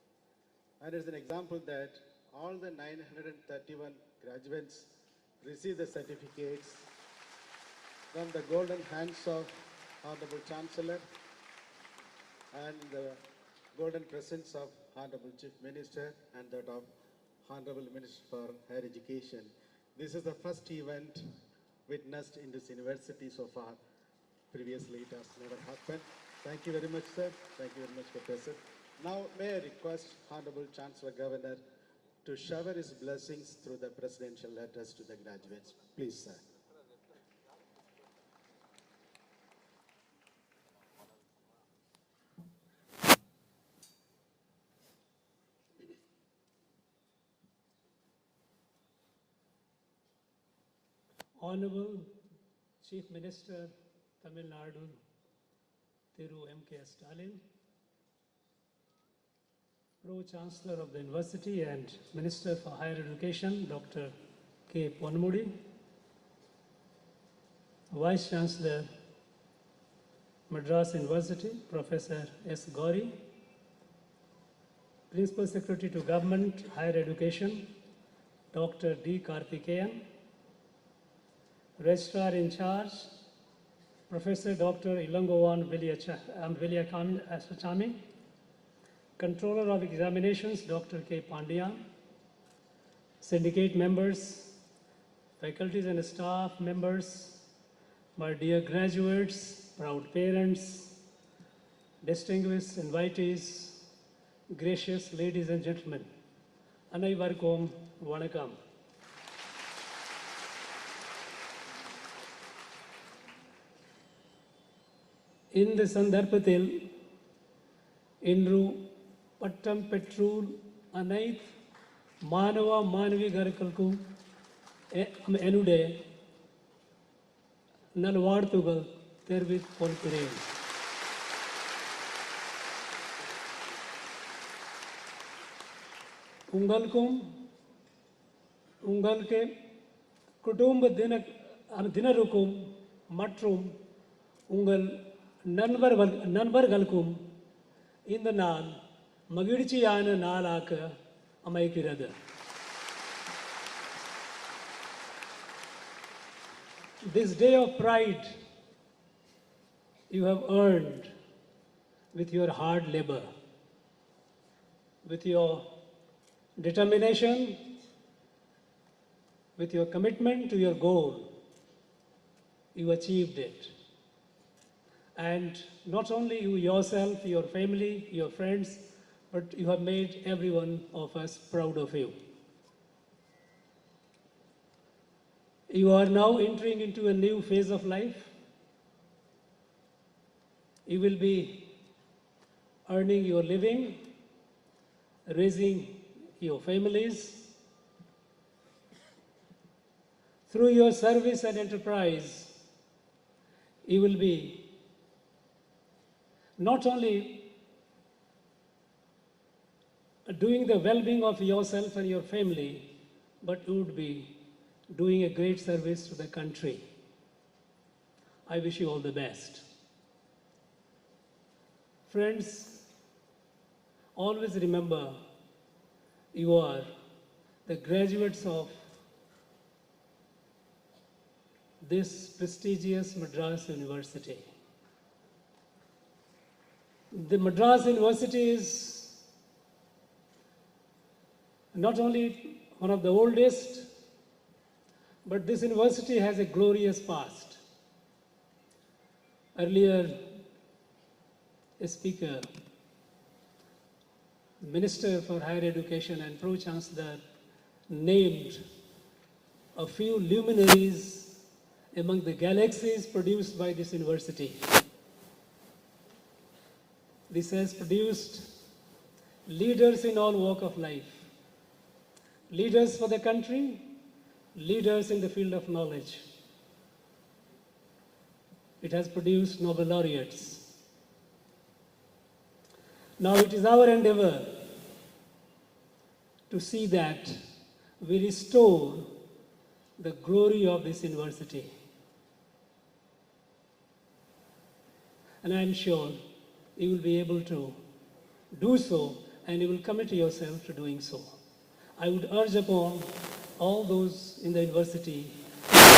And it's an example that all the 931 graduates receive the certificates from the golden hands of Honorable Chancellor and the golden presence of Honorable Chief Minister and that of Honorable Minister for Higher Education. This is the first event witnessed in this university so far. Previously, it has never happened. Thank you very much, sir. Thank you very much for presence. Now, may I request Honorable Chancellor Governor to shower his blessings through the presidential letters to the graduates. Please, sir. Honorable Chief Minister, Tamil Nadu, Thiru M.K. Stalin, Pro-Chancellor of the University and Minister for Higher Education, Dr. K. Ponmudi, Vice Chancellor, Madras University, Professor S. Gauri, Principal Secretary to Government, Higher Education, Dr. D. Karthikeyan, Registrar in Charge, Professor Dr. Ilangovan Viliachami, Controller of Examinations, Dr. K. Pandian, syndicate members, faculties and staff members, my dear graduates, proud parents, distinguished invitees, gracious ladies and gentlemen, அனைவருக்கும் வணக்கம். இந்த சந்தர்ப்பத்தில் இன்று பட்டம் பெற்றோர் அனைத்து மாணவ மாணவிகர்களுக்கும் என்னுடைய நல்வாழ்த்துகள் தெரிவித்துக் கொள்கிறேன். உங்களுக்கும் உங்களுக்கு குடும்ப தினருக்கும் மற்றும் உங்கள் நண்பர்களுக்கும் இந்த நாள் மகிழ்ச்சியான நாளாக அமைகிறது. This day of pride you have earned with your hard labor, with your determination, with your commitment to your goal. You achieved it. And not only you yourself, your family, your friends, but you have made every one of us proud of you. You are now entering into a new phase of life. You will be earning your living, raising your families. Through your service and enterprise, you will be not only doing the well-being of yourself and your family, but you would be doing a great service to the country. I wish you all the best. Friends, always remember you are the graduates of this prestigious Madras University. The Madras University is not only one of the oldest, but this university has a glorious past. Earlier, a speaker, Minister for Higher Education and Pro-Chancellor named a few luminaries among the galaxies produced by this university. This has produced leaders in all walks of life, leaders for the country, leaders in the field of knowledge. It has produced Nobel laureates. Now it is our endeavor to see that we restore the glory of this university. And I am sure you will be able to do so, and you will commit yourself to doing so. I would urge upon all those in the university,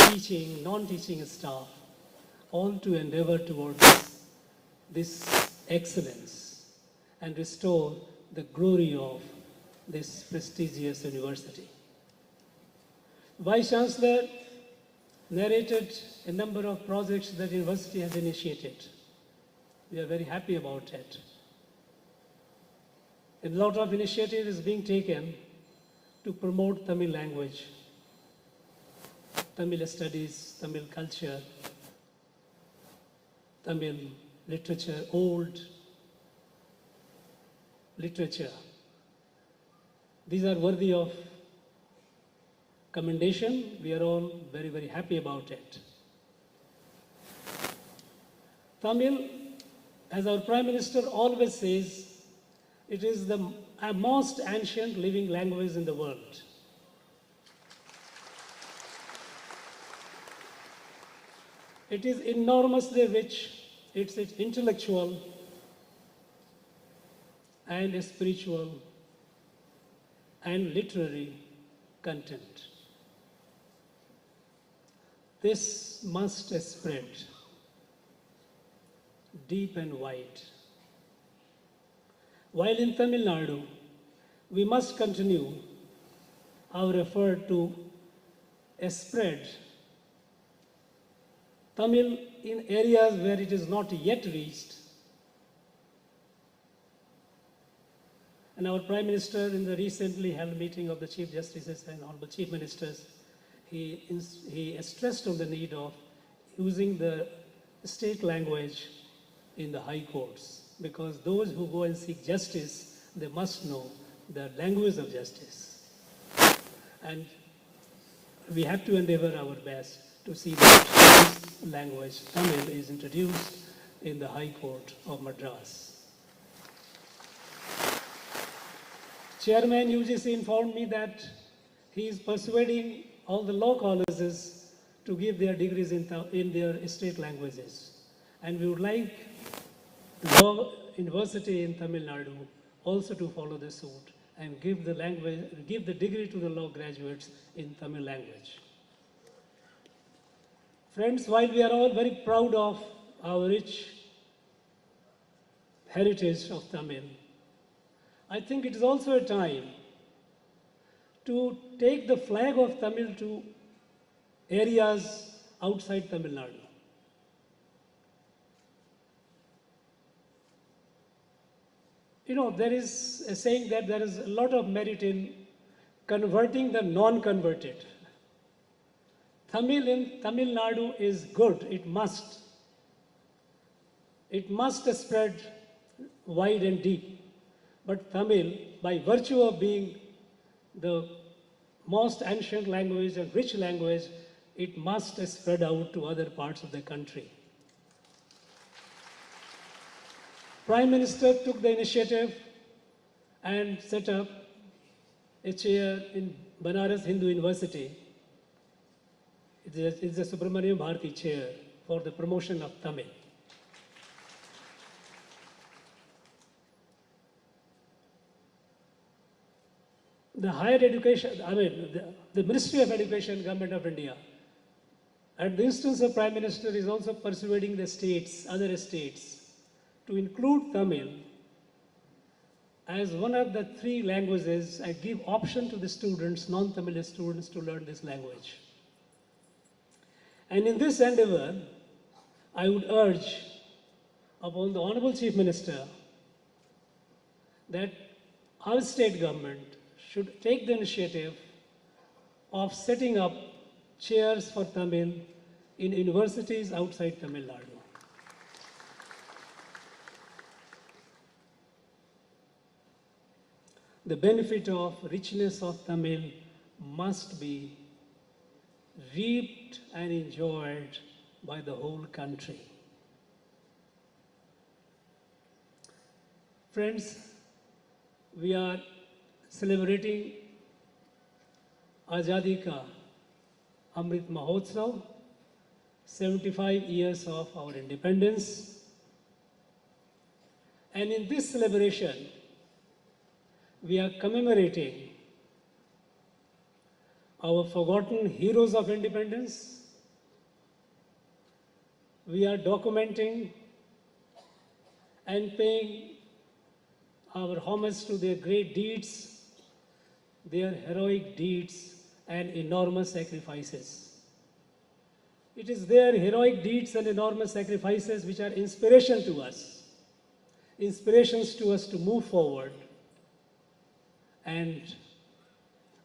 teaching, non-teaching staff, all to endeavor towards this excellence and restore the glory of this prestigious university. Vice Chancellor narrated a number of projects that the university has initiated. We are very happy about it. A lot of initiative is being taken to promote Tamil language, Tamil studies, Tamil culture, Tamil literature, old literature. These are worthy of commendation. We are all very, very happy about it. Tamil, as our Prime Minister always says, it is the most ancient living language in the world. It is enormously rich. It's intellectual and spiritual and literary content. This must spread deep and wide. While in Tamil Nadu, we must continue our effort to spread Tamil in areas where it is not yet reached. And our Prime Minister, in the recently held meeting of the Chief Justices and Honorable Chief Ministers, he stressed on the need of using the state language in the high courts, because those who go and seek justice they must know the language of justice. And we have to endeavor our best to see that this language, Tamil, is introduced in the High Court of Madras. Chairman UGC informed me that he is persuading all the law colleges to give their degrees in their state languages. And we would like the law university in Tamil Nadu also to follow the suit and give the degree to the law graduates in Tamil language. Friends, while we are all very proud of our rich heritage of Tamil, I think it is also a time to take the flag of Tamil to areas outside Tamil Nadu. You know, there is a saying that there is a lot of merit in converting the non-converted. Tamil in Tamil Nadu is good, it must. It must spread wide and deep. But Tamil, by virtue of being the most ancient language and rich language, it must spread out to other parts of the country. Prime Minister took the initiative and set up a chair in Banaras Hindu University. It's the Subramaniam Bharati chair for the promotion of Tamil. The higher education, the Ministry of Education, Government of India, at the instance of Prime Minister, is also persuading the states, other states, to include Tamil as one of the 3 languages and give option to the students, non-Tamil students, to learn this language. And in this endeavor, I would urge upon the Honorable Chief Minister that our state government should take the initiative of setting up chairs for Tamil in universities outside Tamil Nadu. The benefit of richness of Tamil must be reaped and enjoyed by the whole country. Friends, we are celebrating Azadi Ka Amrit Mahotsav, 75 years of our independence. And in this celebration, we are commemorating our forgotten heroes of independence. We are documenting and paying our homage to their great deeds, their heroic deeds and enormous sacrifices. It is their heroic deeds and enormous sacrifices which are inspiration to us, inspirations to us to move forward and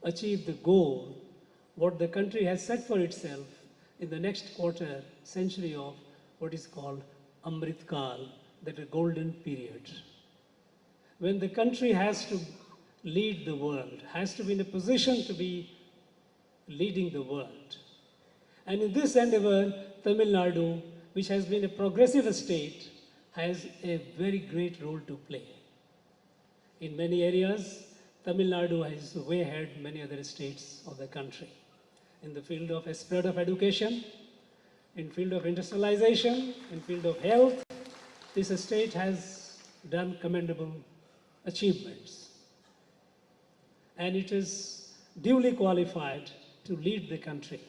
achieve the goal, what the country has set for itself in the next quarter century of what is called Amrit Kal, that is a golden period. When the country has to lead the world, has to be in a position to be leading the world. And in this endeavor, Tamil Nadu, which has been a progressive state, has a very great role to play. In many areas, Tamil Nadu is way ahead many other states of the country. In the field of spread of education, in field of industrialization, in field of health, this state has done commendable achievements. And it is duly qualified to lead the country.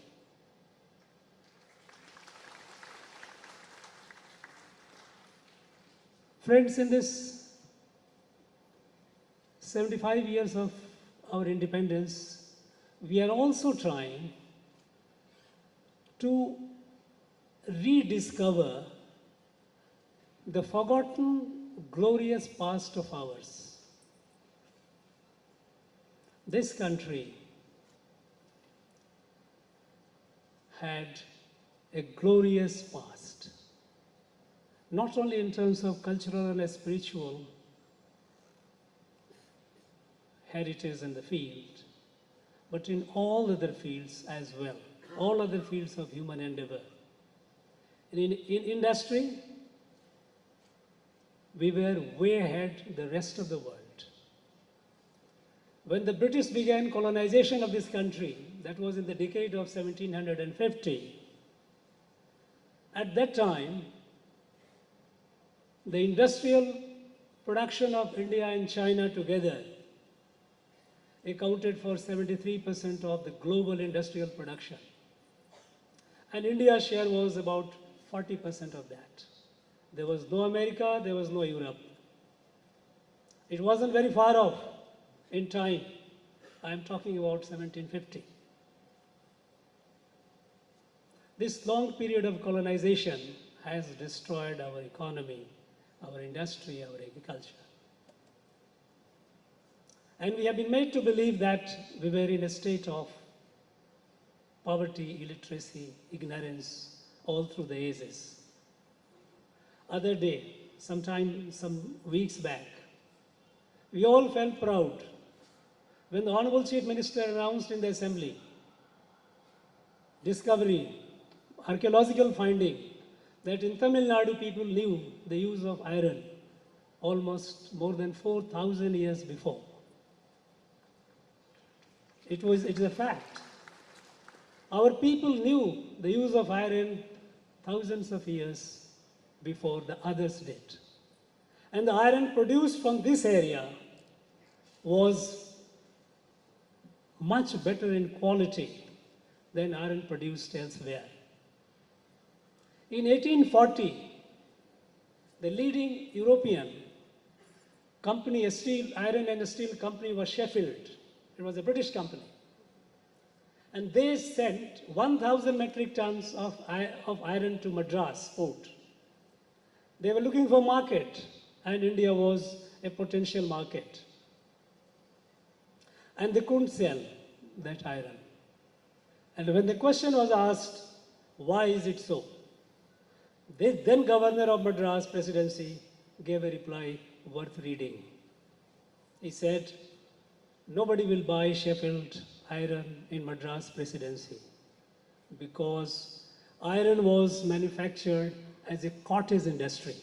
Friends, in this 75 years of our independence, we are also trying to rediscover the forgotten glorious past of ours. This country had a glorious past, not only in terms of cultural and spiritual heritage in the field, but in all other fields as well, all other fields of human endeavor. In industry, we were way ahead the rest of the world. When the British began colonization of this country, that was in the decade of 1750, at that time, the industrial production of India and China together accounted for 73% of the global industrial production. And India's share was about 40% of that. There was no America, there was no Europe. It wasn't very far off in time. I am talking about 1750. This long period of colonization has destroyed our economy, our industry, our agriculture. And we have been made to believe that we were in a state of poverty, illiteracy, ignorance, all through the ages. Other day, some weeks back, we all felt proud when the Honorable Chief Minister announced in the Assembly discovery, archaeological finding, that in Tamil Nadu people knew the use of iron almost more than 4,000 years before. It is a fact. Our people knew the use of iron thousands of years before the others did. And the iron produced from this area was much better in quality than iron produced elsewhere. In 1840, the leading European company, a iron and steel company, was Sheffield. It was a British company. And they sent 1,000 metric tons of iron to Madras port. They were looking for market, and India was a potential market. And they couldn't sell that iron. And when the question was asked, why is it so? The then governor of Madras presidency gave a reply worth reading. He said, nobody will buy Sheffield iron in Madras presidency because iron was manufactured as a cottage industry.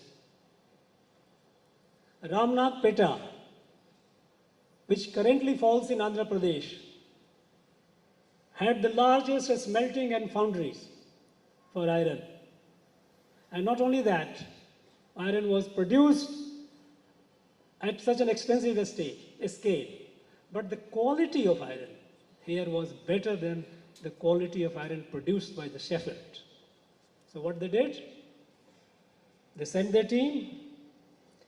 Ramnagpeta, which currently falls in Andhra Pradesh, had the largest smelting and foundries for iron. And not only that, iron was produced at such an extensive scale, but the quality of iron here was better than the quality of iron produced by the Sheffield. So what they did? They sent their team,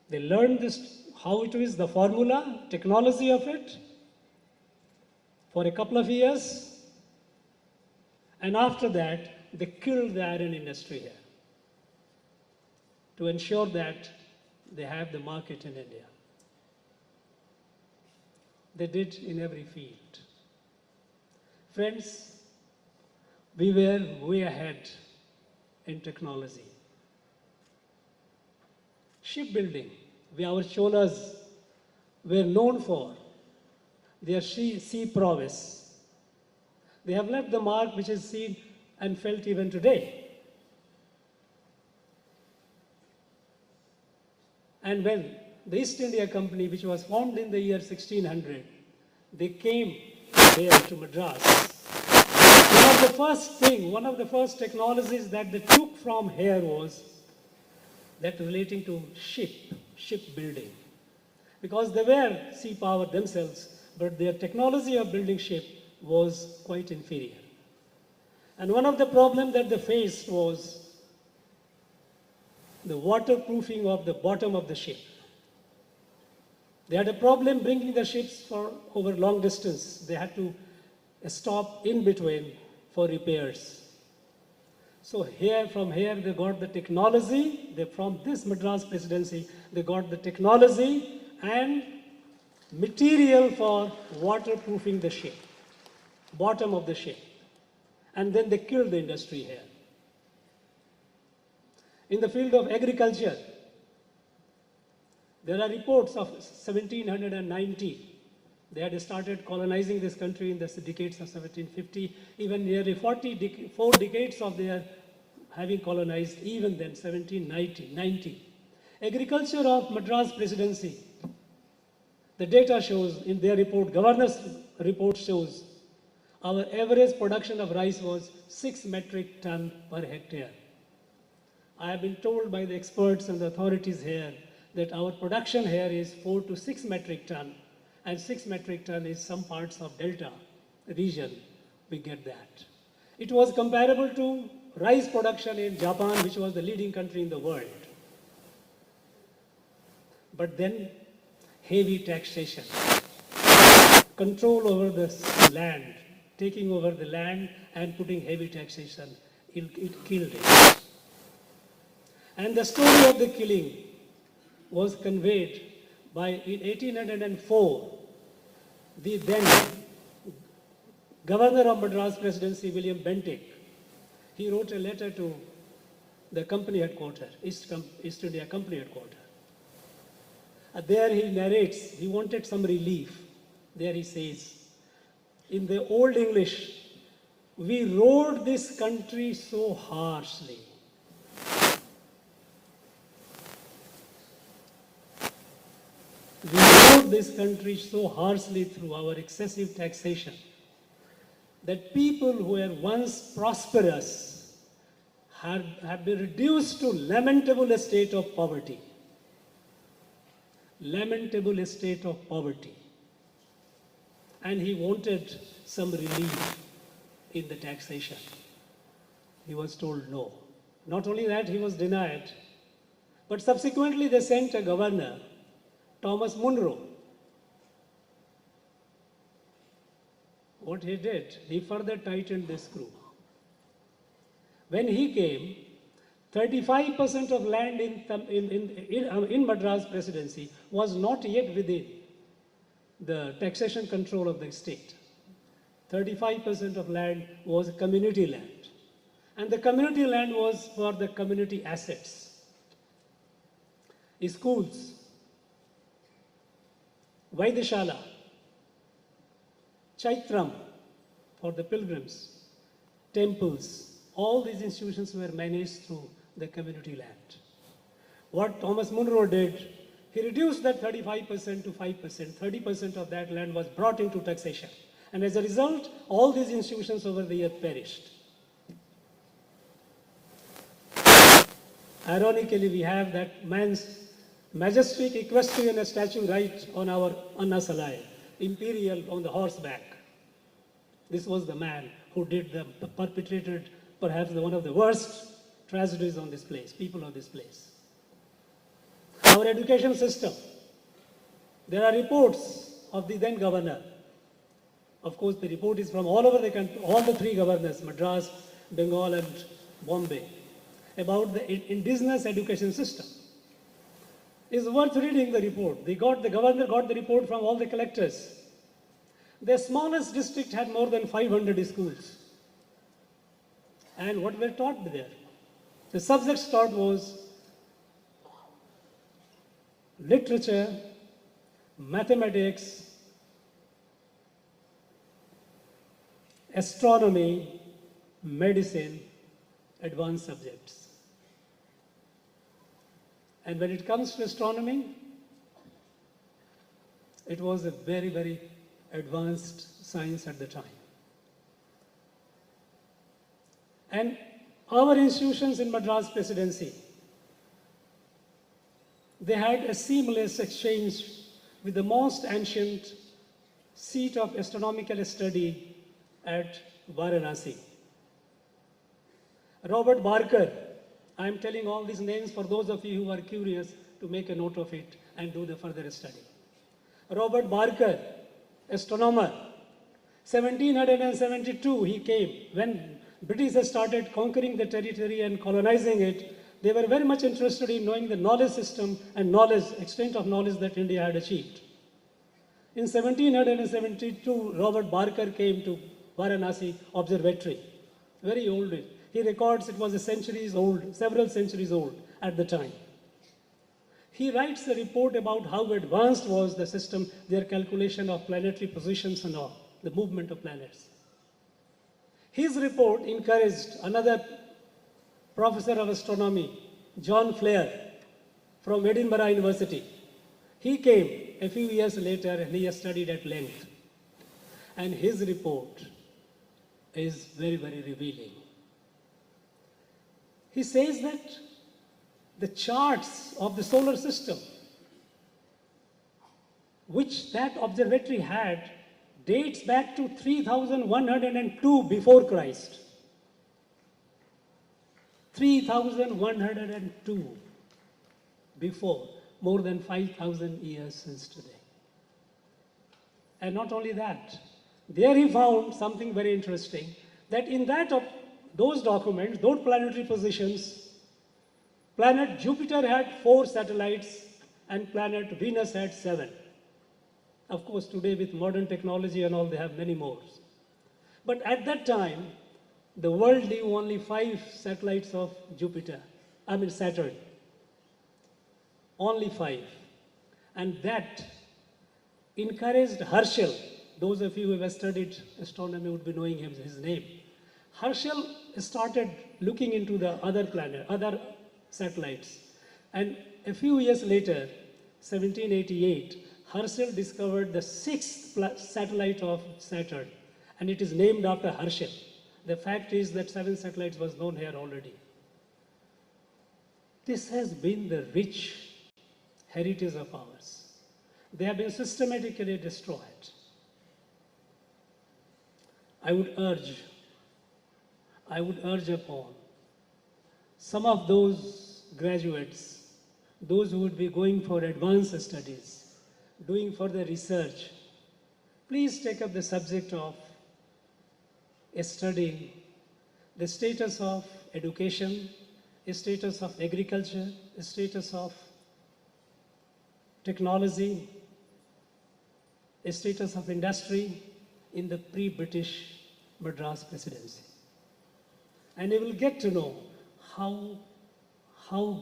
they learned this, how it is, the formula, technology of it, for a couple of years, and after that, they killed the iron industry here to ensure that they have the market in India. They did in every field. Friends, we were way ahead in technology. Shipbuilding, our Cholas were known for their sea prowess. They have left the mark which is seen and felt even today. And when the East India Company, which was formed in the year 1600, they came here to Madras. One of the first technologies that they took from here was that relating to shipbuilding. Because they were sea power themselves, but their technology of building ship was quite inferior. And one of the problems that they faced was the waterproofing of the bottom of the ship. They had a problem bringing the ships for over long distance. They had to stop in between for repairs. So from here they got the technology. From this Madras presidency, they got the technology and material for waterproofing the ship, bottom of the ship. And then they killed the industry here. In the field of agriculture, there are reports of 1790 They had started colonizing this country in the decades of 1750, even nearly 4 decades of their having colonized, even then, 1790. Agriculture of Madras Presidency, the data shows in their report, governor's report shows, our average production of rice was 6 metric ton per hectare. I have been told by the experts and the authorities here that our production here is 4 to 6 metric ton, and 6 metric ton is some parts of Delta region, we get that. It was comparable to rice production in Japan, which was the leading country in the world. But then heavy taxation, control over the land, taking over the land and putting heavy taxation, it killed it. And the story of the killing was conveyed by, in 1804, the then Governor of Madras Presidency, William Bentinck, he wrote a letter to the company headquarters, East India Company headquarters. There he narrates, he wanted some relief. There he says, in the Old English, we rode this country so harshly. We rode this country so harshly through our excessive taxation that people who were once prosperous have been reduced to lamentable state of poverty. Lamentable state of poverty. And he wanted some relief in the taxation. He was told no. Not only that, he was denied, but subsequently they sent a governor, Thomas Munro. What he did, he further tightened the screw. When he came, 35% of land in Madras Presidency was not yet within the taxation control of the state. 35% of land was community land. And the community land was for the community assets. Schools, Vaidishala, Chaitram for the pilgrims, temples, all these institutions were managed through the community land. What Thomas Munro did, he reduced that 35% to 5%. 30% of that land was brought into taxation. And as a result, all these institutions over the years perished. Ironically, we have that man's majestic equestrian statue right on our Anna Salai, imperial on the horseback. This was the man who perpetrated perhaps one of the worst tragedies on this place, people of this place. Our education system, there are reports of the then governor. Of course, the report is from all over the country, all the 3 governors, Madras, Bengal and Bombay, about the indigenous education system. It's worth reading the report. The governor got the report from all the collectors. The smallest district had more than 500 schools. And what were taught there? The subjects taught was literature, mathematics, astronomy, medicine, advanced subjects. And when it comes to astronomy, it was a very, very advanced science at the time. And our institutions in Madras Presidency, they had a seamless exchange with the most ancient seat of astronomical study at Varanasi. Robert Barker, I am telling all these names for those of you who are curious to make a note of it and do the further study. Robert Barker, astronomer, 1772 he came. When British started conquering the territory and colonizing it, they were very much interested in knowing the knowledge system and extent of knowledge that India had achieved. In 1772, Robert Barker came to Varanasi Observatory, very old. He records it was several centuries old at the time. He writes a report about how advanced was the system, their calculation of planetary positions and all, the movement of planets. His report encouraged another professor of astronomy, John Flair, from Edinburgh University. He came a few years later and he has studied at length. And his report is very, very revealing. He says that the charts of the solar system, which that observatory had, dates back to 3102 before Christ. 3102 before, more than 5,000 years since today. And not only that, there he found something very interesting, that in those documents, those planetary positions, planet Jupiter had 4 satellites and planet Venus had 7. Of course, today with modern technology and all, they have many more. But at that time, the world knew only 5 satellites of Saturn. Only 5. And that encouraged Herschel. Those of you who have studied astronomy would be knowing his name. Herschel started looking into the other satellites. And a few years later, 1788, Herschel discovered the 6th satellite of Saturn, and it is named after Herschel. The fact is that 7 satellites was known here already. This has been the rich heritage of ours. They have been systematically destroyed. I would urge upon some of those graduates, those who would be going for advanced studies, doing further research, please take up the subject of studying the status of education, the status of agriculture, the status of technology, the status of industry in the pre-British Madras presidency. And you will get to know how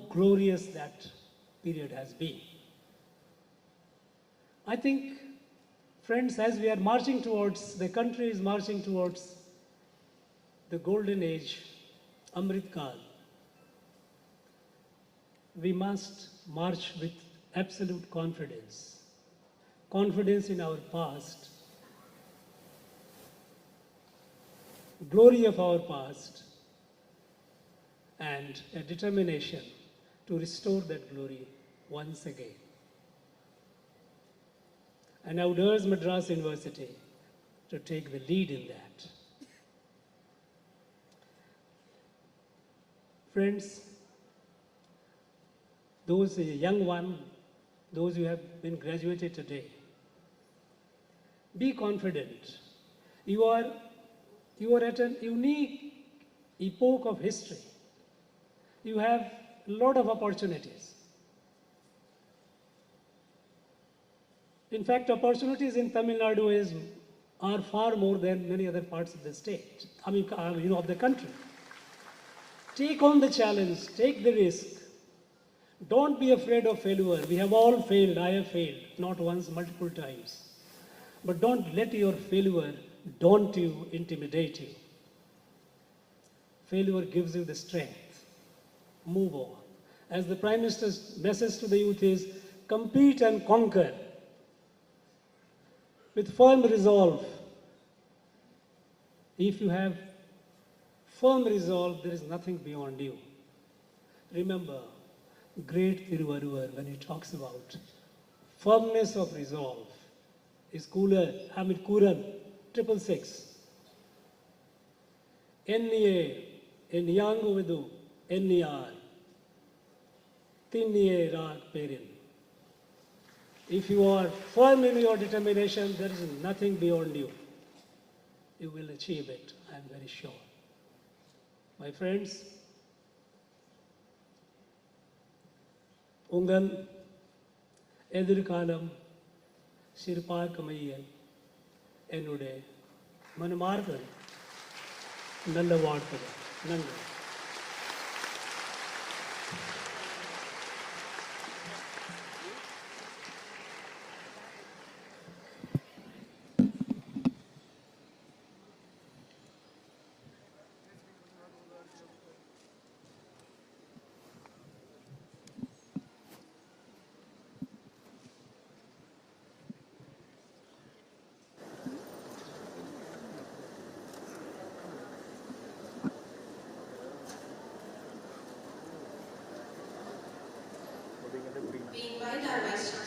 glorious that period has been. I think, friends, as we are marching towards, the country is marching towards the golden age, Amrit Kal, we must march with absolute confidence. Confidence in our past, glory of our past, and a determination to restore that glory once again. And I would urge Madras University to take the lead in that. Friends, those young ones, those who have been graduated today, be confident. You are at a unique epoch of history. You have a lot of opportunities. In fact, opportunities in Tamil Nadu are far more than many other parts of the state, of the country. Take on the challenge, take the risk. Don't be afraid of failure. We have all failed. I have failed, not once, multiple times. But don't let your failure daunt you, intimidate you. Failure gives you the strength. Move on. As the Prime Minister's message to the youth is, compete and conquer with firm resolve. If you have firm resolve, there is nothing beyond you. Remember, great Thiruvaruvar, when he talks about firmness of resolve, is Kuran 666. Enniye, Enyangu Vidu, Enniyar, Tinniye Rag Perin. If you are firm in your determination, there is nothing beyond you. You will achieve it, I am very sure. My friends, உங்கள் எதிர்காலம் சிறப்பாக என்னுடைய மனமார்ந்த நல்ல வாழ்த்துக்கள். நன்றி. invite our Vice